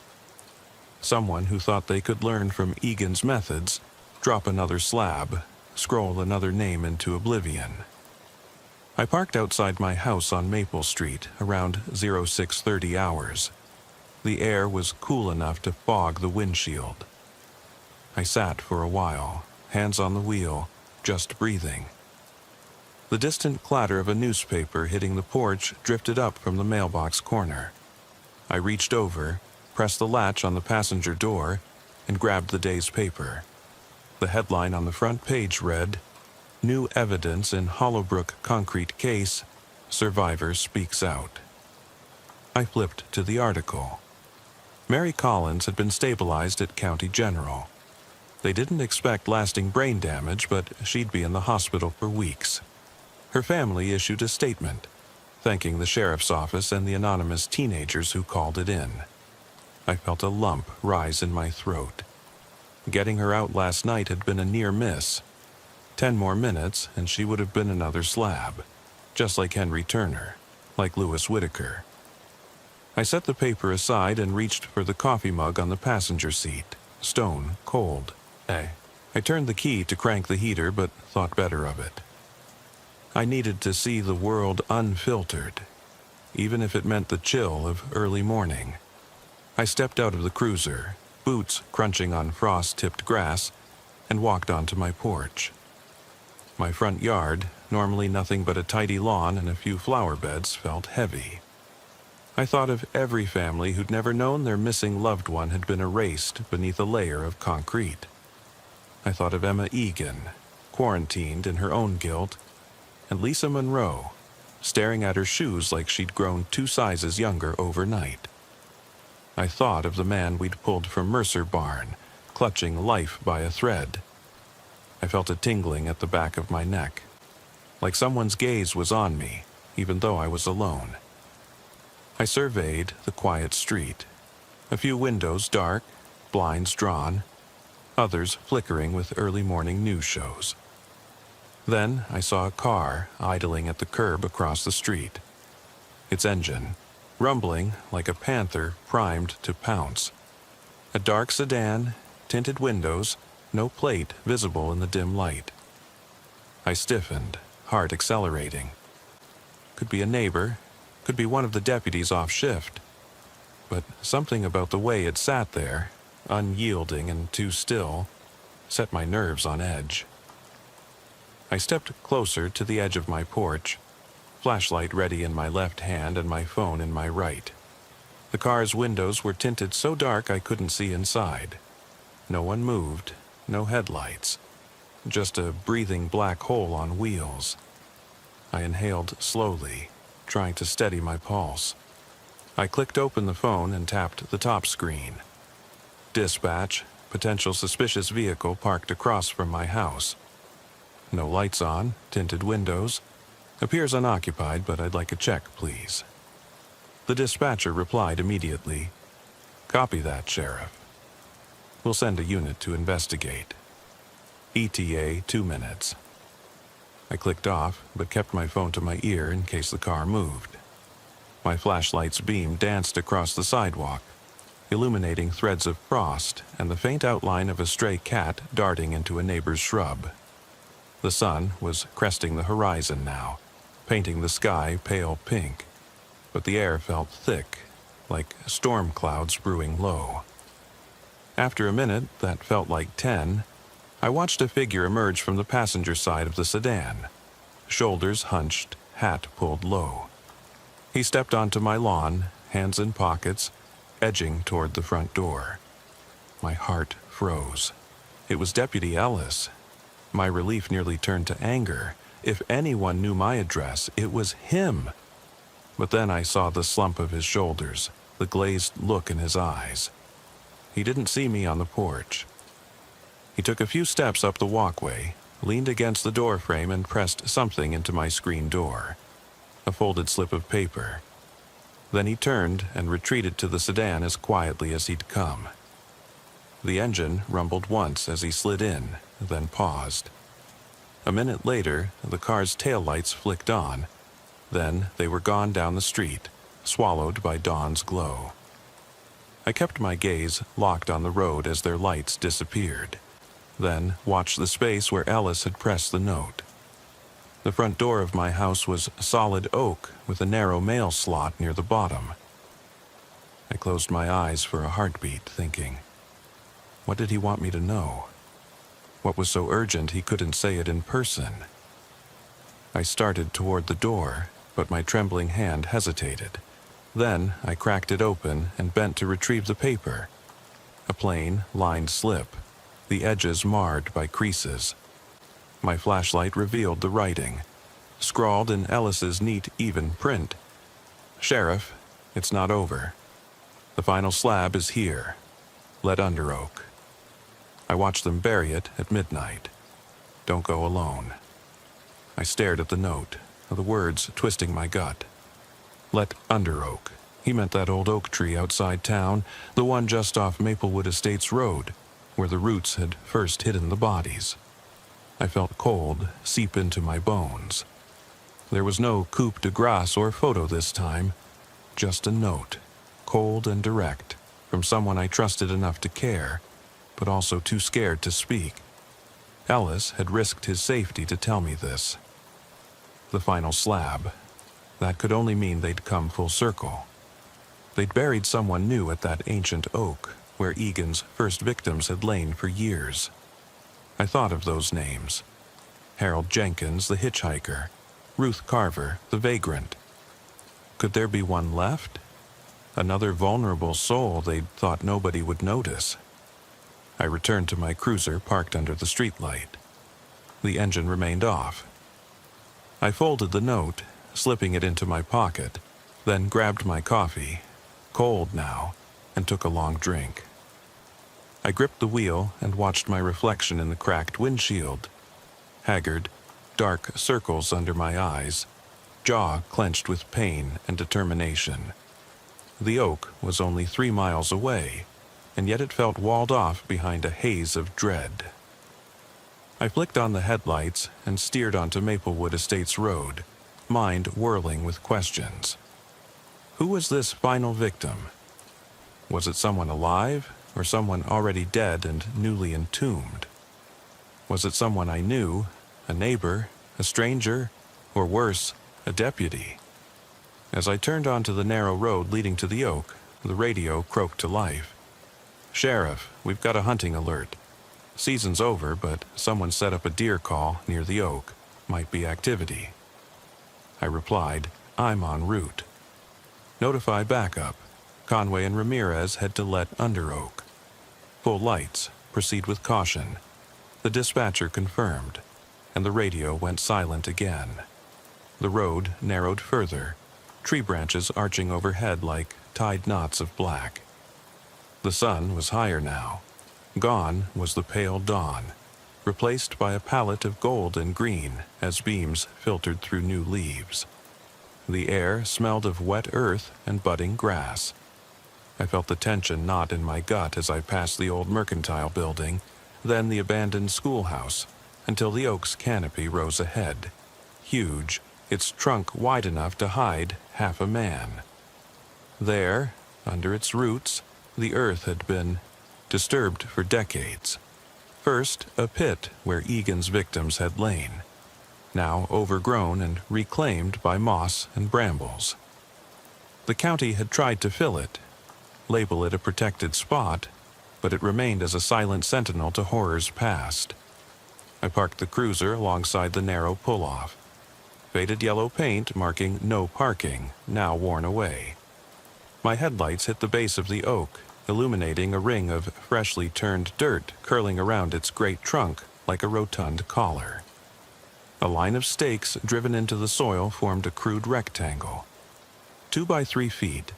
Speaker 1: Someone who thought they could learn from Egan's methods, drop another slab, scroll another name into oblivion. I parked outside my house on Maple Street around 0630 hours. The air was cool enough to fog the windshield. I sat for a while, hands on the wheel, just breathing. The distant clatter of a newspaper hitting the porch drifted up from the mailbox corner. I reached over, pressed the latch on the passenger door, and grabbed the day's paper. The headline on the front page read, "New evidence in Hollowbrook concrete case, survivor speaks out." I flipped to the article. Mary Collins had been stabilized at County General. They didn't expect lasting brain damage, but she'd be in the hospital for weeks. Her family issued a statement, thanking the sheriff's office and the anonymous teenagers who called it in. I felt a lump rise in my throat. Getting her out last night had been a near miss. 10 more minutes, and she would have been another slab, just like Henry Turner, like Louis Whitaker. I set the paper aside and reached for the coffee mug on the passenger seat, stone cold. I turned the key to crank the heater, but thought better of it. I needed to see the world unfiltered, even if it meant the chill of early morning. I stepped out of the cruiser, boots crunching on frost-tipped grass, and walked onto my porch. My front yard, normally nothing but a tidy lawn and a few flower beds, felt heavy. I thought of every family who'd never known their missing loved one had been erased beneath a layer of concrete. I thought of Emma Egan, quarantined in her own guilt, and Lisa Monroe, staring at her shoes like she'd grown 2 sizes younger overnight. I thought of the man we'd pulled from Mercer Barn, clutching life by a thread. I felt a tingling at the back of my neck, like someone's gaze was on me, even though I was alone. I surveyed the quiet street. A few windows dark, blinds drawn, others flickering with early morning news shows. Then I saw a car idling at the curb across the street. Its engine, rumbling like a panther primed to pounce. A dark sedan, tinted windows, no plate visible in the dim light. I stiffened, heart accelerating. Could be a neighbor, could be one of the deputies off shift. But something about the way it sat there, unyielding and too still, set my nerves on edge. I stepped closer to the edge of my porch, flashlight ready in my left hand and my phone in my right. The car's windows were tinted so dark I couldn't see inside. No one moved, no headlights, just a breathing black hole on wheels. I inhaled slowly, trying to steady my pulse. I clicked open the phone and tapped the top screen. Dispatch, potential suspicious vehicle parked across from my house. No lights on, tinted windows. Appears unoccupied, but I'd like a check, please. The dispatcher replied immediately. Copy that, Sheriff. We'll send a unit to investigate. ETA 2 minutes. I clicked off, but kept my phone to my ear in case the car moved. My flashlight's beam danced across the sidewalk, illuminating threads of frost and the faint outline of a stray cat darting into a neighbor's shrub. The sun was cresting the horizon now, painting the sky pale pink, but the air felt thick, like storm clouds brewing low. After a minute that felt like 10, I watched a figure emerge from the passenger side of the sedan, shoulders hunched, hat pulled low. He stepped onto my lawn, hands in pockets, edging toward the front door. My heart froze. It was Deputy Ellis. My relief nearly turned to anger. If anyone knew my address, it was him. But then I saw the slump of his shoulders, the glazed look in his eyes. he didn't see me on the porch. He took a few steps up the walkway, leaned against the door frame and pressed something into my screen door, a folded slip of paper. Then he turned and retreated to the sedan as quietly as he'd come. The engine rumbled once as he slid in, then paused. A minute later, the car's taillights flicked on. Then they were gone down the street, swallowed by dawn's glow. I kept my gaze locked on the road as their lights disappeared, then watched the space where Ellis had pressed the note. The front door of my house was solid oak with a narrow mail slot near the bottom. I closed my eyes for a heartbeat, thinking, what did he want me to know? What was so urgent he couldn't say it in person? I started toward the door, but my trembling hand hesitated. Then I cracked it open and bent to retrieve the paper. A plain, lined slip, the edges marred by creases. My flashlight revealed the writing, scrawled in Ellis's neat, even print. "Sheriff, it's not over. The final slab is here. Let Under Oak." I watched them bury it at midnight. Don't go alone. I stared at the note, the words twisting my gut. Let Under Oak. He meant that old oak tree outside town, the one just off Maplewood Estates Road, where the roots had first hidden the bodies. I felt cold seep into my bones. There was no coup de grace or photo this time, just a note, cold and direct, from someone I trusted enough to care, but also too scared to speak. Ellis had risked his safety to tell me this. The final slab. That could only mean they'd come full circle. They'd buried someone new at that ancient oak, where Egan's first victims had lain for years. I thought of those names. Harold Jenkins, the hitchhiker. Ruth Carver, the vagrant. Could there be one left? Another vulnerable soul they'd thought nobody would notice. I returned to my cruiser parked under the streetlight. The engine remained off. I folded the note, slipping it into my pocket, then grabbed my coffee, cold now, and took a long drink. I gripped the wheel and watched my reflection in the cracked windshield. Haggard, dark circles under my eyes, jaw clenched with pain and determination. The oak was only 3 miles away, and yet it felt walled off behind a haze of dread. I flicked on the headlights and steered onto Maplewood Estates Road, mind whirling with questions. Who was this final victim? Was it someone alive, or someone already dead and newly entombed? Was it someone I knew, a neighbor, a stranger, or worse, a deputy? As I turned onto the narrow road leading to the oak, the radio croaked to life. "Sheriff, we've got a hunting alert. Season's over, but someone set up a deer call near the oak. Might be activity." I replied, "I'm en route." "Notify backup. Conway and Ramirez head to Let Under Oak. Full lights. Proceed with caution." The dispatcher confirmed, and the radio went silent again. The road narrowed further, tree branches arching overhead like tied knots of black. The sun was higher now. Gone was the pale dawn, replaced by a palette of gold and green as beams filtered through new leaves. The air smelled of wet earth and budding grass. I felt the tension knot in my gut as I passed the old mercantile building, then the abandoned schoolhouse, until the oak's canopy rose ahead, huge, its trunk wide enough to hide half a man. There, under its roots, the earth had been disturbed for decades. First, a pit where Egan's victims had lain, now overgrown and reclaimed by moss and brambles. The county had tried to fill it, label it a protected spot, but it remained as a silent sentinel to horrors past. I parked the cruiser alongside the narrow pull-off. Faded yellow paint marking "No Parking," now worn away. My headlights hit the base of the oak, illuminating a ring of freshly turned dirt curling around its great trunk like a rotund collar. A line of stakes driven into the soil formed a crude rectangle, 2 by 3 feet,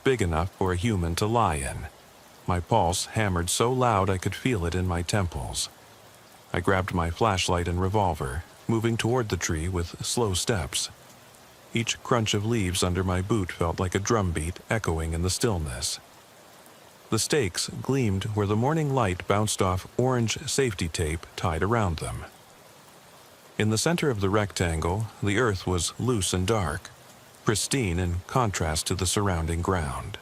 Speaker 1: big enough for a human to lie in, My pulse hammered so loud I could feel it in my temples. I grabbed my flashlight and revolver, moving toward the tree with slow steps. Each crunch of leaves under my boot felt like a drumbeat echoing in the stillness. The stakes gleamed where the morning light bounced off orange safety tape tied around them. In the center of the rectangle, the earth was loose and dark, pristine in contrast to the surrounding ground.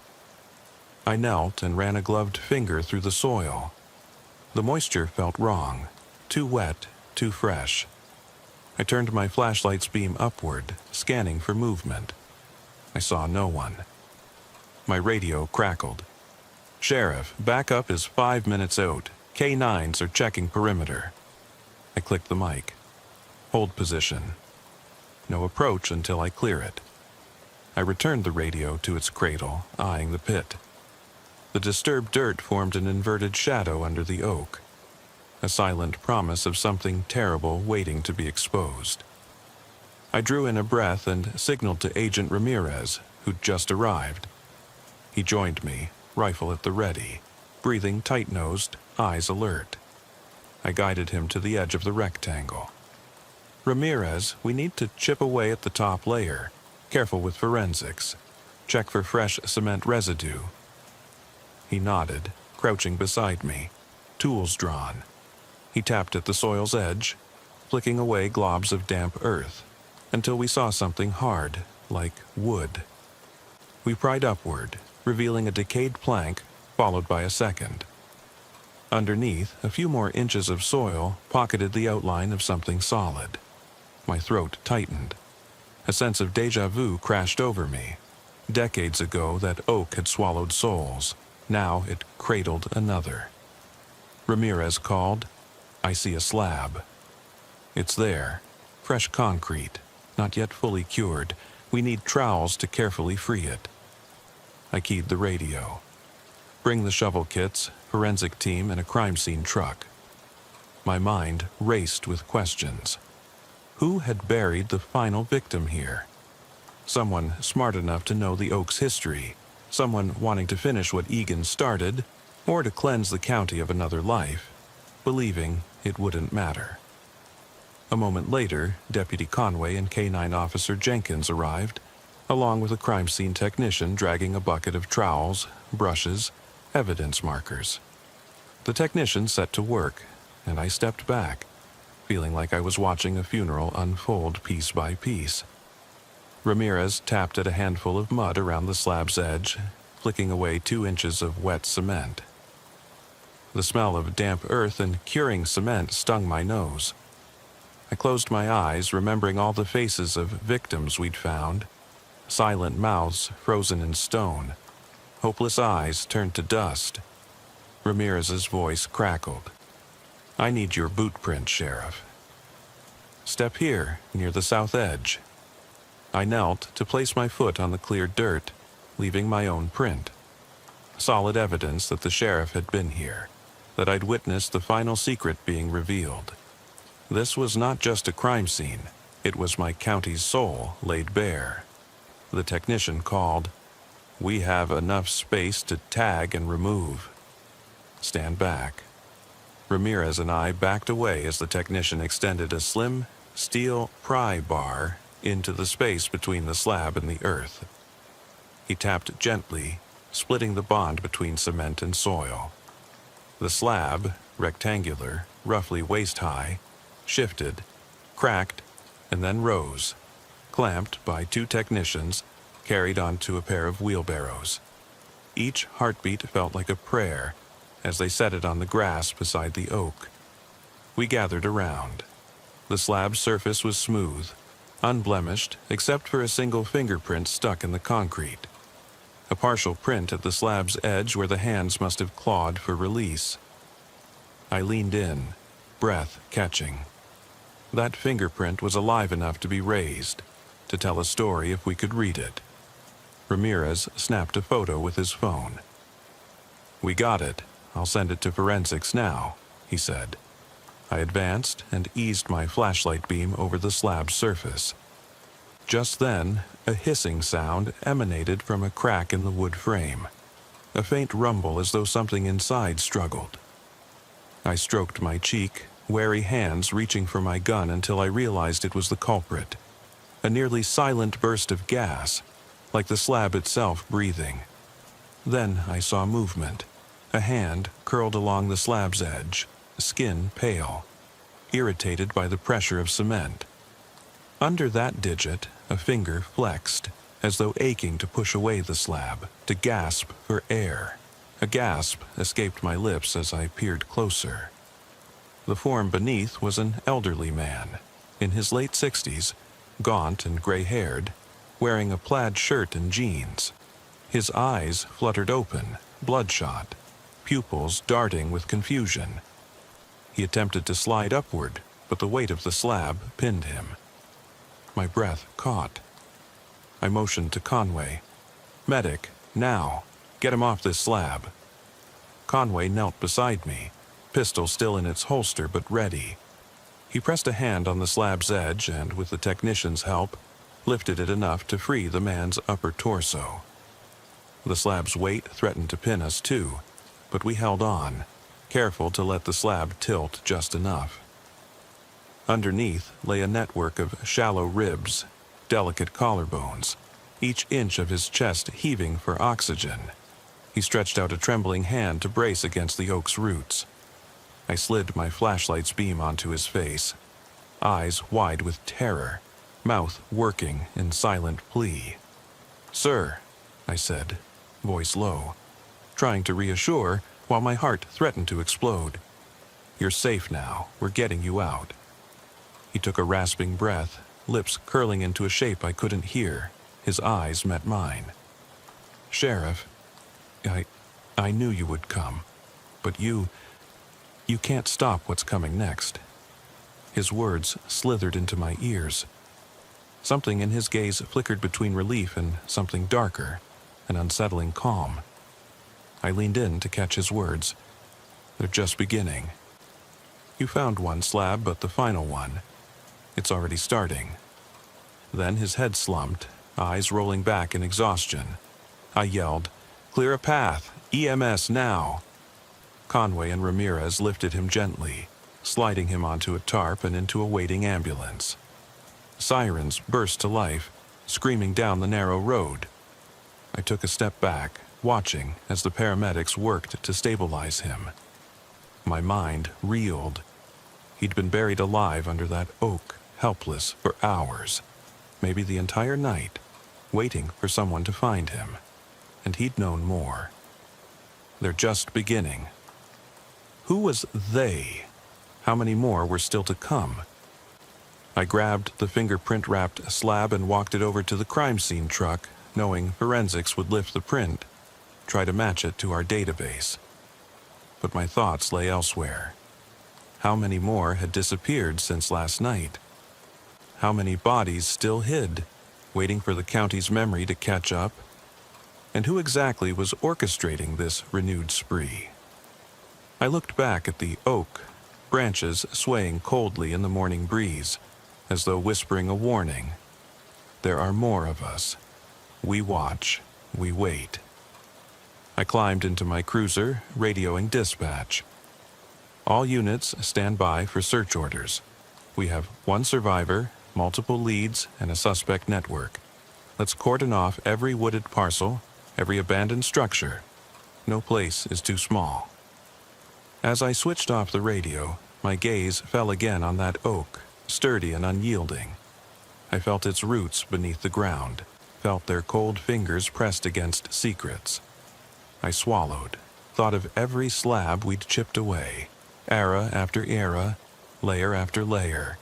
Speaker 1: I knelt and ran a gloved finger through the soil. The moisture felt wrong, too wet, too fresh. I turned my flashlight's beam upward, scanning for movement. I saw no one. My radio crackled. "Sheriff, backup is 5 minutes out. K9s are checking perimeter." I clicked the mic. "Hold position. No approach until I clear it." I returned the radio to its cradle, eyeing the pit. The disturbed dirt formed an inverted shadow under the oak, a silent promise of something terrible waiting to be exposed. I drew in a breath and signaled to Agent Ramirez, who'd just arrived. He joined me, rifle at the ready, breathing tight-nosed, eyes alert. I guided him to the edge of the rectangle. "Ramirez, we need to chip away at the top layer. Careful with forensics. Check for fresh cement residue." He nodded, crouching beside me, tools drawn. He tapped at the soil's edge, flicking away globs of damp earth, until we saw something hard, like wood. We pried upward, revealing a decayed plank, followed by a second. Underneath, a few more inches of soil pocketed the outline of something solid. My throat tightened. A sense of déjà vu crashed over me. Decades ago, that oak had swallowed souls. Now it cradled another. Ramirez called. "I see a slab." "It's there. Fresh concrete, not yet fully cured. We need trowels to carefully free it." I keyed the radio. "Bring the shovel kits, forensic team, and a crime scene truck." My mind raced with questions. Who had buried the final victim here? Someone smart enough to know the oak's history, someone wanting to finish what Egan started, or to cleanse the county of another life, believing it wouldn't matter. A moment later, Deputy Conway and K9 Officer Jenkins arrived, along with a crime scene technician dragging a bucket of trowels, brushes, evidence markers. The technician set to work, and I stepped back, feeling like I was watching a funeral unfold piece by piece. Ramirez tapped at a handful of mud around the slab's edge, flicking away 2 inches of wet cement. The smell of damp earth and curing cement stung my nose. I closed my eyes, remembering all the faces of victims we'd found. Silent mouths frozen in stone. Hopeless eyes turned to dust. Ramirez's voice crackled. "I need your boot print, Sheriff." "Step here, near the south edge." I knelt to place my foot on the cleared dirt, leaving my own print. Solid evidence that the sheriff had been here, that I'd witnessed the final secret being revealed. This was not just a crime scene. It was my county's soul laid bare. The technician called. "We have enough space to tag and remove." "Stand back." Ramirez and I backed away as the technician extended a slim, steel pry bar into the space between the slab and the earth. He tapped gently, splitting the bond between cement and soil. The slab, rectangular, roughly waist-high, shifted, cracked, and then rose, clamped by 2 technicians, carried onto a pair of wheelbarrows. Each heartbeat felt like a prayer as they set it on the grass beside the oak. We gathered around. The slab's surface was smooth, unblemished except for a single fingerprint stuck in the concrete. A partial print at the slab's edge where the hands must have clawed for release. I leaned in, breath catching. That fingerprint was alive enough to be raised, to tell a story if we could read it. Ramirez snapped a photo with his phone. "We got it. I'll send it to forensics now," he said. I advanced and eased my flashlight beam over the slab's surface. Just then, a hissing sound emanated from a crack in the wood frame. a faint rumble as though something inside struggled. I stroked my cheek, wary hands reaching for my gun until I realized it was the culprit. A nearly silent burst of gas, like the slab itself breathing. Then I saw movement. A hand curled along the slab's edge, skin pale, irritated by the pressure of cement. Under that digit, a finger flexed, as though aching to push away the slab, to gasp for air. A gasp escaped my lips as I peered closer. The form beneath was an elderly man, in his late 60s, gaunt and gray-haired, wearing a plaid shirt and jeans. His eyes fluttered open, bloodshot, pupils darting with confusion. He attempted to slide upward, but the weight of the slab pinned him. My breath caught. I motioned to Conway. "Medic, now! Get him off this slab." Conway knelt beside me, pistol still in its holster but ready. He pressed a hand on the slab's edge and, with the technician's help, lifted it enough to free the man's upper torso. The slab's weight threatened to pin us too, but we held on, careful to let the slab tilt just enough. Underneath lay a network of shallow ribs, delicate collarbones, each inch of his chest heaving for oxygen. He stretched out a trembling hand to brace against the oak's roots. I slid my flashlight's beam onto his face, eyes wide with terror, mouth working in silent plea. "Sir," I said, voice low, trying to reassure while my heart threatened to explode. "You're safe now. We're getting you out." He took a rasping breath, lips curling into a shape I couldn't hear. His eyes met mine. "Sheriff, I knew you would come, but you can't stop what's coming next." His words slithered into my ears. Something in his gaze flickered between relief and something darker, an unsettling calm. I leaned in to catch his words. "They're just beginning. You found one slab, but the final one, it's already starting." Then his head slumped, eyes rolling back in exhaustion. I yelled, "Clear a path! EMS now!" Conway and Ramirez lifted him gently, sliding him onto a tarp and into a waiting ambulance. Sirens burst to life, screaming down the narrow road. I took a step back, watching as the paramedics worked to stabilize him. My mind reeled. He'd been buried alive under that oak, helpless for hours, maybe the entire night, waiting for someone to find him. And he'd known more. They're just beginning. Who was they? How many more were still to come? I grabbed the fingerprint-wrapped slab and walked it over to the crime scene truck, knowing forensics would lift the print, try to match it to our database. But my thoughts lay elsewhere. How many more had disappeared since last night? How many bodies still hid, waiting for the county's memory to catch up? And who exactly was orchestrating this renewed spree? I looked back at the oak, branches swaying coldly in the morning breeze, as though whispering a warning. There are more of us. We watch, we wait. I climbed into my cruiser, radioing dispatch. "All units stand by for search orders. We have one survivor, multiple leads, and a suspect network. Let's cordon off every wooded parcel, every abandoned structure. No place is too small." As I switched off the radio, my gaze fell again on that oak, sturdy and unyielding. I felt its roots beneath the ground, felt their cold fingers pressed against secrets. I swallowed, thought of every slab we'd chipped away, era after era, layer after layer,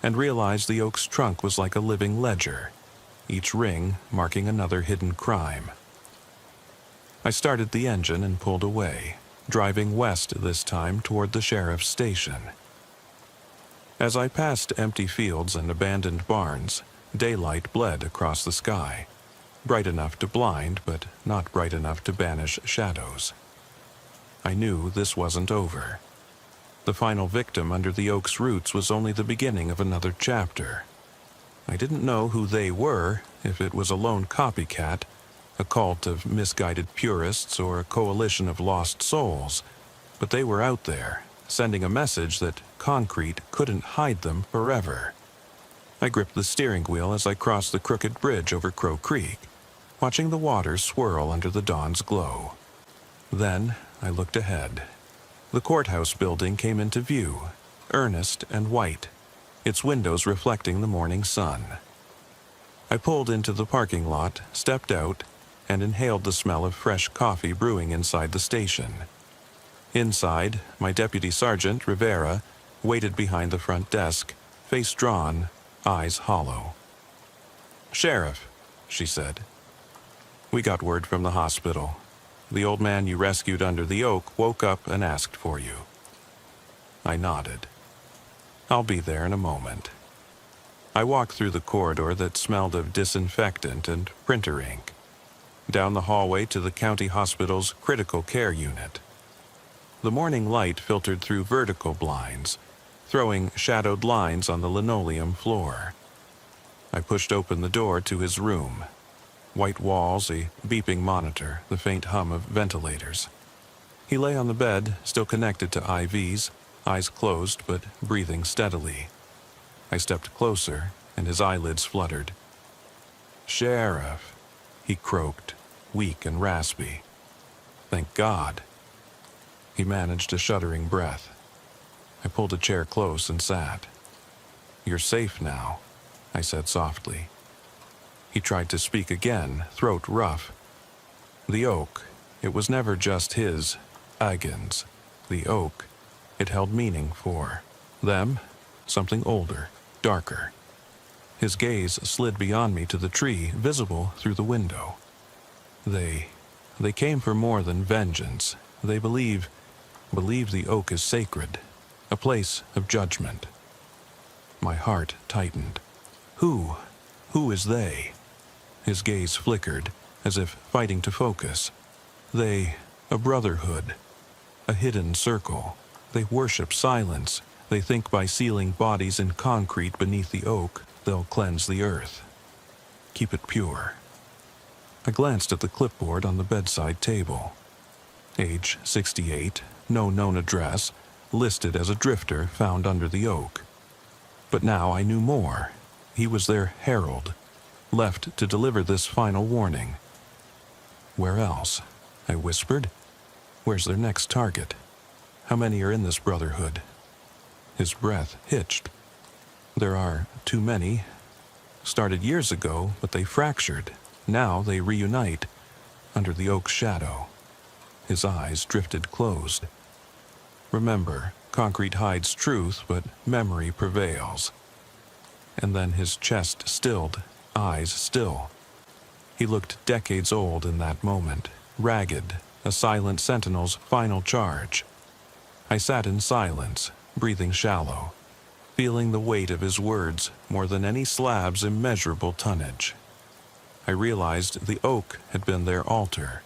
Speaker 1: and realized the oak's trunk was like a living ledger, each ring marking another hidden crime. I started the engine and pulled away, driving west this time toward the sheriff's station. As I passed empty fields and abandoned barns, daylight bled across the sky, bright enough to blind, but not bright enough to banish shadows. I knew this wasn't over. The final victim under the oak's roots was only the beginning of another chapter. I didn't know who they were, if it was a lone copycat, a cult of misguided purists or a coalition of lost souls, but they were out there, sending a message that concrete couldn't hide them forever. I gripped the steering wheel as I crossed the crooked bridge over Crow Creek, watching the water swirl under the dawn's glow. Then I looked ahead. The courthouse building came into view, earnest and white, its windows reflecting the morning sun. I pulled into the parking lot, stepped out, and inhaled the smell of fresh coffee brewing inside the station. Inside, my deputy sergeant, Rivera, waited behind the front desk, face drawn, eyes hollow. "Sheriff," she said. "We got word from the hospital. The old man you rescued under the oak woke up and asked for you." I nodded. "I'll be there in a moment." I walked through the corridor that smelled of disinfectant and printer ink, down the hallway to the county hospital's critical care unit. The morning light filtered through vertical blinds, throwing shadowed lines on the linoleum floor. I pushed open the door to his room. White walls, a beeping monitor, the faint hum of ventilators. He lay on the bed, still connected to IVs, eyes closed but breathing steadily. I stepped closer, and his eyelids fluttered. "Sheriff," he croaked, weak and raspy. "Thank God." He managed a shuddering breath. I pulled a chair close and sat. "You're safe now," I said softly. He tried to speak again, throat rough. The oak, it was never just his, Agin's. The oak, it held meaning for them, something older, darker. His gaze slid beyond me to the tree, visible through the window. They came for more than vengeance. They believe the oak is sacred, a place of judgment. My heart tightened. Who is they? His gaze flickered, as if fighting to focus. They, a brotherhood, a hidden circle. They worship silence. They think by sealing bodies in concrete beneath the oak, they'll cleanse the earth. Keep it pure. I glanced at the clipboard on the bedside table. Age 68, no known address, listed as a drifter found under the oak. But now I knew more. He was their herald, left to deliver this final warning. "Where else?" I whispered. "Where's their next target? How many are in this brotherhood?" His breath hitched. "There are too many. Started years ago, but they fractured. Now they reunite, under the oak's shadow." His eyes drifted closed. "Remember, concrete hides truth, but memory prevails." And then his chest stilled, eyes still. He looked decades old in that moment, ragged, a silent sentinel's final charge. I sat in silence, breathing shallow, feeling the weight of his words more than any slab's immeasurable tonnage. I realized the oak had been their altar,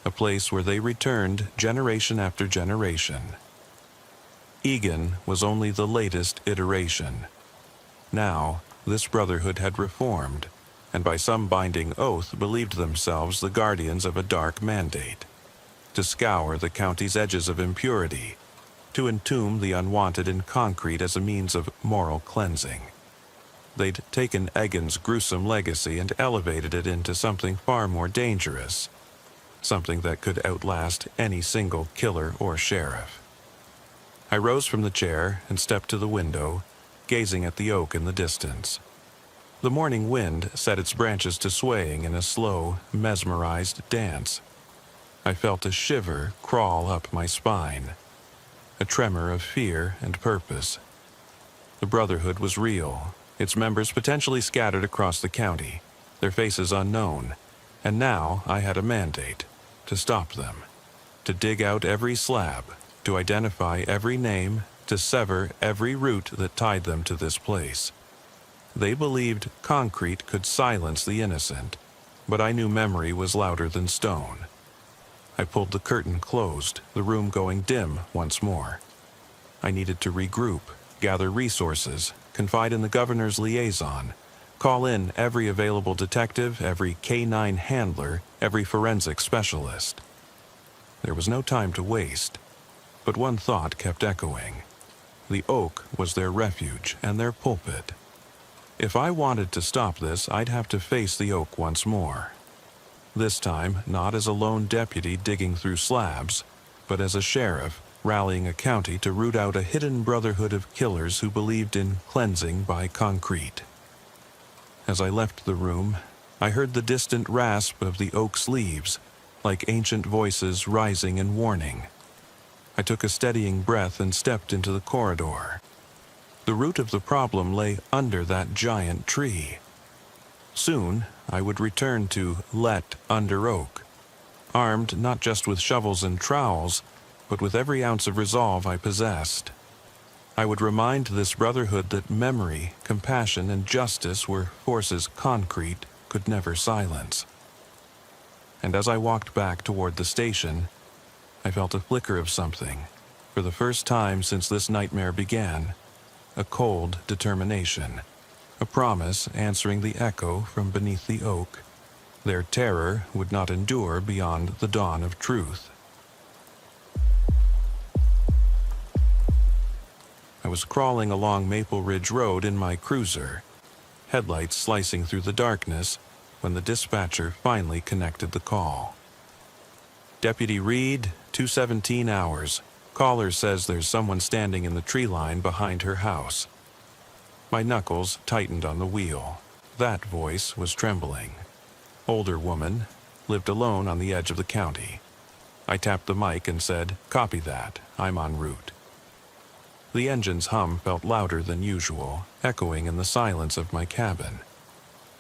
Speaker 1: a place where they returned generation after generation. Egan was only the latest iteration. Now, this brotherhood had reformed, and by some binding oath believed themselves the guardians of a dark mandate, to scour the county's edges of impurity, to entomb the unwanted in concrete as a means of moral cleansing. They'd taken Egan's gruesome legacy and elevated it into something far more dangerous, something that could outlast any single killer or sheriff. I rose from the chair and stepped to the window, gazing at the oak in the distance. The morning wind set its branches to swaying in a slow, mesmerized dance. I felt a shiver crawl up my spine, a tremor of fear and purpose. The brotherhood was real, its members potentially scattered across the county, their faces unknown, and now I had a mandate to stop them, to dig out every slab, to identify every name, to sever every root that tied them to this place. They believed concrete could silence the innocent, but I knew memory was louder than stone. I pulled the curtain closed, the room going dim once more. I needed to regroup, gather resources, confide in the governor's liaison, Call in every available detective, every K-9 handler, every forensic specialist. There was no time to waste, but one thought kept echoing. The oak was their refuge and their pulpit. If I wanted to stop this, I'd have to face the oak once more. This time, not as a lone deputy digging through slabs, but as a sheriff rallying a county to root out a hidden brotherhood of killers who believed in cleansing by concrete. As I left the room, I heard the distant rasp of the oak's leaves, like ancient voices rising in warning. I took a steadying breath and stepped into the corridor. The root of the problem lay under that giant tree. Soon, I would return to Let Under Oak, armed not just with shovels and trowels, but with every ounce of resolve I possessed. I would remind this brotherhood that memory, compassion, and justice were forces concrete could never silence. And as I walked back toward the station, I felt a flicker of something, for the first time since this nightmare began, a cold determination, a promise answering the echo from beneath the oak. Their terror would not endure beyond the dawn of truth. I was crawling along Maple Ridge Road in my cruiser, headlights slicing through the darkness, when the dispatcher finally connected the call. Deputy Reed, 217 hours. Caller says there's someone standing in the tree line behind her house. My knuckles tightened on the wheel. That voice was trembling. Older woman, lived alone on the edge of the county. I tapped the mic and said, "Copy that, I'm en route." The engine's hum felt louder than usual, echoing in the silence of my cabin.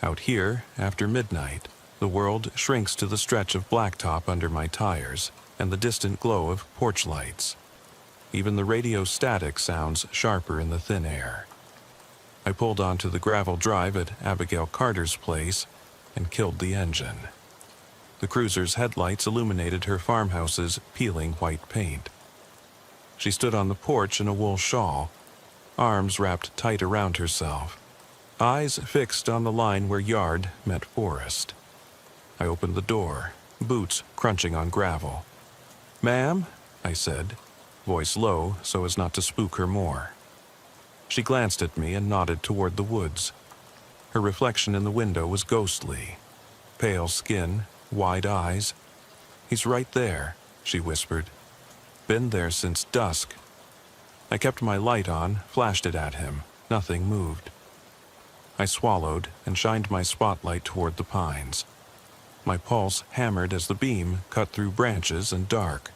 Speaker 1: Out here, after midnight, the world shrinks to the stretch of blacktop under my tires and the distant glow of porch lights. Even the radio static sounds sharper in the thin air. I pulled onto the gravel drive at Abigail Carter's place and killed the engine. The cruiser's headlights illuminated her farmhouse's peeling white paint. She stood on the porch in a wool shawl, arms wrapped tight around herself, eyes fixed on the line where yard met forest. I opened the door, boots crunching on gravel. "Ma'am," I said, voice low so as not to spook her more. She glanced at me and nodded toward the woods. Her reflection in the window was ghostly. Pale skin, wide eyes. "He's right there," she whispered. "Been there since dusk." I kept my light on, flashed it at him. Nothing moved. I swallowed and shined my spotlight toward the pines. My pulse hammered as the beam cut through branches and dark.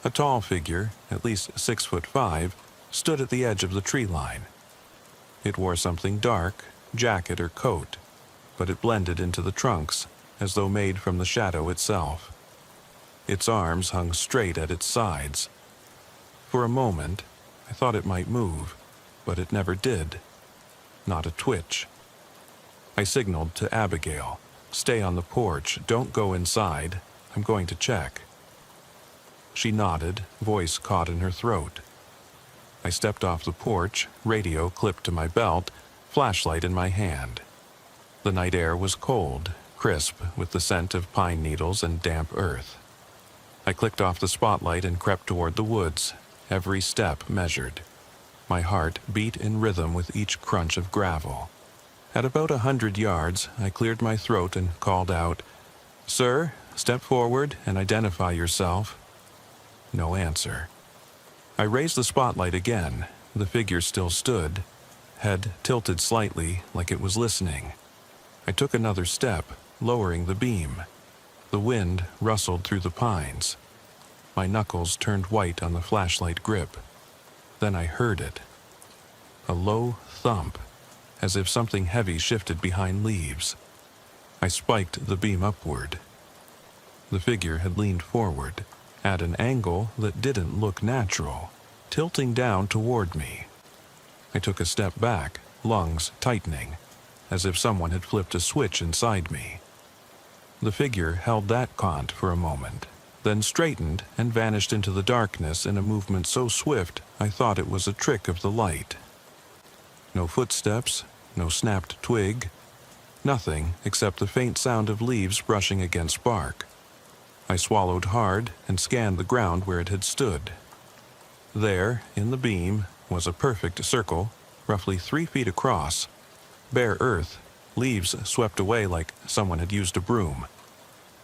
Speaker 1: A tall figure, at least 6'5", stood at the edge of the tree line. It wore something dark, jacket or coat, but it blended into the trunks, as though made from the shadow itself. Its arms hung straight at its sides. For a moment, I thought it might move, but it never did. Not a twitch. I signaled to Abigail, "Stay on the porch, don't go inside, I'm going to check." She nodded, voice caught in her throat. I stepped off the porch, radio clipped to my belt, flashlight in my hand. The night air was cold, crisp with the scent of pine needles and damp earth. I clicked off the spotlight and crept toward the woods, every step measured. My heart beat in rhythm with each crunch of gravel. At about 100 yards, I cleared my throat and called out, "Sir, step forward and identify yourself." No answer. I raised the spotlight again. The figure still stood, head tilted slightly like it was listening. I took another step, lowering the beam. The wind rustled through the pines. My knuckles turned white on the flashlight grip. Then I heard it. A low thump, as if something heavy shifted behind leaves. I spiked the beam upward. The figure had leaned forward, at an angle that didn't look natural, tilting down toward me. I took a step back, lungs tightening, as if someone had flipped a switch inside me. The figure held that caught for a moment, then straightened and vanished into the darkness in a movement so swift I thought it was a trick of the light. No footsteps, no snapped twig, nothing except the faint sound of leaves brushing against bark. I swallowed hard and scanned the ground where it had stood. There, in the beam, was a perfect circle, roughly 3 feet across, bare earth, leaves swept away like someone had used a broom.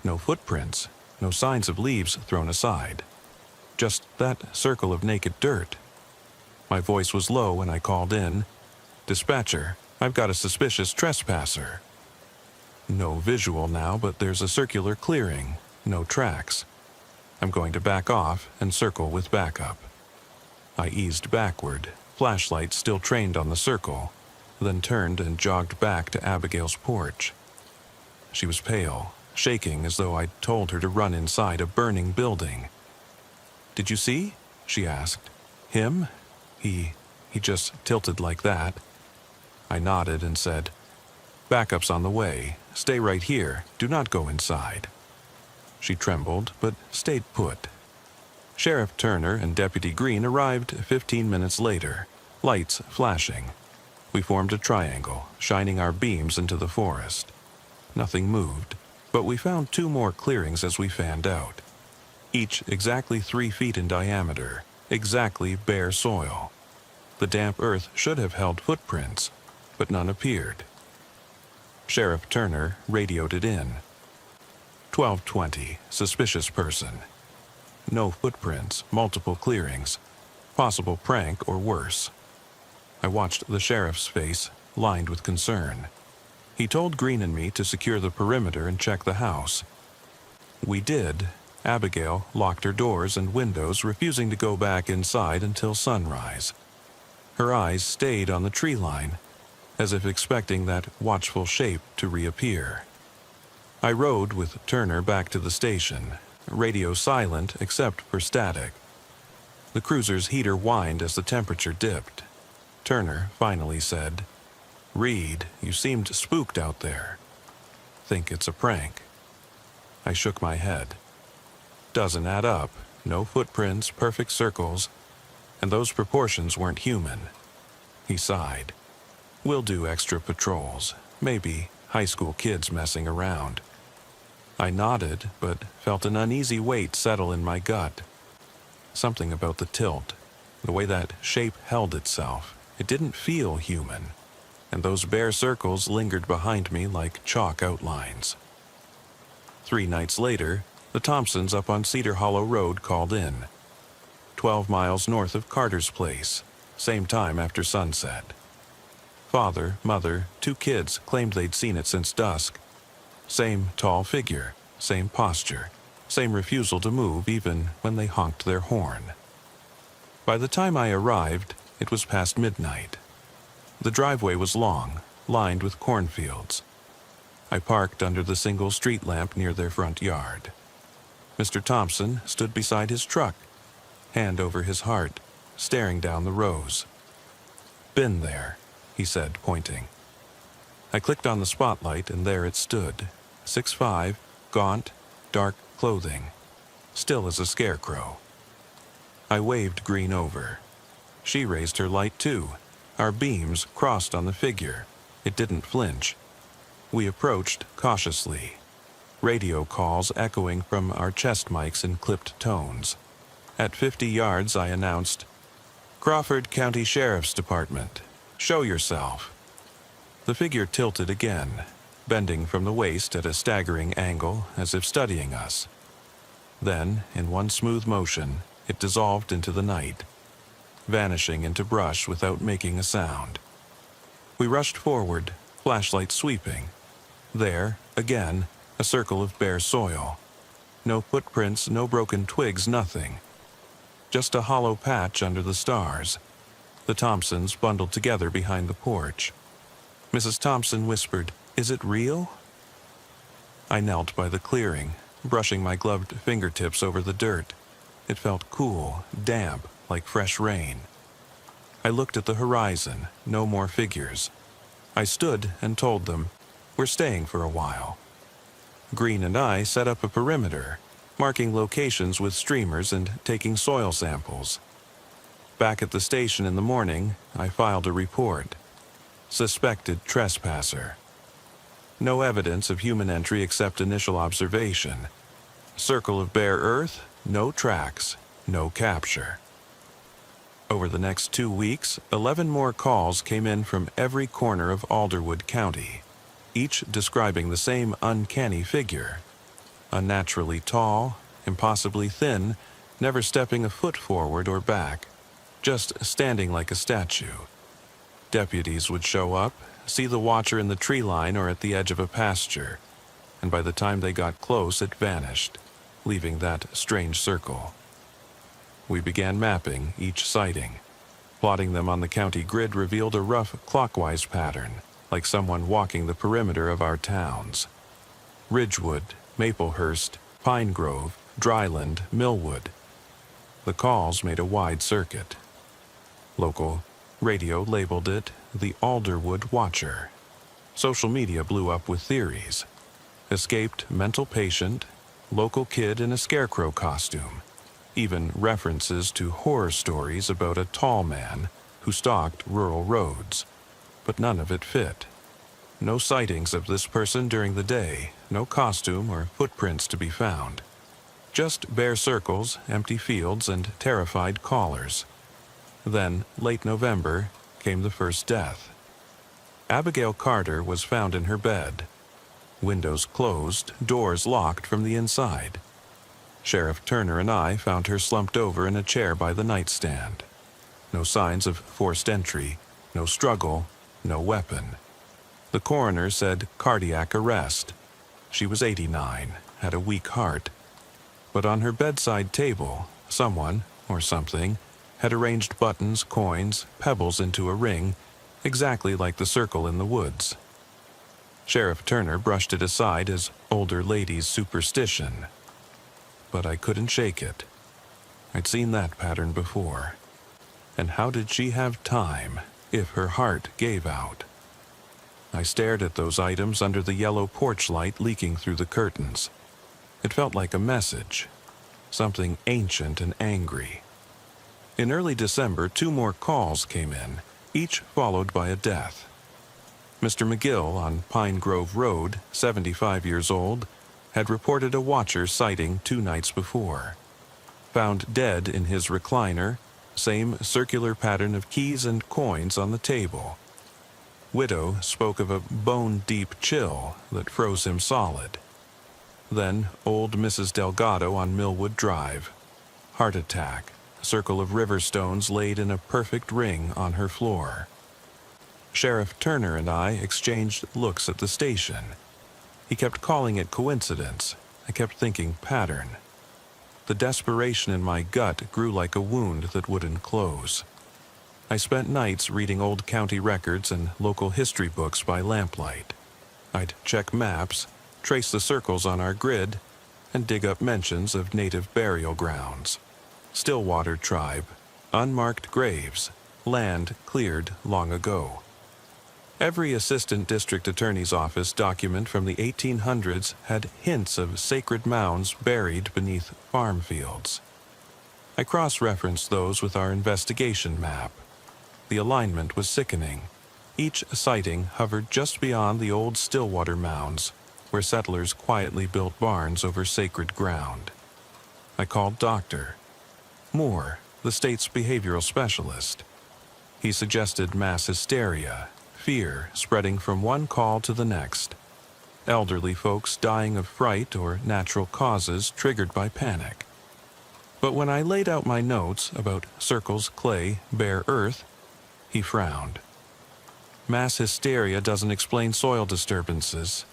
Speaker 1: No footprints, no signs of leaves thrown aside. Just that circle of naked dirt. My voice was low when I called in, "Dispatcher, I've got a suspicious trespasser." No visual now, but there's a circular clearing, no tracks. I'm going to back off and circle with backup. I eased backward, flashlight still trained on the circle, then turned and jogged back to Abigail's porch. She was pale, shaking as though I'd told her to run inside a burning building. "Did you see?" she asked. "Him? He just tilted like that." I nodded and said, "Backup's on the way. Stay right here. Do not go inside." She trembled, but stayed put. Sheriff Turner and Deputy Green arrived 15 minutes later, lights flashing. We formed a triangle, shining our beams into the forest. Nothing moved, but we found 2 more clearings as we fanned out. Each exactly 3 feet in diameter, exactly bare soil. The damp earth should have held footprints, but none appeared. Sheriff Turner radioed it in. 12:20, suspicious person. No footprints, multiple clearings. Possible prank or worse. I watched the sheriff's face, lined with concern. He told Green and me to secure the perimeter and check the house. We did. Abigail locked her doors and windows, refusing to go back inside until sunrise. Her eyes stayed on the tree line, as if expecting that watchful shape to reappear. I rode with Turner back to the station, radio silent except for static. The cruiser's heater whined as the temperature dipped. Turner finally said, "Reed, you seemed spooked out there. Think it's a prank?" I shook my head. Doesn't add up. No footprints, perfect circles, and those proportions weren't human. He sighed. "We'll do extra patrols. Maybe high school kids messing around." I nodded, but felt an uneasy weight settle in my gut. Something about the tilt, the way that shape held itself. It didn't feel human, and those bare circles lingered behind me like chalk outlines. 3 nights later, the Thompsons up on Cedar Hollow Road called in. 12 miles north of Carter's place, same time after sunset. Father, mother, 2 kids claimed they'd seen it since dusk. Same tall figure, same posture, same refusal to move even when they honked their horn. By the time I arrived, it was past midnight. The driveway was long, lined with cornfields. I parked under the single street lamp near their front yard. Mr. Thompson stood beside his truck, hand over his heart, staring down the rows. "Been there," he said, pointing. I clicked on the spotlight, and there it stood, 6'5", gaunt, dark clothing, still as a scarecrow. I waved Green over. She raised her light too. Our beams crossed on the figure. It didn't flinch. We approached cautiously, radio calls echoing from our chest mics in clipped tones. At 50 yards, I announced, "Crawford County Sheriff's Department. Show yourself." The figure tilted again, bending from the waist at a staggering angle as if studying us. Then, in one smooth motion, it dissolved into the night, vanishing into brush without making a sound. We rushed forward, flashlight sweeping. There, again, a circle of bare soil. No footprints, no broken twigs, nothing. Just a hollow patch under the stars. The Thompsons bundled together behind the porch. Mrs. Thompson whispered, "Is it real?" I knelt by the clearing, brushing my gloved fingertips over the dirt. It felt cool, damp, like fresh rain. I looked at the horizon, no more figures. I stood and told them, "We're staying for a while." Green and I set up a perimeter, marking locations with streamers and taking soil samples. Back at the station in the morning, I filed a report. Suspected trespasser. No evidence of human entry except initial observation. Circle of bare earth, no tracks, no capture. Over the next 2 weeks, 11 more calls came in from every corner of Alderwood County, each describing the same uncanny figure. Unnaturally tall, impossibly thin, never stepping a foot forward or back, just standing like a statue. Deputies would show up, see the watcher in the tree line or at the edge of a pasture, and by the time they got close, it vanished, leaving that strange circle. We began mapping each sighting. Plotting them on the county grid revealed a rough clockwise pattern, like someone walking the perimeter of our towns. Ridgewood, Maplehurst, Pine Grove, Dryland, Millwood. The calls made a wide circuit. Local radio labeled it the Alderwood Watcher. Social media blew up with theories. Escaped mental patient, local kid in a scarecrow costume. Even references to horror stories about a tall man who stalked rural roads. But none of it fit. No sightings of this person during the day, no costume or footprints to be found. Just bare circles, empty fields, and terrified callers. Then, late November, came the first death. Abigail Carter was found in her bed. Windows closed, doors locked from the inside. Sheriff Turner and I found her slumped over in a chair by the nightstand. No signs of forced entry, no struggle, no weapon. The coroner said cardiac arrest. She was 89, had a weak heart. But on her bedside table, someone, or something, had arranged buttons, coins, pebbles into a ring, exactly like the circle in the woods. Sheriff Turner brushed it aside as older lady's superstition. But I couldn't shake it. I'd seen that pattern before. And how did she have time if her heart gave out? I stared at those items under the yellow porch light leaking through the curtains. It felt like a message, something ancient and angry. In early December, 2 more calls came in, each followed by a death. Mr. McGill on Pine Grove Road, 75 years old, had reported a watcher sighting 2 nights before. Found dead in his recliner, same circular pattern of keys and coins on the table. Widow spoke of a bone-deep chill that froze him solid. Then old Mrs. Delgado on Millwood Drive. Heart attack, circle of river stones laid in a perfect ring on her floor. Sheriff Turner and I exchanged looks at the station. He kept calling it coincidence. I kept thinking pattern. The desperation in my gut grew like a wound that wouldn't close. I spent nights reading old county records and local history books by lamplight. I'd check maps, trace the circles on our grid, and dig up mentions of native burial grounds. Stillwater tribe, unmarked graves, land cleared long ago. Every assistant district attorney's office document from the 1800s had hints of sacred mounds buried beneath farm fields. I cross-referenced those with our investigation map. The alignment was sickening. Each sighting hovered just beyond the old Stillwater mounds, where settlers quietly built barns over sacred ground. I called Dr. Moore, the state's behavioral specialist. He suggested mass hysteria, fear spreading from one call to the next. Elderly folks dying of fright or natural causes triggered by panic. But when I laid out my notes about circles, clay, bare earth, he frowned. Mass hysteria doesn't explain soil disturbances.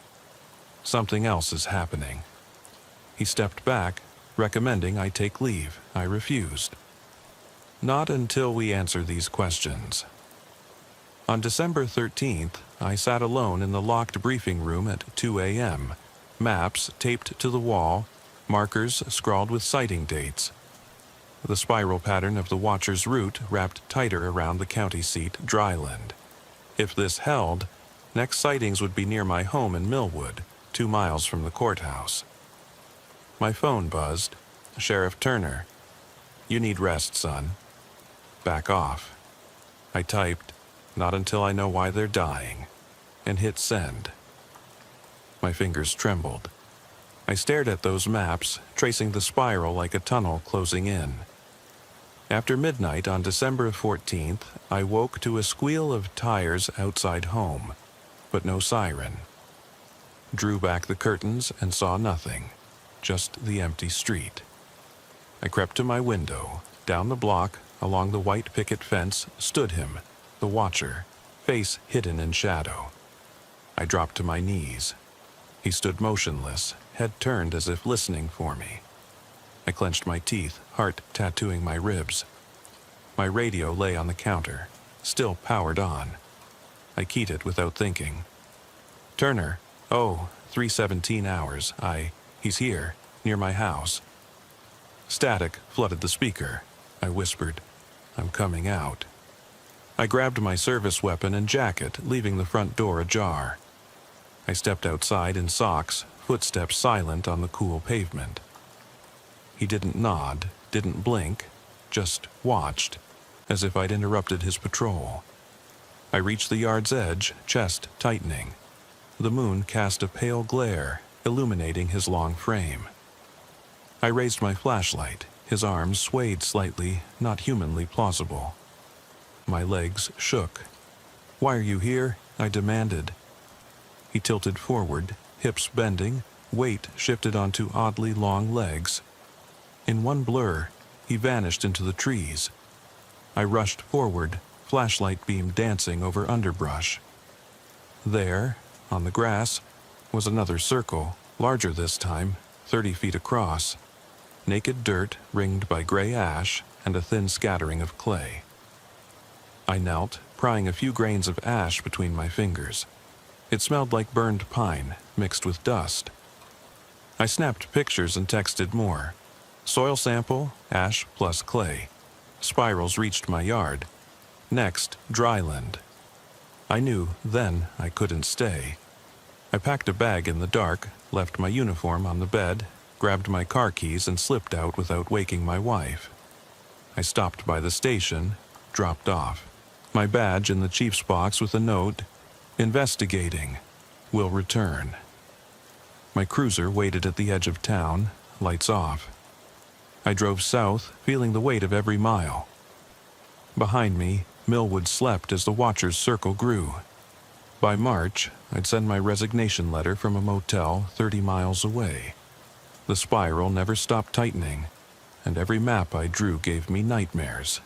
Speaker 1: Something else is happening. He stepped back, recommending I take leave. I refused. Not until we answer these questions. On December 13th, I sat alone in the locked briefing room at 2 a.m., maps taped to the wall, markers scrawled with sighting dates. The spiral pattern of the watcher's route wrapped tighter around the county seat, Dryland. If this held, next sightings would be near my home in Millwood, 2 miles from the courthouse. My phone buzzed. Sheriff Turner. "You need rest, son." Back off. I typed, Not until I know why they're dying. And hit send. My fingers trembled. I stared at those maps, tracing the spiral like a tunnel closing in. After midnight on December 14th, I woke to a squeal of tires outside home, but no siren. Drew back the curtains and saw nothing, just the empty street. I crept to my window. Down the block, along the white picket fence, stood him, the watcher, face hidden in shadow. I dropped to my knees. He stood motionless, head turned as if listening for me. I clenched my teeth, heart tattooing my ribs. My radio lay on the counter, still powered on. I keyed it without thinking. Turner, 3:17 hours. He's here, near my house. Static flooded the speaker. I whispered, I'm coming out. I grabbed my service weapon and jacket, leaving the front door ajar. I stepped outside in socks, footsteps silent on the cool pavement. He didn't nod, didn't blink, just watched, as if I'd interrupted his patrol. I reached the yard's edge, chest tightening. The moon cast a pale glare, illuminating his long frame. I raised my flashlight. His arms swayed slightly, not humanly plausible. My legs shook. Why are you here? I demanded. He tilted forward, hips bending, weight shifted onto oddly long legs. In one blur, he vanished into the trees. I rushed forward, flashlight beam dancing over underbrush. There, on the grass, was another circle, larger this time, 30 feet across. Naked dirt ringed by gray ash and a thin scattering of clay. I knelt, prying a few grains of ash between my fingers. It smelled like burned pine, mixed with dust. I snapped pictures and texted more. Soil sample, ash plus clay. Spirals reached my yard. Next, dryland. I knew then I couldn't stay. I packed a bag in the dark, left my uniform on the bed, grabbed my car keys and slipped out without waking my wife. I stopped by the station, dropped off. My badge in the chief's box with a note, investigating, will return. My cruiser waited at the edge of town, lights off. I drove south, feeling the weight of every mile. Behind me, Millwood slept as the watcher's circle grew. By March, I'd send my resignation letter from a motel 30 miles away. The spiral never stopped tightening, and every map I drew gave me nightmares.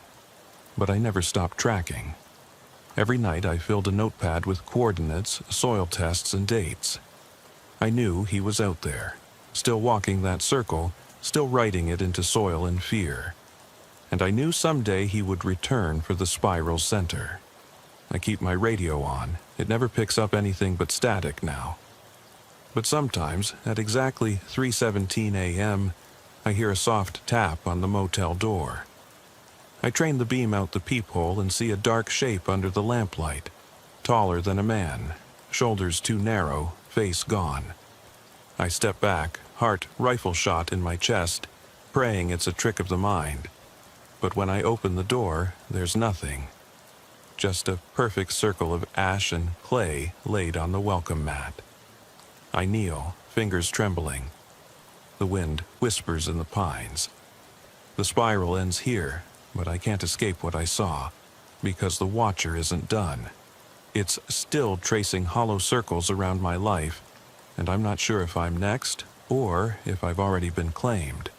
Speaker 1: But I never stopped tracking. Every night I filled a notepad with coordinates, soil tests, and dates. I knew he was out there, still walking that circle, still writing it into soil and fear. And I knew someday he would return for the spiral's center. I keep my radio on. It never picks up anything but static now. But sometimes, at exactly 3:17 a.m., I hear a soft tap on the motel door. I train the beam out the peephole and see a dark shape under the lamplight, taller than a man, shoulders too narrow, face gone. I step back, heart rifle shot in my chest, praying it's a trick of the mind. But when I open the door, there's nothing. Just a perfect circle of ash and clay laid on the welcome mat. I kneel, fingers trembling. The wind whispers in the pines. The spiral ends here, but I can't escape what I saw, because the watcher isn't done. It's still tracing hollow circles around my life, and I'm not sure if I'm next, or if I've already been claimed.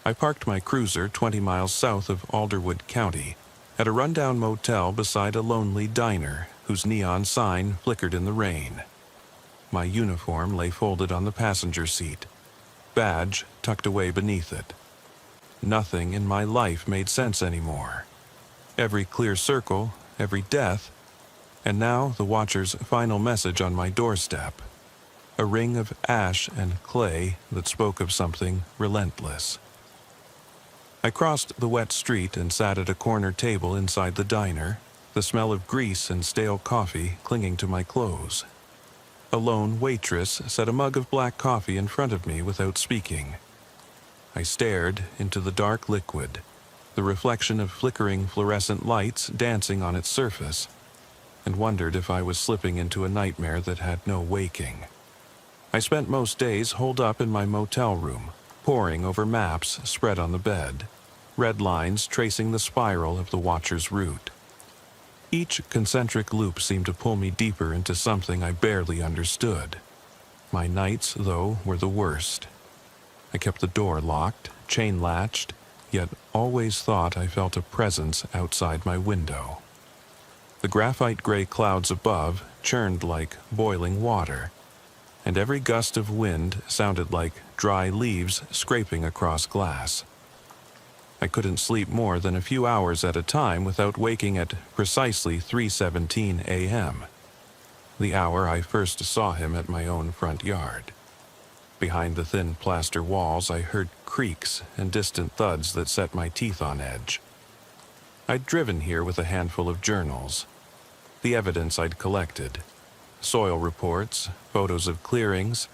Speaker 1: I parked my cruiser 20 miles south of Alderwood County, at a rundown motel beside a lonely diner whose neon sign flickered in the rain. My uniform lay folded on the passenger seat, badge tucked away beneath it. Nothing in my life made sense anymore. Every clear circle, every death, and now the watcher's final message on my doorstep. A ring of ash and clay that spoke of something relentless. I crossed the wet street and sat at a corner table inside the diner, the smell of grease and stale coffee clinging to my clothes. A lone waitress set a mug of black coffee in front of me without speaking. I stared into the dark liquid, the reflection of flickering fluorescent lights dancing on its surface. and wondered if I was slipping into a nightmare that had no waking. I spent most days holed up in my motel room, poring over maps spread on the bed, red lines tracing the spiral of the Watcher's route. Each concentric loop seemed to pull me deeper into something I barely understood. My nights, though, were the worst. I kept the door locked, chain-latched, yet always thought I felt a presence outside my window. The graphite-gray clouds above churned like boiling water, and every gust of wind sounded like dry leaves scraping across glass. I couldn't sleep more than a few hours at a time without waking at precisely 3:17 a.m., the hour I first saw him at my own front yard. Behind the thin plaster walls, I heard creaks and distant thuds that set my teeth on edge. I'd driven here with a handful of journals, the evidence I'd collected, soil reports, photos of clearings,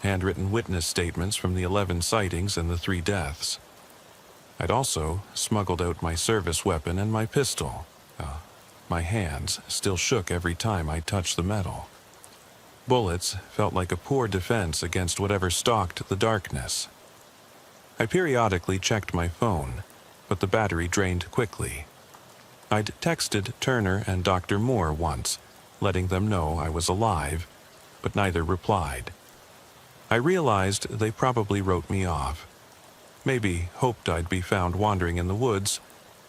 Speaker 1: handwritten witness statements from the 11 sightings and the 3 deaths. I'd also smuggled out my service weapon and my pistol. My hands still shook every time I touched the metal. Bullets felt like a poor defense against whatever stalked the darkness. I periodically checked my phone, but the battery drained quickly. I'd texted Turner and Dr. Moore once, letting them know I was alive, but neither replied. I realized they probably wrote me off. Maybe hoped I'd be found wandering in the woods,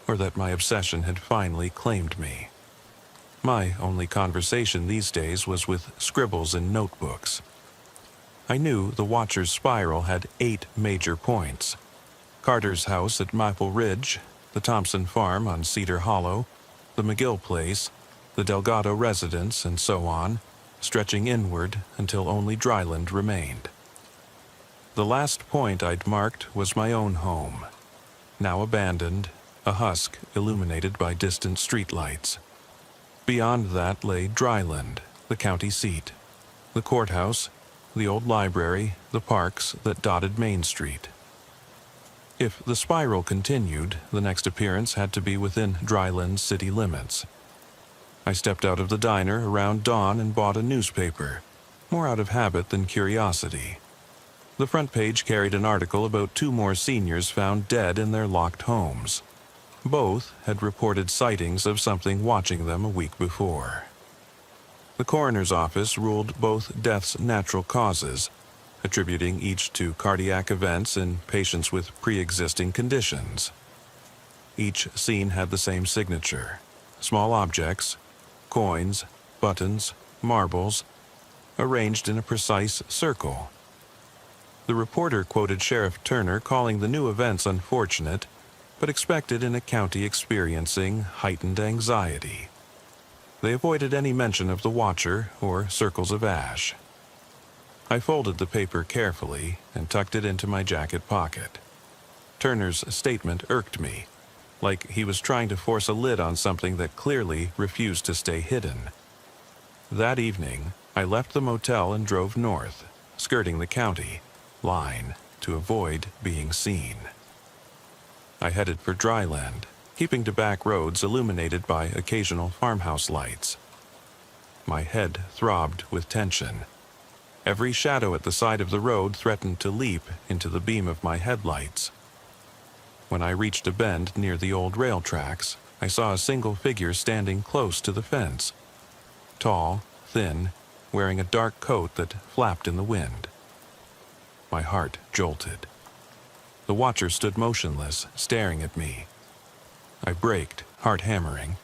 Speaker 1: or that my obsession had finally claimed me. My only conversation these days was with scribbles in notebooks. I knew the Watcher's spiral had 8 major points: Carter's house at Maple Ridge, the Thompson farm on Cedar Hollow, the McGill place, the Delgado residence, and so on, stretching inward until only dryland remained. The last point I'd marked was my own home, now abandoned, a husk illuminated by distant streetlights. Beyond that lay dryland, the county seat, the courthouse, the old library, the parks that dotted Main Street. If the spiral continued, the next appearance had to be within dryland's city limits. I stepped out of the diner around dawn and bought a newspaper, more out of habit than curiosity. The front page carried an article about 2 more seniors found dead in their locked homes. Both had reported sightings of something watching them a week before. The coroner's office ruled both deaths natural causes, attributing each to cardiac events in patients with pre-existing conditions. Each scene had the same signature: small objects, coins, buttons, marbles, arranged in a precise circle. The reporter quoted Sheriff Turner calling the new events unfortunate, but expected in a county experiencing heightened anxiety. They avoided any mention of the Watcher or circles of ash. I folded the paper carefully and tucked it into my jacket pocket. Turner's statement irked me, like he was trying to force a lid on something that clearly refused to stay hidden. That evening, I left the motel and drove north, skirting the county line to avoid being seen. I headed for dryland, keeping to back roads illuminated by occasional farmhouse lights. My head throbbed with tension. Every shadow at the side of the road threatened to leap into the beam of my headlights. When I reached a bend near the old rail tracks, I saw a single figure standing close to the fence. Tall, thin, wearing a dark coat that flapped in the wind. My heart jolted. The Watcher stood motionless, staring at me. I braked, heart hammering,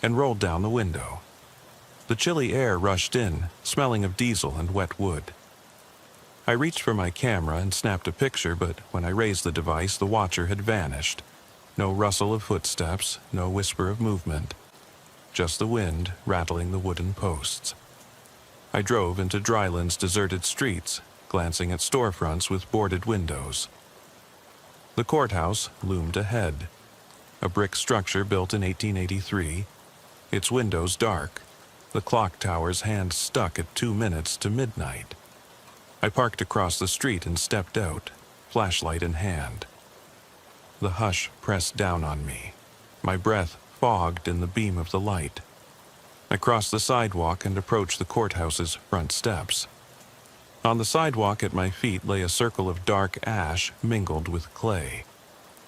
Speaker 1: and rolled down the window. The chilly air rushed in, smelling of diesel and wet wood. I reached for my camera and snapped a picture, but when I raised the device, the Watcher had vanished. No rustle of footsteps, no whisper of movement. Just the wind rattling the wooden posts. I drove into dryland's deserted streets, glancing at storefronts with boarded windows. The courthouse loomed ahead, a brick structure built in 1883, its windows dark, the clock tower's hand stuck at 2 minutes to midnight. I parked across the street and stepped out, flashlight in hand. The hush pressed down on me, my breath fogged in the beam of the light. I crossed the sidewalk and approached the courthouse's front steps. On the sidewalk at my feet lay a circle of dark ash mingled with clay.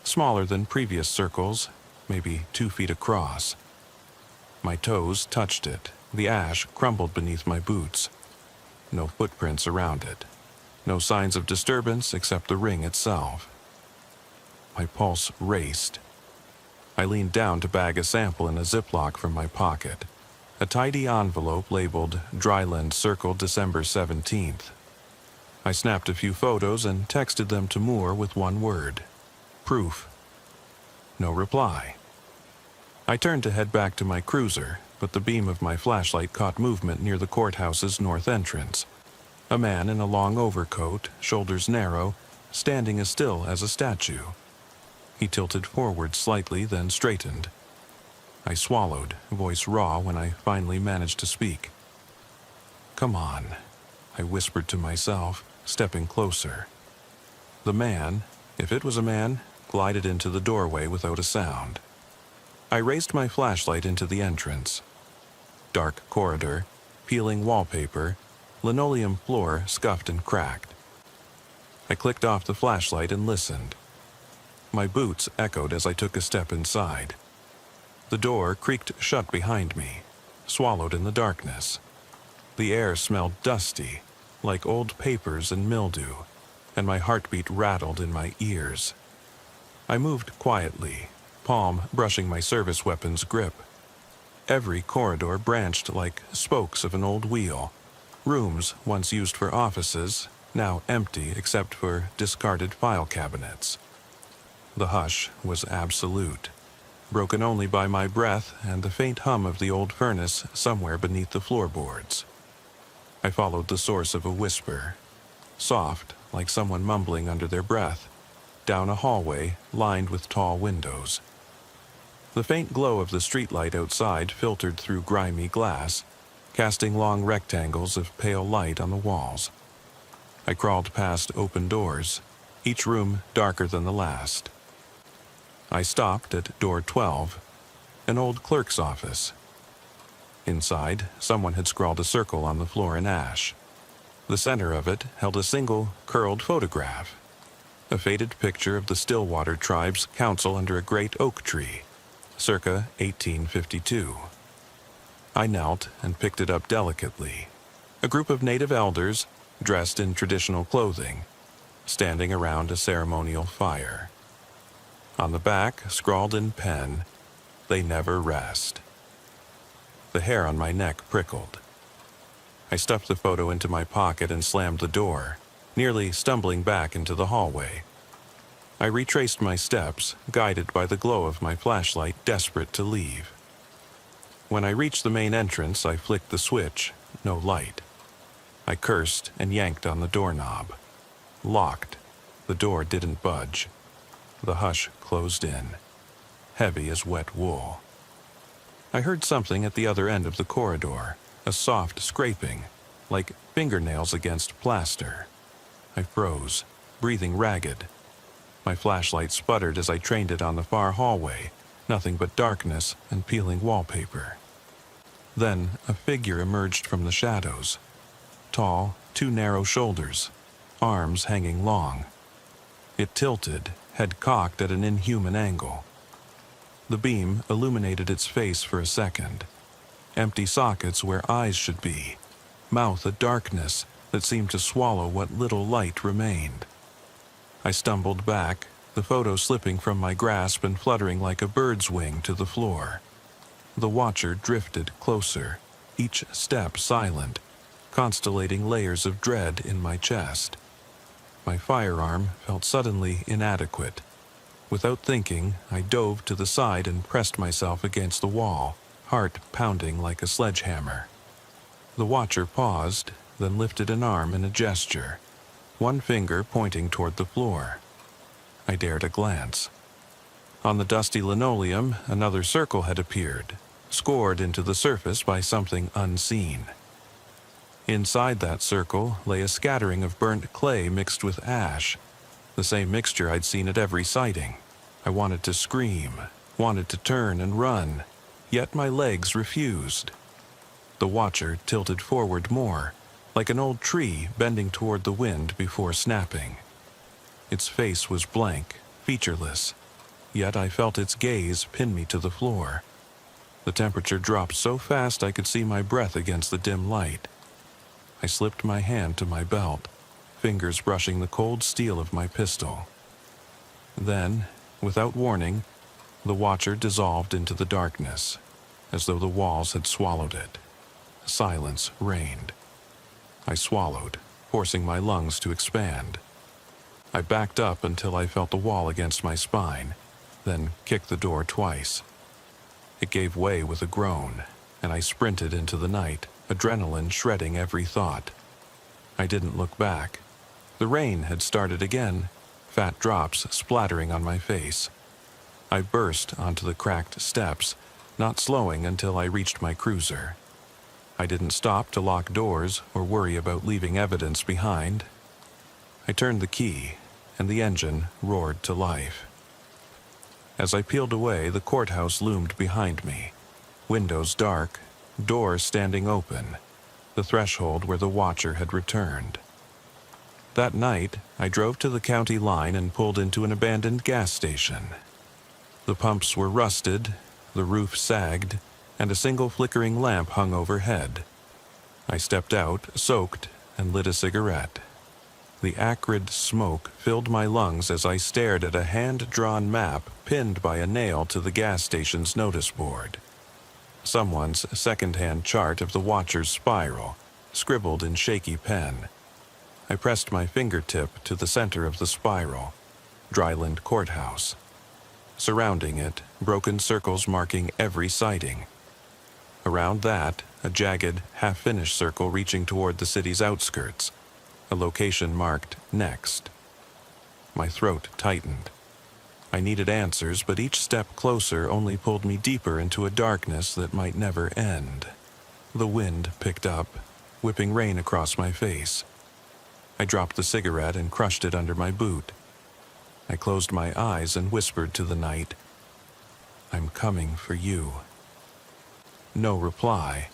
Speaker 1: Smaller than previous circles, maybe 2 feet across. My toes touched it. The ash crumbled beneath my boots. No footprints around it. No signs of disturbance except the ring itself. My pulse raced. I leaned down to bag a sample in a Ziploc from my pocket. A tidy envelope labeled Dryland Circle December 17th. I snapped a few photos and texted them to Moore with one word. Proof. No reply. I turned to head back to my cruiser, but the beam of my flashlight caught movement near the courthouse's north entrance. A man in a long overcoat, shoulders narrow, standing as still as a statue. He tilted forward slightly, then straightened. I swallowed, voice raw when I finally managed to speak. "Come on," I whispered to myself, stepping closer. The man, if it was a man, glided into the doorway without a sound. I raised my flashlight into the entrance. Dark corridor, peeling wallpaper, linoleum floor scuffed and cracked. I clicked off the flashlight and listened. My boots echoed as I took a step inside. The door creaked shut behind me, swallowed in the darkness. The air smelled dusty, like old papers and mildew, and my heartbeat rattled in my ears. I moved quietly, palm brushing my service weapon's grip. Every corridor branched like spokes of an old wheel. Rooms once used for offices, now empty except for discarded file cabinets. The hush was absolute, broken only by my breath and the faint hum of the old furnace somewhere beneath the floorboards. I followed the source of a whisper, soft, like someone mumbling under their breath, down a hallway lined with tall windows. The faint glow of the streetlight outside filtered through grimy glass, casting long rectangles of pale light on the walls. I crawled past open doors, each room darker than the last. I stopped at door 12, an old clerk's office. Inside, someone had scrawled a circle on the floor in ash. The center of it held a single, curled photograph, a faded picture of the Stillwater tribe's council under a great oak tree, circa 1852. I knelt and picked it up delicately. A group of native elders, dressed in traditional clothing, standing around a ceremonial fire. On the back, scrawled in pen, "They never rest." The hair on my neck prickled. I stuffed the photo into my pocket and slammed the door, nearly stumbling back into the hallway. I retraced my steps, guided by the glow of my flashlight, desperate to leave. When I reached the main entrance, I flicked the switch, no light. I cursed and yanked on the doorknob. Locked. The door didn't budge. The hush closed in, heavy as wet wool. I heard something at the other end of the corridor, a soft scraping, like fingernails against plaster. I froze, breathing ragged. My flashlight sputtered as I trained it on the far hallway, nothing but darkness and peeling wallpaper. Then a figure emerged from the shadows. Tall, too narrow shoulders, arms hanging long. It tilted, head cocked at an inhuman angle. The beam illuminated its face for a second. Empty sockets where eyes should be, mouth a darkness that seemed to swallow what little light remained. I stumbled back, the photo slipping from my grasp and fluttering like a bird's wing to the floor. The watcher drifted closer, each step silent, constellating layers of dread in my chest. My firearm felt suddenly inadequate. Without thinking, I dove to the side and pressed myself against the wall, heart pounding like a sledgehammer. The watcher paused, then lifted an arm in a gesture, one finger pointing toward the floor. I dared a glance. On the dusty linoleum, another circle had appeared, scored into the surface by something unseen. Inside that circle lay a scattering of burnt clay mixed with ash, the same mixture I'd seen at every sighting. I wanted to scream, wanted to turn and run, yet my legs refused. The watcher tilted forward more, like an old tree bending toward the wind before snapping. Its face was blank, featureless, yet I felt its gaze pin me to the floor. The temperature dropped so fast I could see my breath against the dim light. I slipped my hand to my belt, fingers brushing the cold steel of my pistol. Then, without warning, the watcher dissolved into the darkness, as though the walls had swallowed it. Silence reigned. I swallowed, forcing my lungs to expand. I backed up until I felt the wall against my spine, then kicked the door twice. It gave way with a groan, and I sprinted into the night, adrenaline shredding every thought. I didn't look back. The rain had started again, fat drops splattering on my face. I burst onto the cracked steps, not slowing until I reached my cruiser. I didn't stop to lock doors or worry about leaving evidence behind. I turned the key, and the engine roared to life. As I peeled away, the courthouse loomed behind me. Windows dark, doors standing open, the threshold where the watcher had returned. That night, I drove to the county line and pulled into an abandoned gas station. The pumps were rusted, the roof sagged, and a single flickering lamp hung overhead. I stepped out, soaked, and lit a cigarette. The acrid smoke filled my lungs as I stared at a hand-drawn map pinned by a nail to the gas station's notice board. Someone's second-hand chart of the watcher's spiral, scribbled in shaky pen. I pressed my fingertip to the center of the spiral, Dryland Courthouse. Surrounding it, broken circles marking every sighting. Around that, a jagged, half-finished circle reaching toward the city's outskirts, a location marked Next. My throat tightened. I needed answers, but each step closer only pulled me deeper into a darkness that might never end. The wind picked up, whipping rain across my face. I dropped the cigarette and crushed it under my boot. I closed my eyes and whispered to the night, "I'm coming for you." No reply,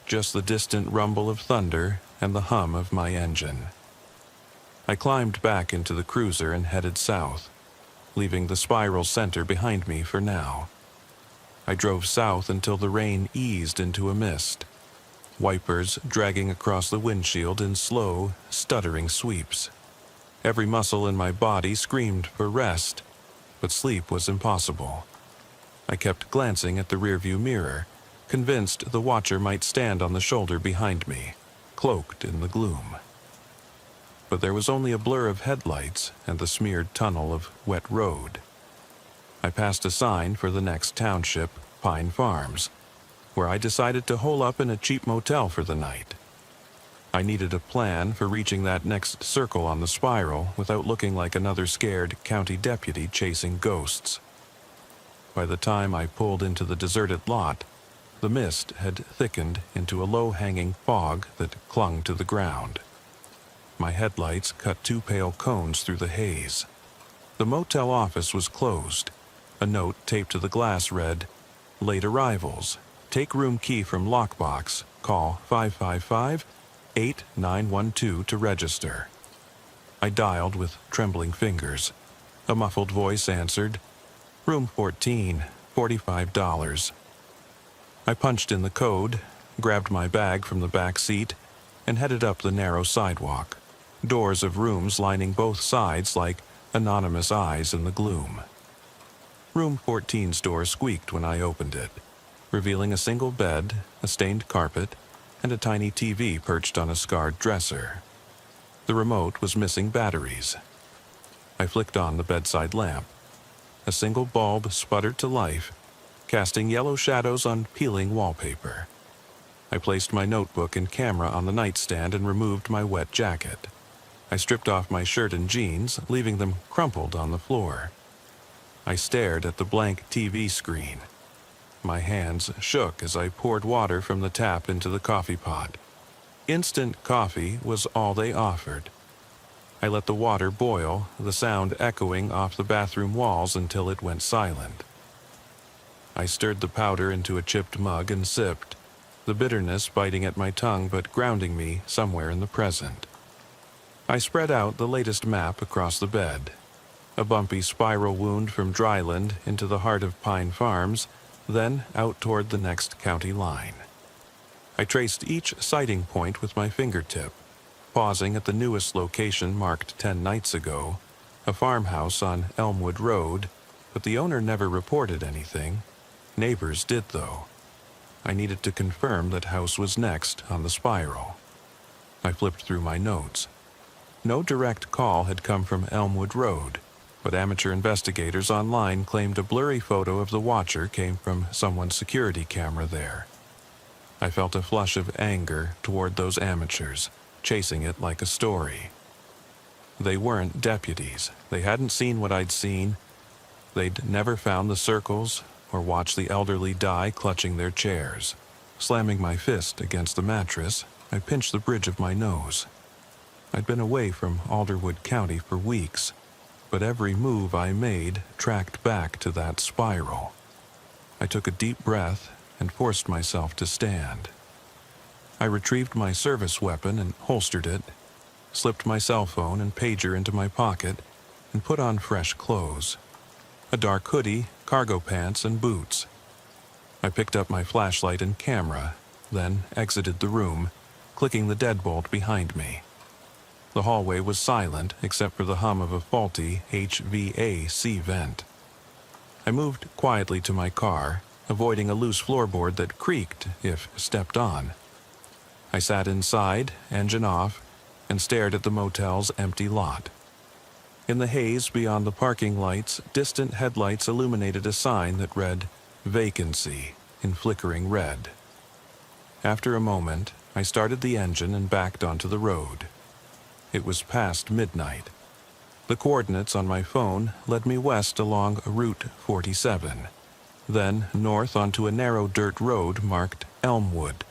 Speaker 1: just the distant rumble of thunder and the hum of my engine. I climbed back into the cruiser and headed south, leaving the spiral center behind me for now. I drove south until the rain eased into a mist, wipers dragging across the windshield in slow, stuttering sweeps. Every muscle in my body screamed for rest, but sleep was impossible. I kept glancing at the rearview mirror, convinced the watcher might stand on the shoulder behind me, cloaked in the gloom. But there was only a blur of headlights and the smeared tunnel of wet road. I passed a sign for the next township, Pine Farms, where I decided to hole up in a cheap motel for the night. I needed a plan for reaching that next circle on the spiral without looking like another scared county deputy chasing ghosts. By the time I pulled into the deserted lot, the mist had thickened into a low-hanging fog that clung to the ground. My headlights cut two pale cones through the haze. The motel office was closed. A note taped to the glass read, "Late arrivals. Take room key from lockbox. Call 555-8912 to register." I dialed with trembling fingers. A muffled voice answered, "Room 14, $45. I punched in the code, grabbed my bag from the back seat, and headed up the narrow sidewalk, doors of rooms lining both sides like anonymous eyes in the gloom. Room 14's door squeaked when I opened it, revealing a single bed, a stained carpet, and a tiny TV perched on a scarred dresser. The remote was missing batteries. I flicked on the bedside lamp. A single bulb sputtered to life, casting yellow shadows on peeling wallpaper. I placed my notebook and camera on the nightstand and removed my wet jacket. I stripped off my shirt and jeans, leaving them crumpled on the floor. I stared at the blank TV screen. My hands shook as I poured water from the tap into the coffee pot. Instant coffee was all they offered. I let the water boil, the sound echoing off the bathroom walls until it went silent. I stirred the powder into a chipped mug and sipped, the bitterness biting at my tongue but grounding me somewhere in the present. I spread out the latest map across the bed. A bumpy spiral wound from dryland into the heart of Pine Farms, then out toward the next county line. I traced each sighting point with my fingertip, pausing at the newest location marked 10 nights ago, a farmhouse on Elmwood Road, but the owner never reported anything. Neighbors did, though. I needed to confirm that house was next on the spiral. I flipped through my notes. No direct call had come from Elmwood Road, but amateur investigators online claimed a blurry photo of the watcher came from someone's security camera there. I felt a flush of anger toward those amateurs, chasing it like a story. They weren't deputies. They hadn't seen what I'd seen. They'd never found the circles or watched the elderly die clutching their chairs. Slamming my fist against the mattress, I pinched the bridge of my nose. I'd been away from Alderwood County for weeks, but every move I made tracked back to that spiral. I took a deep breath and forced myself to stand. I retrieved my service weapon and holstered it, slipped my cell phone and pager into my pocket, and put on fresh clothes. A dark hoodie, cargo pants, and boots. I picked up my flashlight and camera, then exited the room, clicking the deadbolt behind me. The hallway was silent except for the hum of a faulty HVAC vent. I moved quietly to my car, avoiding a loose floorboard that creaked if stepped on. I sat inside, engine off, and stared at the motel's empty lot. In the haze beyond the parking lights, distant headlights illuminated a sign that read, "Vacancy," in flickering red. After a moment, I started the engine and backed onto the road. It was past midnight. The coordinates on my phone led me west along Route 47, then north onto a narrow dirt road marked Elmwood.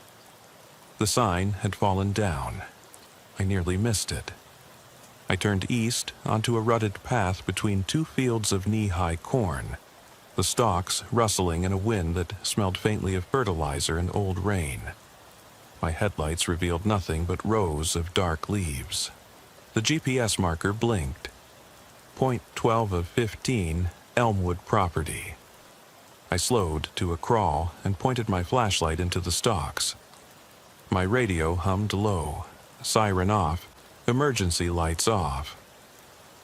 Speaker 1: The sign had fallen down. I nearly missed it. I turned east onto a rutted path between two fields of knee-high corn, the stalks rustling in a wind that smelled faintly of fertilizer and old rain. My headlights revealed nothing but rows of dark leaves. The GPS marker blinked. Point 12 of 15, Elmwood property. I slowed to a crawl and pointed my flashlight into the stalks. My radio hummed low, siren off, emergency lights off.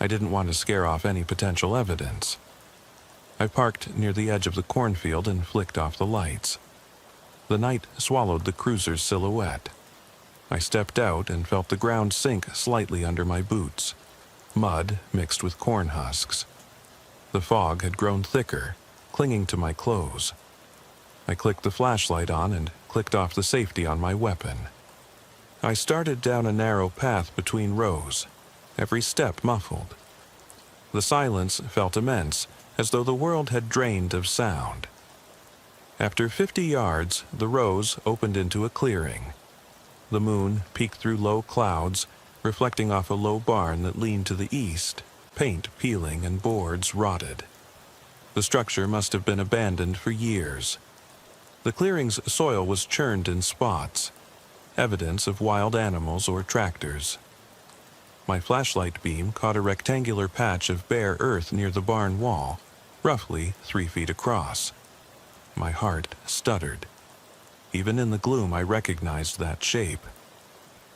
Speaker 1: I didn't want to scare off any potential evidence. I parked near the edge of the cornfield and flicked off the lights. The night swallowed the cruiser's silhouette. I stepped out and felt the ground sink slightly under my boots. Mud mixed with corn husks. The fog had grown thicker, clinging to my clothes. I clicked the flashlight on and clicked off the safety on my weapon. I started down a narrow path between rows, every step muffled. The silence felt immense, as though the world had drained of sound. After 50 yards, the rows opened into a clearing. The moon peeked through low clouds, reflecting off a low barn that leaned to the east, paint peeling and boards rotted. The structure must have been abandoned for years. The clearing's soil was churned in spots, evidence of wild animals or tractors. My flashlight beam caught a rectangular patch of bare earth near the barn wall, roughly 3 feet across. My heart stuttered. Even in the gloom, I recognized that shape.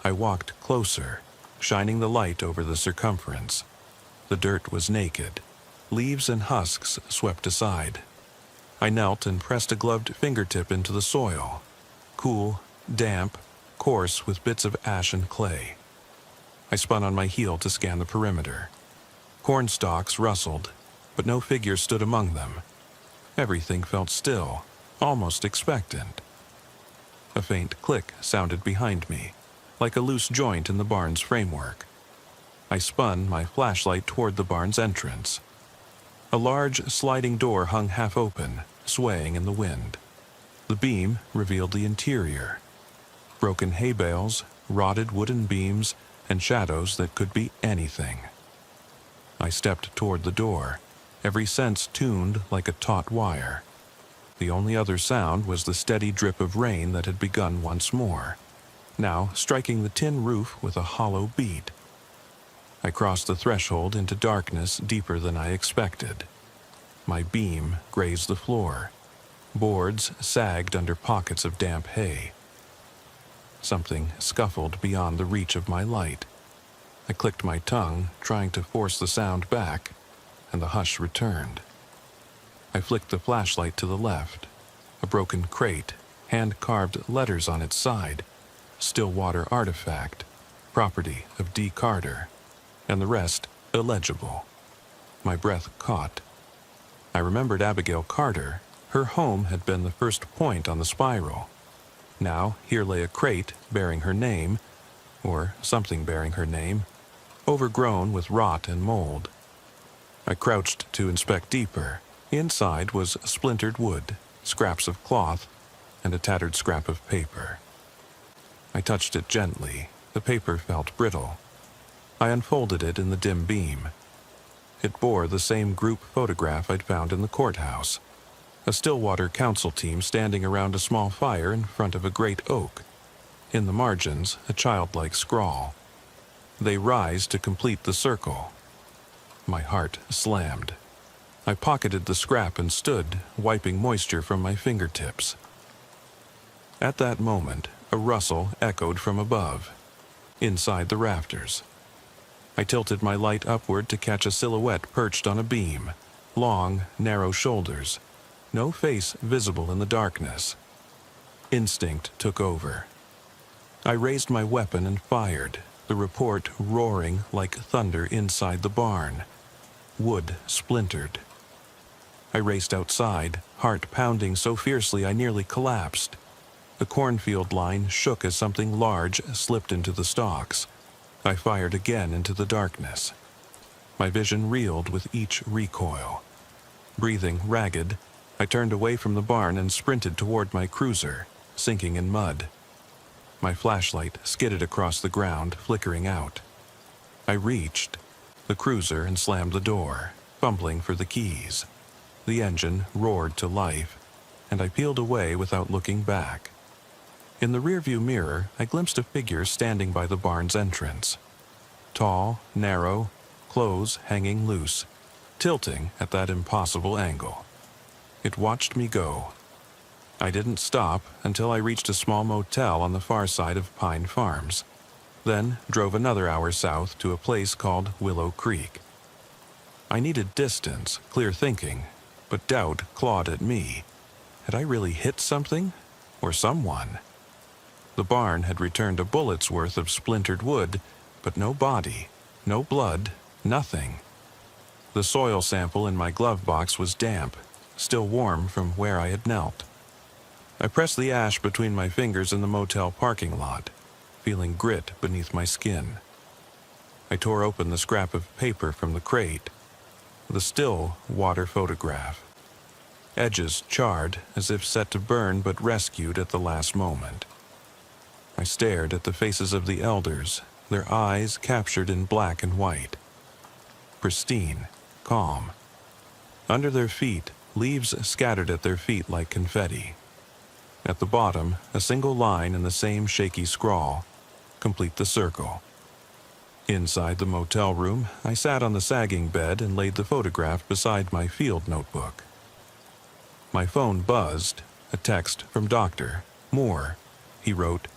Speaker 1: I walked closer, shining the light over the circumference. The dirt was naked. Leaves and husks swept aside. I knelt and pressed a gloved fingertip into the soil. Cool, damp, coarse with bits of ash and clay. I spun on my heel to scan the perimeter. Corn stalks rustled, but no figure stood among them. Everything felt still, almost expectant. A faint click sounded behind me, like a loose joint in the barn's framework. I spun my flashlight toward the barn's entrance. A large sliding door hung half open, swaying in the wind. The beam revealed the interior. Broken hay bales, rotted wooden beams, and shadows that could be anything. I stepped toward the door, every sense tuned like a taut wire. The only other sound was the steady drip of rain that had begun once more, now striking the tin roof with a hollow beat. I crossed the threshold into darkness deeper than I expected. My beam grazed the floor. Boards sagged under pockets of damp hay. Something scuffled beyond the reach of my light. I clicked my tongue, trying to force the sound back, and the hush returned. I flicked the flashlight to the left. A broken crate, hand-carved letters on its side, Stillwater artifact, property of D. Carter, and the rest illegible. My breath caught. I remembered Abigail Carter. Her home had been the first point on the spiral. Now, here lay a crate bearing her name, or something bearing her name, overgrown with rot and mold. I crouched to inspect deeper. Inside was splintered wood, scraps of cloth, and a tattered scrap of paper. I touched it gently. The paper felt brittle. I unfolded it in the dim beam. It bore the same group photograph I'd found in the courthouse. A Stillwater council team standing around a small fire in front of a great oak. In the margins, a childlike scrawl. They rise to complete the circle. My heart slammed. I pocketed the scrap and stood, wiping moisture from my fingertips. At that moment, a rustle echoed from above, inside the rafters. I tilted my light upward to catch a silhouette perched on a beam, long, narrow shoulders, no face visible in the darkness. Instinct took over. I raised my weapon and fired, the report roaring like thunder inside the barn. Wood splintered. I raced outside, heart pounding so fiercely I nearly collapsed. The cornfield line shook as something large slipped into the stalks. I fired again into the darkness. My vision reeled with each recoil. Breathing ragged, I turned away from the barn and sprinted toward my cruiser, sinking in mud. My flashlight skidded across the ground, flickering out. I reached the cruiser and slammed the door, fumbling for the keys. The engine roared to life, and I peeled away without looking back. In the rearview mirror, I glimpsed a figure standing by the barn's entrance. Tall, narrow, clothes hanging loose, tilting at that impossible angle. It watched me go. I didn't stop until I reached a small motel on the far side of Pine Farms, then drove another hour south to a place called Willow Creek. I needed distance, clear thinking, but doubt clawed at me. Had I really hit something? Or someone? The barn had returned a bullet's worth of splintered wood, but no body, no blood, nothing. The soil sample in my glove box was damp, still warm from where I had knelt. I pressed the ash between my fingers in the motel parking lot, feeling grit beneath my skin. I tore open the scrap of paper from the crate, the still water photograph. Edges charred as if set to burn but rescued at the last moment. I stared at the faces of the elders, their eyes captured in black and white. Pristine, calm. Under their feet, leaves scattered at their feet like confetti. At the bottom, a single line in the same shaky scrawl. Complete the circle. Inside the motel room, I sat on the sagging bed and laid the photograph beside my field notebook. My phone buzzed, a text from Dr. Moore. He wrote,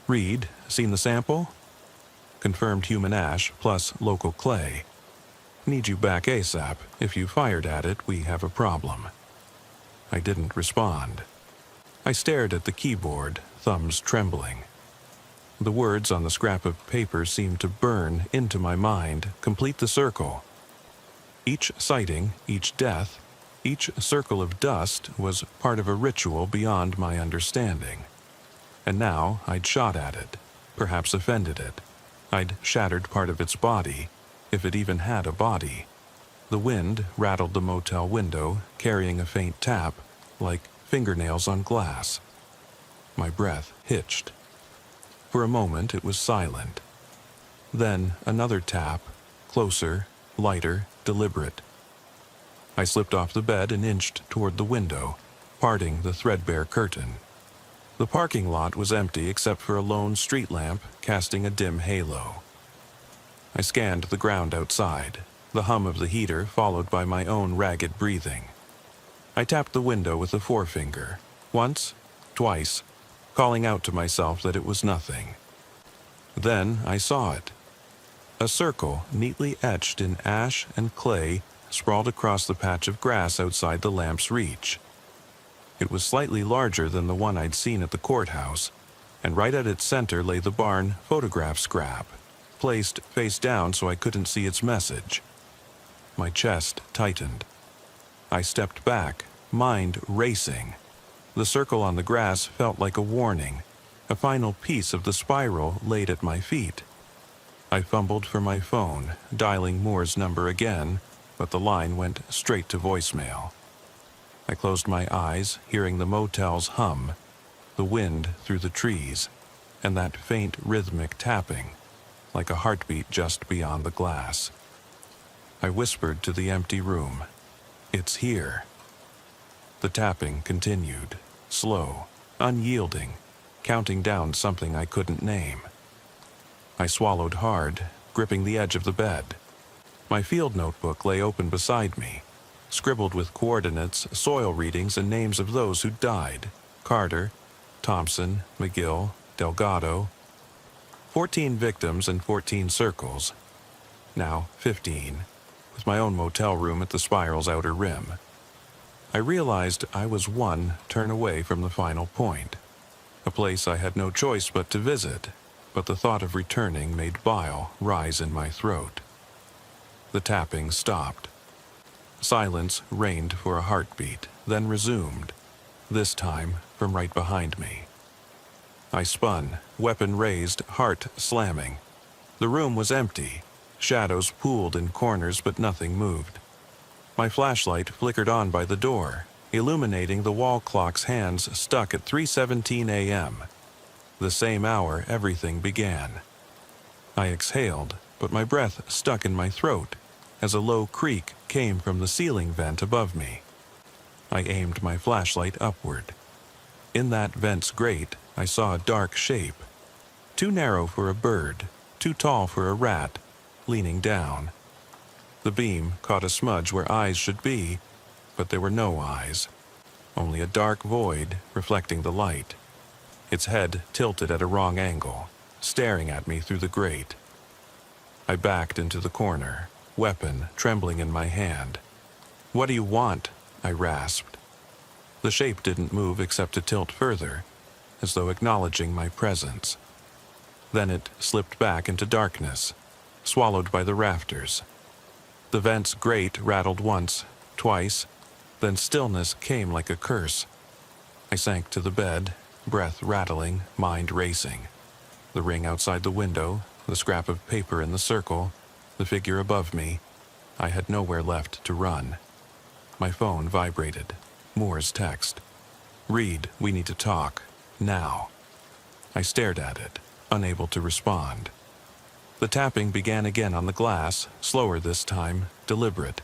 Speaker 1: "Reed, seen the sample? Confirmed human ash plus local clay. Need you back ASAP. If you fired at it, we have a problem." I didn't respond. I stared at the keyboard, thumbs trembling. The words on the scrap of paper seemed to burn into my mind, complete the circle. Each sighting, each death, each circle of dust was part of a ritual beyond my understanding. And now I'd shot at it, perhaps offended it. I'd shattered part of its body, if it even had a body. The wind rattled the motel window, carrying a faint tap, like fingernails on glass. My breath hitched. For a moment it was silent. Then another tap, closer, lighter, deliberate. I slipped off the bed and inched toward the window, parting the threadbare curtain. The parking lot was empty except for a lone street lamp casting a dim halo. I scanned the ground outside, the hum of the heater followed by my own ragged breathing. I tapped the window with a forefinger, once, twice, calling out to myself that it was nothing. Then I saw it. A circle neatly etched in ash and clay sprawled across the patch of grass outside the lamp's reach. It was slightly larger than the one I'd seen at the courthouse, and right at its center lay the barn photograph scrap, placed face down so I couldn't see its message. My chest tightened. I stepped back, mind racing. The circle on the grass felt like a warning, a final piece of the spiral laid at my feet. I fumbled for my phone, dialing Moore's number again, but the line went straight to voicemail. I closed my eyes, hearing the motel's hum, the wind through the trees, and that faint rhythmic tapping, like a heartbeat just beyond the glass. I whispered to the empty room, "It's here." The tapping continued, slow, unyielding, counting down something I couldn't name. I swallowed hard, gripping the edge of the bed. My field notebook lay open beside me, scribbled with coordinates, soil readings, and names of those who died: Carter, Thompson, McGill, Delgado. 14 victims and 14 circles. Now 15, with my own motel room at the spiral's outer rim. I realized I was one turn away from the final point, a place I had no choice but to visit, but the thought of returning made bile rise in my throat. The tapping stopped. Silence reigned for a heartbeat, then resumed, this time from right behind me. I spun, weapon raised, heart slamming. The room was empty, shadows pooled in corners but nothing moved. My flashlight flickered on by the door, illuminating the wall clock's hands stuck at 3:17 a.m. The same hour everything began. I exhaled, but my breath stuck in my throat as a low creak came from the ceiling vent above me. I aimed my flashlight upward. In that vent's grate, I saw a dark shape, too narrow for a bird, too tall for a rat, leaning down. The beam caught a smudge where eyes should be, but there were no eyes, only a dark void reflecting the light. Its head tilted at a wrong angle, staring at me through the grate. I backed into the corner, weapon trembling in my hand. "What do you want?" I rasped. The shape didn't move except to tilt further, as though acknowledging my presence. Then it slipped back into darkness, swallowed by the rafters. The vent's grate rattled once, twice, then stillness came like a curse. I sank to the bed, breath rattling, mind racing. The ring outside the window, the scrap of paper in the circle, the figure above me. I had nowhere left to run. My phone vibrated. Moore's text. "Reed, we need to talk. Now." I stared at it, unable to respond. The tapping began again on the glass, slower this time, deliberate.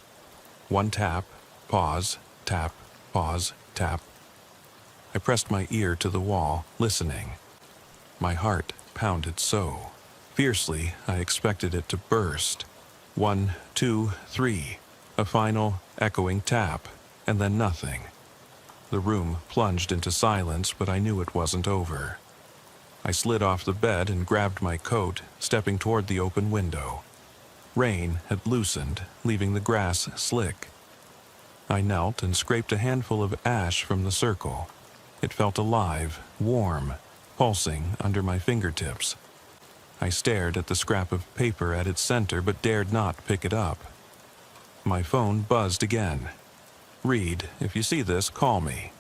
Speaker 1: One tap, pause, tap, pause, tap. I pressed my ear to the wall, listening. My heart pounded so fiercely I expected it to burst. 1, 2, 3, a final, echoing tap, and then nothing. The room plunged into silence, but I knew it wasn't over. I slid off the bed and grabbed my coat, stepping toward the open window. Rain had loosened, leaving the grass slick. I knelt and scraped a handful of ash from the circle. It felt alive, warm, pulsing under my fingertips. I stared at the scrap of paper at its center but dared not pick it up. My phone buzzed again. "Reed, if you see this, call me."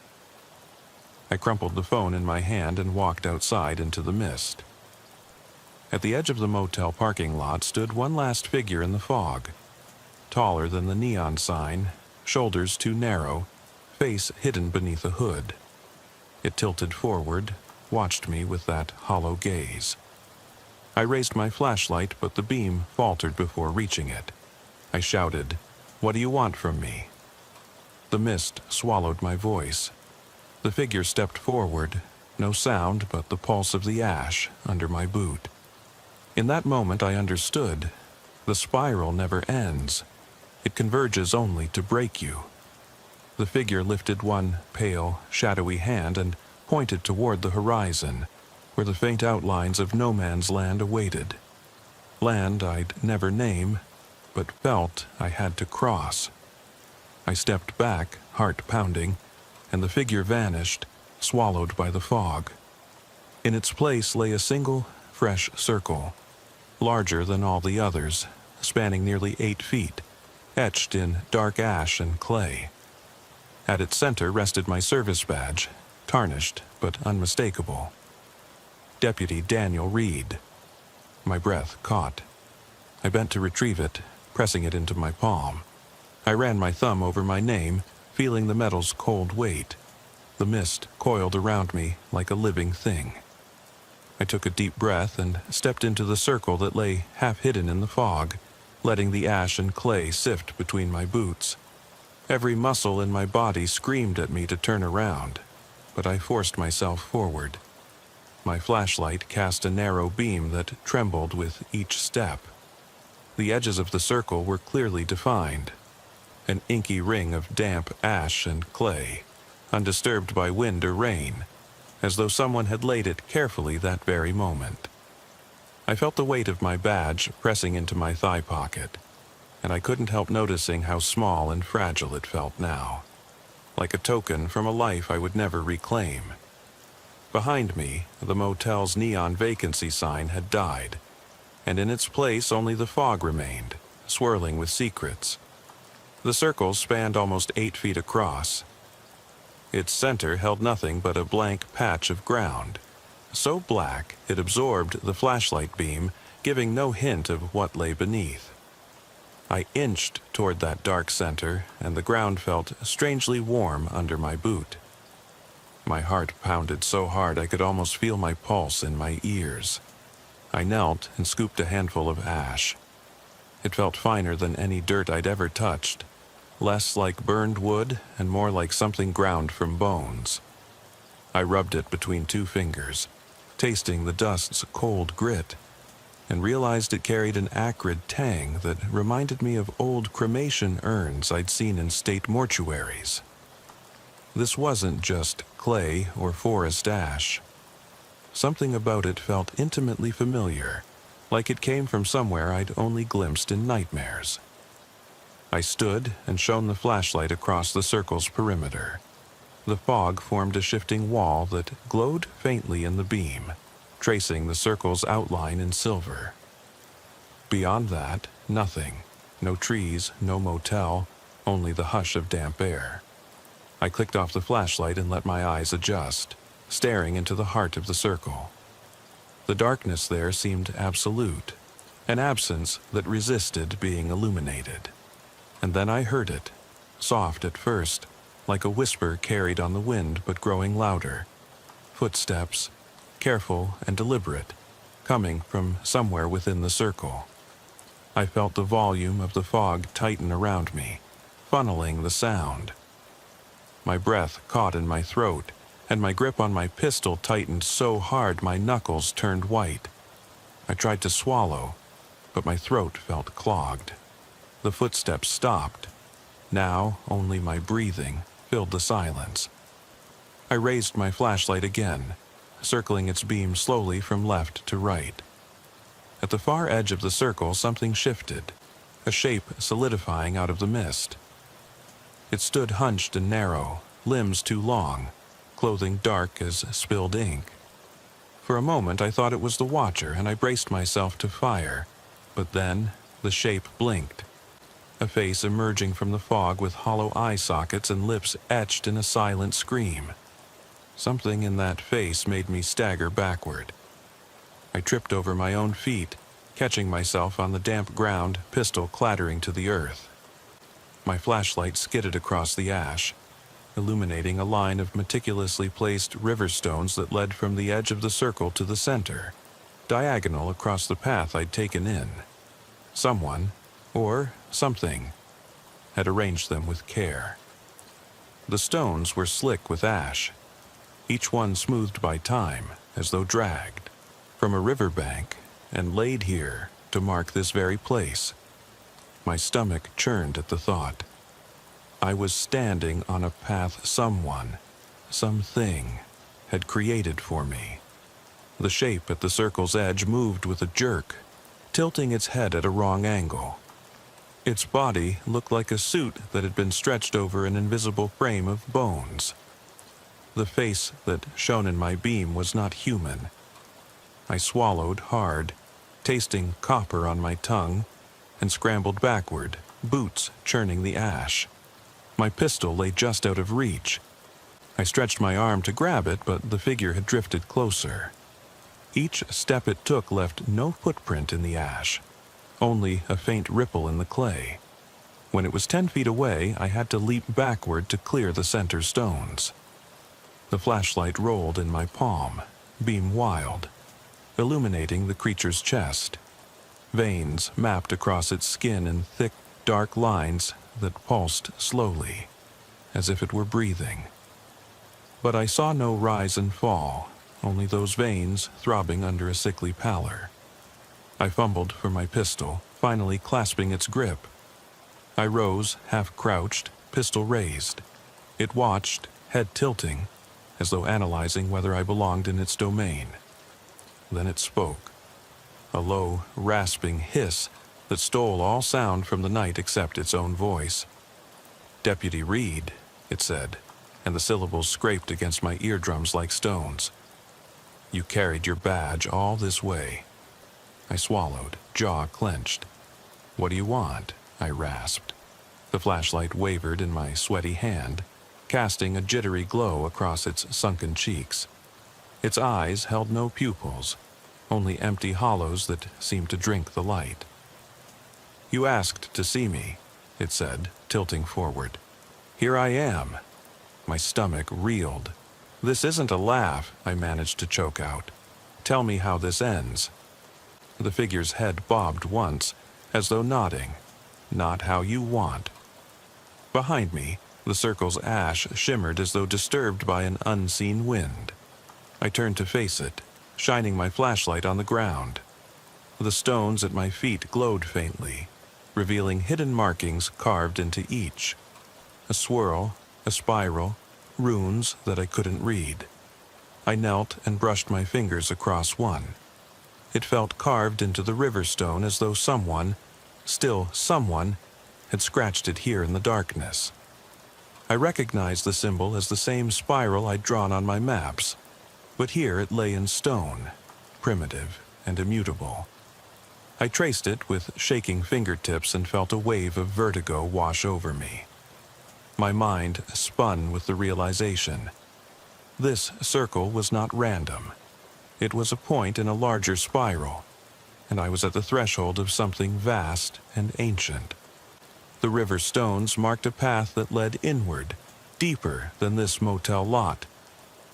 Speaker 1: I crumpled the phone in my hand and walked outside into the mist. At the edge of the motel parking lot stood one last figure in the fog. Taller than the neon sign, shoulders too narrow, face hidden beneath a hood. It tilted forward, watched me with that hollow gaze. I raised my flashlight, but the beam faltered before reaching it. I shouted, "What do you want from me?" The mist swallowed my voice. The figure stepped forward, no sound but the pulse of the ash under my boot. In that moment I understood. The spiral never ends. It converges only to break you. The figure lifted one pale, shadowy hand and pointed toward the horizon, where the faint outlines of no man's land awaited. Land I'd never name, but felt I had to cross. I stepped back, heart pounding, and the figure vanished, swallowed by the fog. In its place lay a single, fresh circle, larger than all the others, spanning nearly 8 feet, etched in dark ash and clay. At its center rested my service badge, tarnished but unmistakable. Deputy Daniel Reed. My breath caught. I bent to retrieve it, pressing it into my palm. I ran my thumb over my name, feeling the metal's cold weight. The mist coiled around me like a living thing. I took a deep breath and stepped into the circle that lay half hidden in the fog, letting the ash and clay sift between my boots. Every muscle in my body screamed at me to turn around, but I forced myself forward. My flashlight cast a narrow beam that trembled with each step. The edges of the circle were clearly defined, an inky ring of damp ash and clay, undisturbed by wind or rain, as though someone had laid it carefully that very moment. I felt the weight of my badge pressing into my thigh pocket, and I couldn't help noticing how small and fragile it felt now, like a token from a life I would never reclaim. Behind me, the motel's neon vacancy sign had died, and in its place only the fog remained, swirling with secrets. The circle spanned almost 8 feet across. Its center held nothing but a blank patch of ground, so black it absorbed the flashlight beam, giving no hint of what lay beneath. I inched toward that dark center, and the ground felt strangely warm under my boot. My heart pounded so hard I could almost feel my pulse in my ears. I knelt and scooped a handful of ash. It felt finer than any dirt I'd ever touched, less like burned wood and more like something ground from bones. I rubbed it between 2 fingers, tasting the dust's cold grit, and realized it carried an acrid tang that reminded me of old cremation urns I'd seen in state mortuaries. This wasn't just clay or forest ash. Something about it felt intimately familiar, like it came from somewhere I'd only glimpsed in nightmares. I stood and shone the flashlight across the circle's perimeter. The fog formed a shifting wall that glowed faintly in the beam, tracing the circle's outline in silver. Beyond that, nothing. No trees, no motel, only the hush of damp air. I clicked off the flashlight and let my eyes adjust, staring into the heart of the circle. The darkness there seemed absolute, an absence that resisted being illuminated. And then I heard it, soft at first, like a whisper carried on the wind but growing louder. Footsteps, careful and deliberate, coming from somewhere within the circle. I felt the volume of the fog tighten around me, funneling the sound. My breath caught in my throat, and my grip on my pistol tightened so hard my knuckles turned white. I tried to swallow, but my throat felt clogged. The footsteps stopped. Now only my breathing filled the silence. I raised my flashlight again, circling its beam slowly from left to right. At the far edge of the circle, something shifted, a shape solidifying out of the mist. It stood hunched and narrow, limbs too long, clothing dark as spilled ink. For a moment I thought it was the watcher, and I braced myself to fire, but then the shape blinked. A face emerging from the fog with hollow eye sockets and lips etched in a silent scream. Something in that face made me stagger backward. I tripped over my own feet, catching myself on the damp ground, pistol clattering to the earth. My flashlight skidded across the ash, illuminating a line of meticulously placed river stones that led from the edge of the circle to the center, diagonal across the path I'd taken in. Someone, or something, had arranged them with care. The stones were slick with ash, each one smoothed by time, as though dragged, from a riverbank and laid here to mark this very place. My stomach churned at the thought. I was standing on a path someone, something, had created for me. The shape at the circle's edge moved with a jerk, tilting its head at a wrong angle. Its body looked like a suit that had been stretched over an invisible frame of bones. The face that shone in my beam was not human. I swallowed hard, tasting copper on my tongue, and scrambled backward, boots churning the ash. My pistol lay just out of reach. I stretched my arm to grab it, but the figure had drifted closer. Each step it took left no footprint in the ash, only a faint ripple in the clay. When it was 10 feet away, I had to leap backward to clear the center stones. The flashlight rolled in my palm, beam wild, illuminating the creature's chest. Veins mapped across its skin in thick, dark lines that pulsed slowly, as if it were breathing. But I saw no rise and fall, only those veins throbbing under a sickly pallor. I fumbled for my pistol, finally clasping its grip. I rose, half-crouched, pistol raised. It watched, head tilting, as though analyzing whether I belonged in its domain. Then it spoke. A low, rasping hiss that stole all sound from the night except its own voice. "Deputy Reed," it said, and the syllables scraped against my eardrums like stones. "You carried your badge all this way." I swallowed, jaw clenched. "What do you want?" I rasped. The flashlight wavered in my sweaty hand, casting a jittery glow across its sunken cheeks. Its eyes held no pupils, only empty hollows that seemed to drink the light. "You asked to see me," it said, tilting forward. "Here I am." My stomach reeled. "This isn't a laugh," I managed to choke out. "Tell me how this ends." The figure's head bobbed once, as though nodding. "Not how you want." Behind me, the circle's ash shimmered as though disturbed by an unseen wind. I turned to face it, shining my flashlight on the ground. The stones at my feet glowed faintly, revealing hidden markings carved into each. A swirl, a spiral, runes that I couldn't read. I knelt and brushed my fingers across one. It felt carved into the river stone as though someone, still someone, had scratched it here in the darkness. I recognized the symbol as the same spiral I'd drawn on my maps, but here it lay in stone, primitive and immutable. I traced it with shaking fingertips and felt a wave of vertigo wash over me. My mind spun with the realization. This circle was not random. It was a point in a larger spiral, and I was at the threshold of something vast and ancient. The river stones marked a path that led inward, deeper than this motel lot,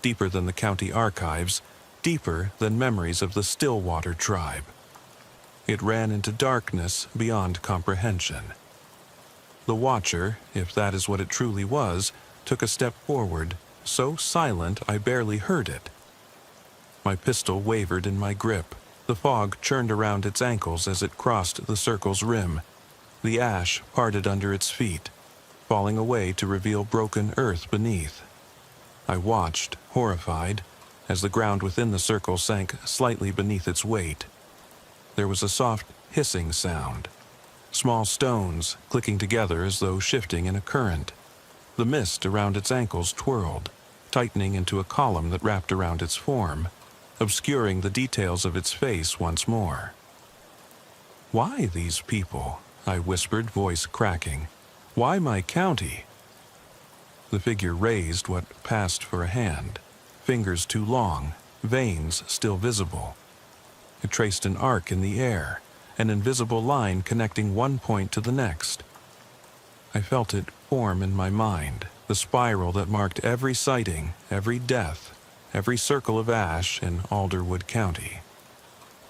Speaker 1: deeper than the county archives, deeper than memories of the Stillwater tribe. It ran into darkness beyond comprehension. The watcher, if that is what it truly was, took a step forward, so silent I barely heard it. My pistol wavered in my grip. The fog churned around its ankles as it crossed the circle's rim. The ash parted under its feet, falling away to reveal broken earth beneath. I watched, horrified, as the ground within the circle sank slightly beneath its weight. There was a soft hissing sound, small stones clicking together as though shifting in a current. The mist around its ankles twirled, tightening into a column that wrapped around its form, obscuring the details of its face once more. "Why these people?" I whispered, voice cracking. "Why my county?" The figure raised what passed for a hand, fingers too long, veins still visible. It traced an arc in the air, an invisible line connecting one point to the next. I felt it form in my mind, the spiral that marked every sighting, every death, every circle of ash in Alderwood County.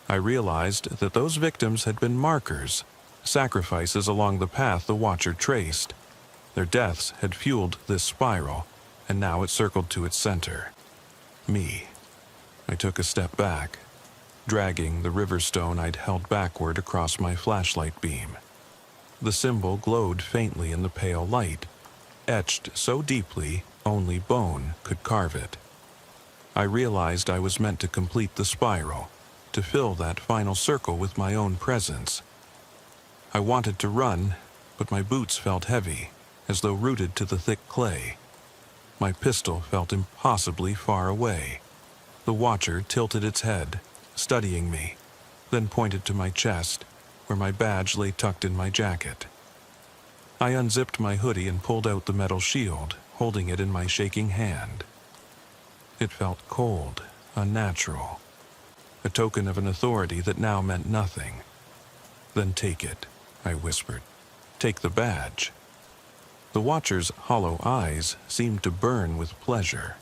Speaker 1: I realized that those victims had been markers, sacrifices along the path the watcher traced. Their deaths had fueled this spiral, and now it circled to its center. Me. I took a step back, dragging the river stone I'd held backward across my flashlight beam. The symbol glowed faintly in the pale light, etched so deeply only bone could carve it. I realized I was meant to complete the spiral, to fill that final circle with my own presence. I wanted to run, but my boots felt heavy, as though rooted to the thick clay. My pistol felt impossibly far away. The watcher tilted its head, studying me, then pointed to my chest, where my badge lay tucked in my jacket. I unzipped my hoodie and pulled out the metal shield, holding it in my shaking hand. It felt cold, unnatural, a token of an authority that now meant nothing. "Then take it," I whispered. "Take the badge." The watcher's hollow eyes seemed to burn with pleasure.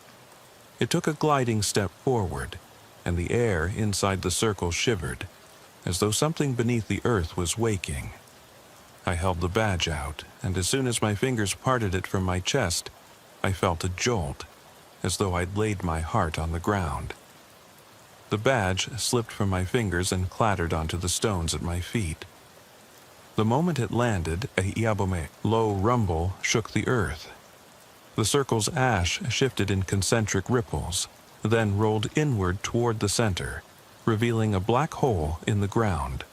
Speaker 1: It took a gliding step forward, and the air inside the circle shivered, as though something beneath the earth was waking. I held the badge out, and as soon as my fingers parted it from my chest, I felt a jolt, as though I'd laid my heart on the ground. The badge slipped from my fingers and clattered onto the stones at my feet. The moment it landed, a yabome, low rumble shook the earth. The circle's ash shifted in concentric ripples, then rolled inward toward the center, revealing a black hole in the ground,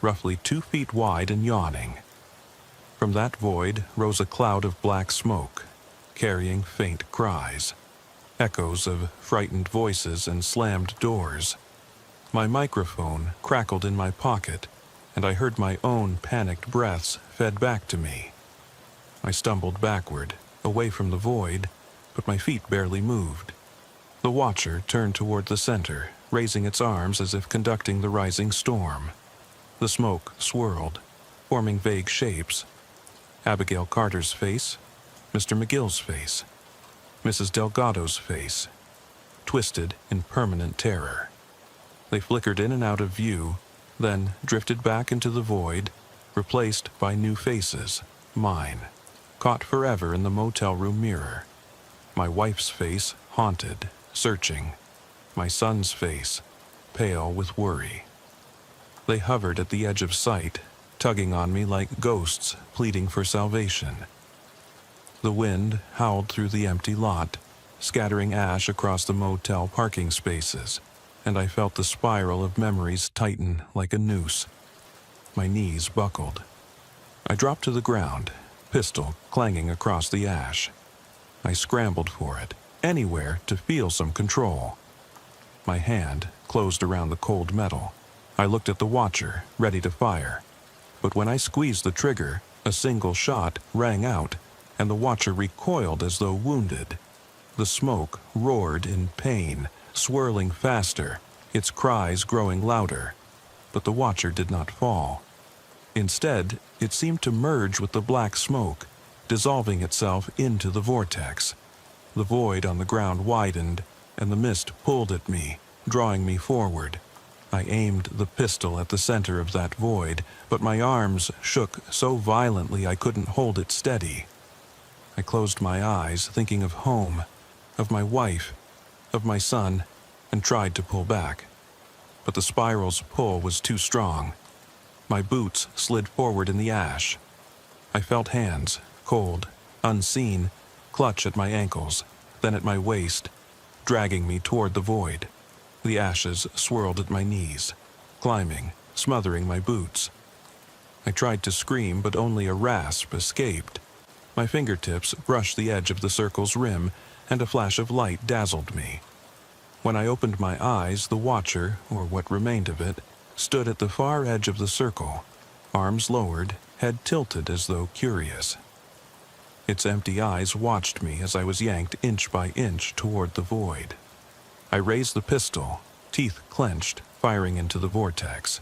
Speaker 1: roughly 2 feet wide and yawning. From that void rose a cloud of black smoke, carrying faint cries, echoes of frightened voices and slammed doors. My microphone crackled in my pocket, and I heard my own panicked breaths fed back to me. I stumbled backward, away from the void, but my feet barely moved. The watcher turned toward the center, raising its arms as if conducting the rising storm. The smoke swirled, forming vague shapes. Abigail Carter's face, Mr. McGill's face, Mrs. Delgado's face, twisted in permanent terror. They flickered in and out of view, then drifted back into the void, replaced by new faces, mine, caught forever in the motel room mirror. My wife's face, haunted, searching. My son's face, pale with worry. They hovered at the edge of sight, tugging on me like ghosts pleading for salvation. The wind howled through the empty lot, scattering ash across the motel parking spaces, and I felt the spiral of memories tighten like a noose. My knees buckled. I dropped to the ground, pistol clanging across the ash. I scrambled for it, anywhere to feel some control. My hand closed around the cold metal. I looked at the watcher, ready to fire. But when I squeezed the trigger, a single shot rang out, and the watcher recoiled as though wounded. The smoke roared in pain, swirling faster, its cries growing louder. But the watcher did not fall. Instead, it seemed to merge with the black smoke, dissolving itself into the vortex. The void on the ground widened, and the mist pulled at me, drawing me forward. I aimed the pistol at the center of that void, but my arms shook so violently I couldn't hold it steady. I closed my eyes, thinking of home, of my wife, of my son, and tried to pull back. But the spiral's pull was too strong. My boots slid forward in the ash. I felt hands, cold, unseen, clutch at my ankles, then at my waist, dragging me toward the void. The ashes swirled at my knees, climbing, smothering my boots. I tried to scream, but only a rasp escaped. My fingertips brushed the edge of the circle's rim, and a flash of light dazzled me. When I opened my eyes, the watcher, or what remained of it, stood at the far edge of the circle, arms lowered, head tilted as though curious. Its empty eyes watched me as I was yanked inch by inch toward the void. I raised the pistol, teeth clenched, firing into the vortex.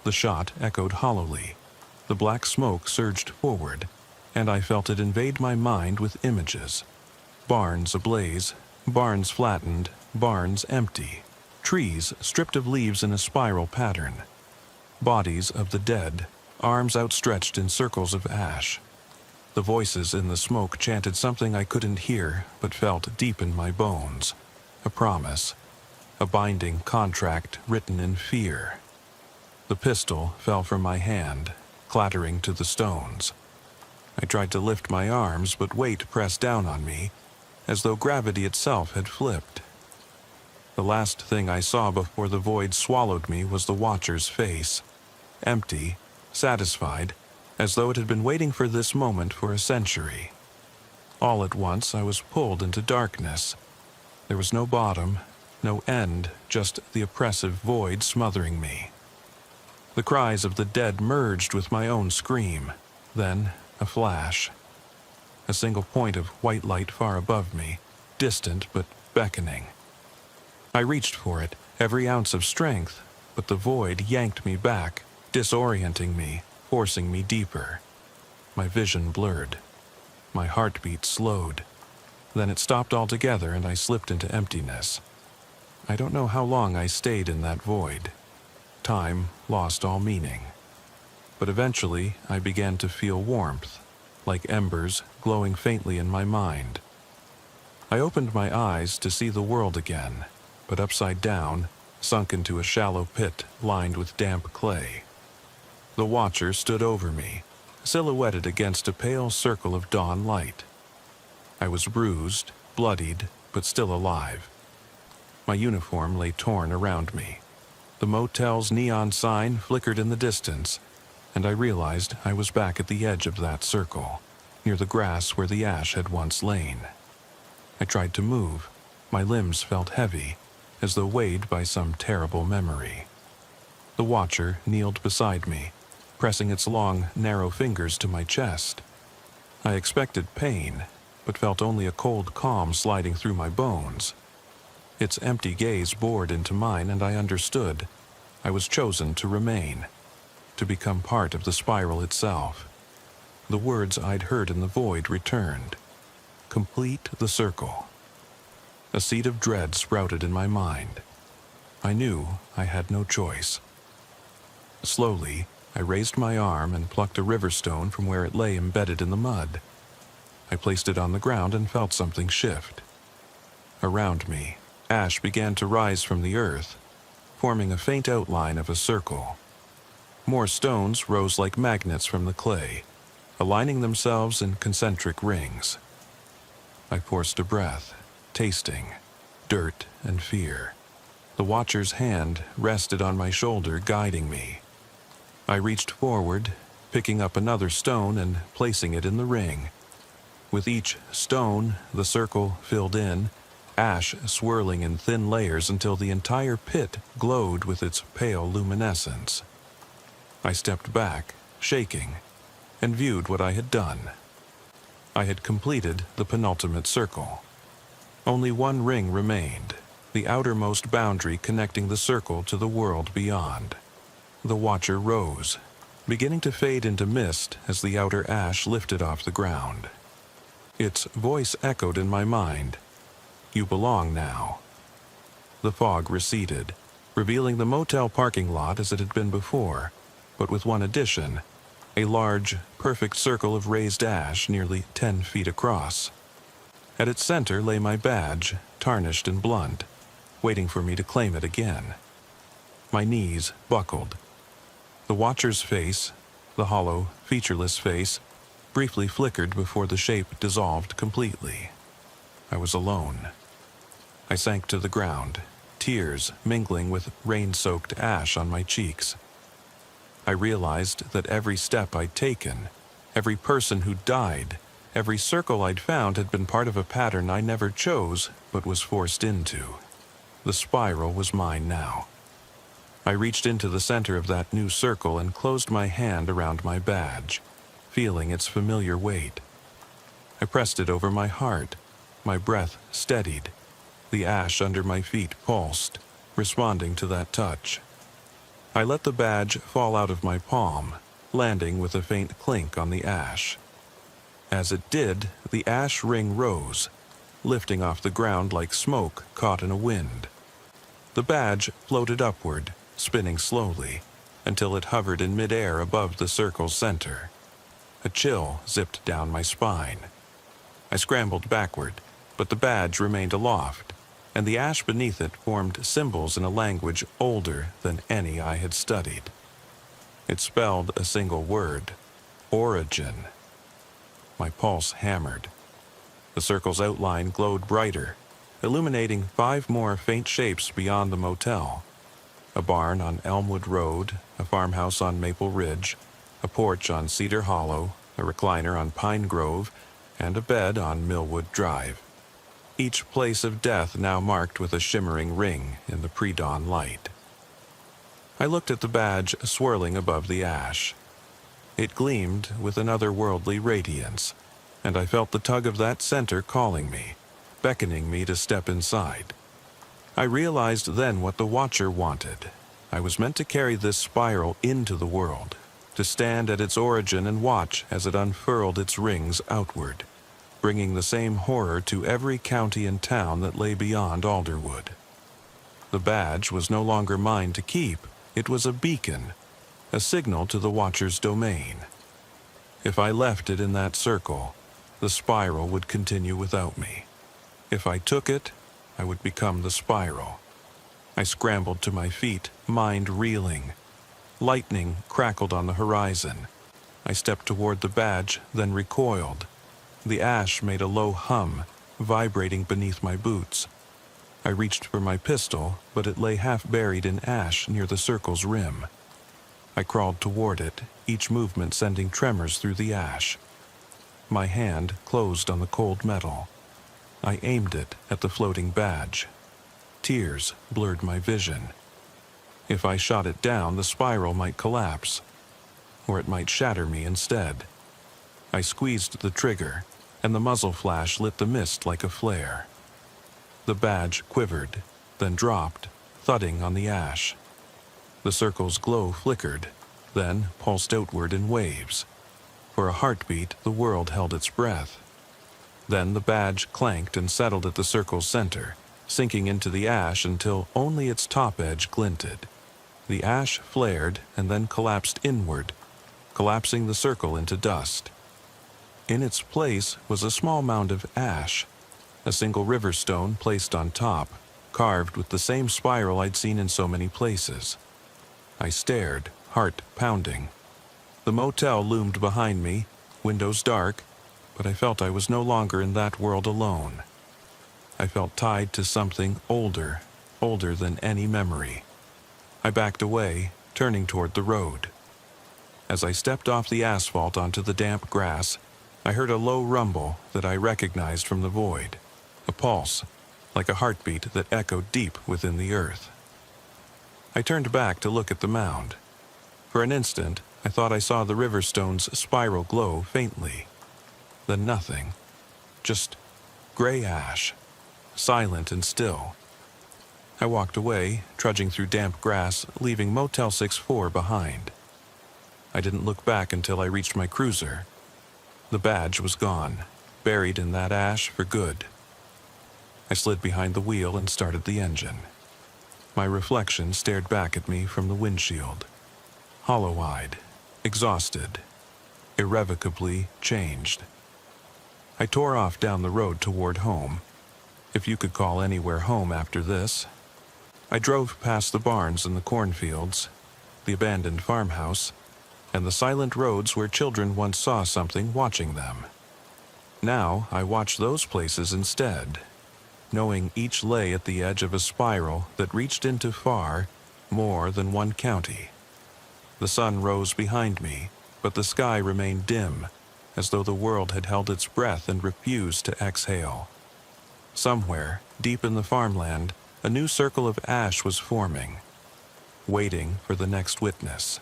Speaker 1: The shot echoed hollowly. The black smoke surged forward, and I felt it invade my mind with images. Barns ablaze, barns flattened, barns empty, trees stripped of leaves in a spiral pattern, bodies of the dead, arms outstretched in circles of ash. The voices in the smoke chanted something I couldn't hear but felt deep in my bones. a promise, a binding contract written in fear. The pistol fell from my hand, clattering to the stones. I tried to lift my arms, but weight pressed down on me, as though gravity itself had flipped. The last thing I saw before the void swallowed me was the watcher's face, empty, satisfied, as though it had been waiting for this moment for a century. All at once I was pulled into darkness. There was no bottom, no end, just the oppressive void smothering me. The cries of the dead merged with my own scream, then a flash. A single point of white light far above me, distant but beckoning. I reached for it, every ounce of strength, but the void yanked me back, disorienting me, forcing me deeper. My vision blurred. My heartbeat slowed. Then it stopped altogether and I slipped into emptiness. I don't know how long I stayed in that void. Time lost all meaning. But eventually I began to feel warmth, like embers glowing faintly in my mind. I opened my eyes to see the world again, but upside down, sunk into a shallow pit lined with damp clay. The watcher stood over me, silhouetted against a pale circle of dawn light. I was bruised, bloodied, but still alive. My uniform lay torn around me. The motel's neon sign flickered in the distance, and I realized I was back at the edge of that circle, near the grass where the ash had once lain. I tried to move. My limbs felt heavy, as though weighed by some terrible memory. The watcher kneeled beside me, pressing its long, narrow fingers to my chest. I expected pain, but felt only a cold calm sliding through my bones. Its empty gaze bored into mine, and I understood. I was chosen to remain, to become part of the spiral itself. The words I'd heard in the void returned. Complete the circle. A seed of dread sprouted in my mind. I knew I had no choice. Slowly, I raised my arm and plucked a river stone from where it lay embedded in the mud. I placed it on the ground and felt something shift. Around me, ash began to rise from the earth, forming a faint outline of a circle. More stones rose like magnets from the clay, aligning themselves in concentric rings. I forced a breath, tasting dirt and fear. The watcher's hand rested on my shoulder, guiding me. I reached forward, picking up another stone and placing it in the ring. With each stone, the circle filled in, ash swirling in thin layers until the entire pit glowed with its pale luminescence. I stepped back, shaking, and viewed what I had done. I had completed the penultimate circle. Only one ring remained, the outermost boundary connecting the circle to the world beyond. The watcher rose, beginning to fade into mist as the outer ash lifted off the ground. Its voice echoed in my mind. You belong now. The fog receded, revealing the motel parking lot as it had been before, but with one addition, a large, perfect circle of raised ash nearly 10 feet across. At its center lay my badge, tarnished and blunt, waiting for me to claim it again. My knees buckled. The watcher's face, the hollow, featureless face, briefly flickered before the shape dissolved completely. I was alone. I sank to the ground, tears mingling with rain-soaked ash on my cheeks. I realized that every step I'd taken, every person who died, every circle I'd found had been part of a pattern I never chose but was forced into. The spiral was mine now. I reached into the center of that new circle and closed my hand around my badge, feeling its familiar weight. I pressed it over my heart. My breath steadied. The ash under my feet pulsed, responding to that touch. I let the badge fall out of my palm, landing with a faint clink on the ash. As it did, the ash ring rose, lifting off the ground like smoke caught in a wind. The badge floated upward, spinning slowly, until it hovered in midair above the circle's center. A chill zipped down my spine. I scrambled backward, but the badge remained aloft, and the ash beneath it formed symbols in a language older than any I had studied. It spelled a single word: origin. My pulse hammered. The circle's outline glowed brighter, illuminating 5 more faint shapes beyond the motel: a barn on Elmwood Road, a farmhouse on Maple Ridge, a porch on Cedar Hollow, a recliner on Pine Grove, and a bed on Millwood Drive. Each place of death now marked with a shimmering ring in the pre-dawn light. I looked at the badge swirling above the ash. It gleamed with an otherworldly radiance, and I felt the tug of that center calling me, beckoning me to step inside. I realized then what the Watcher wanted. I was meant to carry this spiral into the world, to stand at its origin and watch as it unfurled its rings outward, bringing the same horror to every county and town that lay beyond Alderwood. The badge was no longer mine to keep. It was a beacon, a signal to the Watcher's domain. If I left it in that circle, the spiral would continue without me. If I took it, I would become the spiral. I scrambled to my feet, mind reeling. Lightning crackled on the horizon. I stepped toward the badge, then recoiled. The ash made a low hum, vibrating beneath my boots. I reached for my pistol, but it lay half buried in ash near the circle's rim. I crawled toward it, each movement sending tremors through the ash. My hand closed on the cold metal. I aimed it at the floating badge. Tears blurred my vision. If I shot it down, the spiral might collapse, or it might shatter me instead. I squeezed the trigger, and the muzzle flash lit the mist like a flare. The badge quivered, then dropped, thudding on the ash. The circle's glow flickered, then pulsed outward in waves. For a heartbeat, the world held its breath. Then the badge clanked and settled at the circle's center, sinking into the ash until only its top edge glinted. The ash flared and then collapsed inward, collapsing the circle into dust. In its place was a small mound of ash, a single river stone placed on top, carved with the same spiral I'd seen in so many places. I stared, heart pounding. The motel loomed behind me, windows dark, but I felt I was no longer in that world alone. I felt tied to something older than any memory. I backed away, turning toward the road. As I stepped off the asphalt onto the damp grass, I heard a low rumble that I recognized from the void, a pulse, like a heartbeat that echoed deep within the earth. I turned back to look at the mound. For an instant, I thought I saw the river stone's spiral glow faintly. Then nothing, just gray ash, silent and still. I walked away, trudging through damp grass, leaving Motel 6-4 behind. I didn't look back until I reached my cruiser. The badge was gone, buried in that ash for good. I slid behind the wheel and started the engine. My reflection stared back at me from the windshield. Hollow-eyed, exhausted, irrevocably changed. I tore off down the road toward home, if you could call anywhere home after this. I drove past the barns and the cornfields, the abandoned farmhouse, and the silent roads where children once saw something watching them. Now I watched those places instead, knowing each lay at the edge of a spiral that reached into far, more than one county. The sun rose behind me, but the sky remained dim, as though the world had held its breath and refused to exhale. Somewhere, deep in the farmland, a new circle of ash was forming, waiting for the next witness.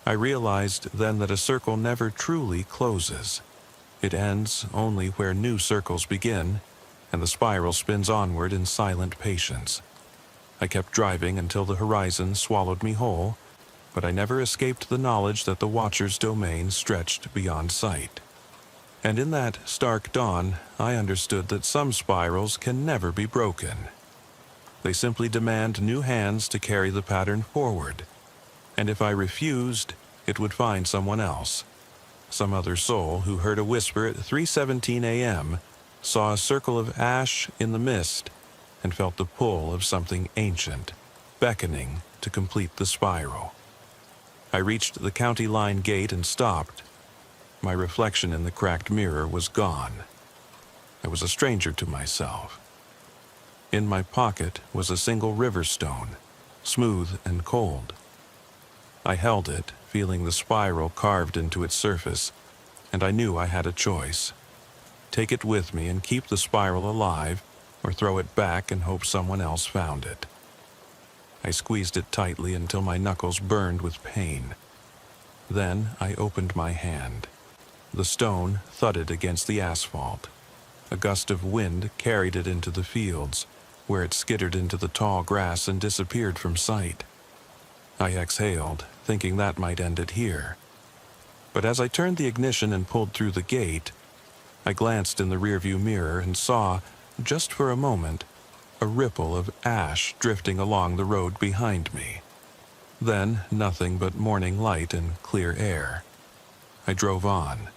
Speaker 1: I realized then that a circle never truly closes. It ends only where new circles begin, and the spiral spins onward in silent patience. I kept driving until the horizon swallowed me whole, but I never escaped the knowledge that the Watcher's domain stretched beyond sight. And in that stark dawn, I understood that some spirals can never be broken. They simply demand new hands to carry the pattern forward, and if I refused, it would find someone else. Some other soul who heard a whisper at 3:17 a.m., saw a circle of ash in the mist, and felt the pull of something ancient, beckoning to complete the spiral. I reached the county line gate and stopped. My reflection in the cracked mirror was gone. I was a stranger to myself. In my pocket was a single river stone, smooth and cold. I held it, feeling the spiral carved into its surface, and I knew I had a choice. Take it with me and keep the spiral alive, or throw it back and hope someone else found it. I squeezed it tightly until my knuckles burned with pain. Then I opened my hand. The stone thudded against the asphalt. A gust of wind carried it into the fields, where it skittered into the tall grass and disappeared from sight. I exhaled, thinking that might end it here. But as I turned the ignition and pulled through the gate, I glanced in the rearview mirror and saw, just for a moment, a ripple of ash drifting along the road behind me. Then nothing but morning light and clear air. I drove on,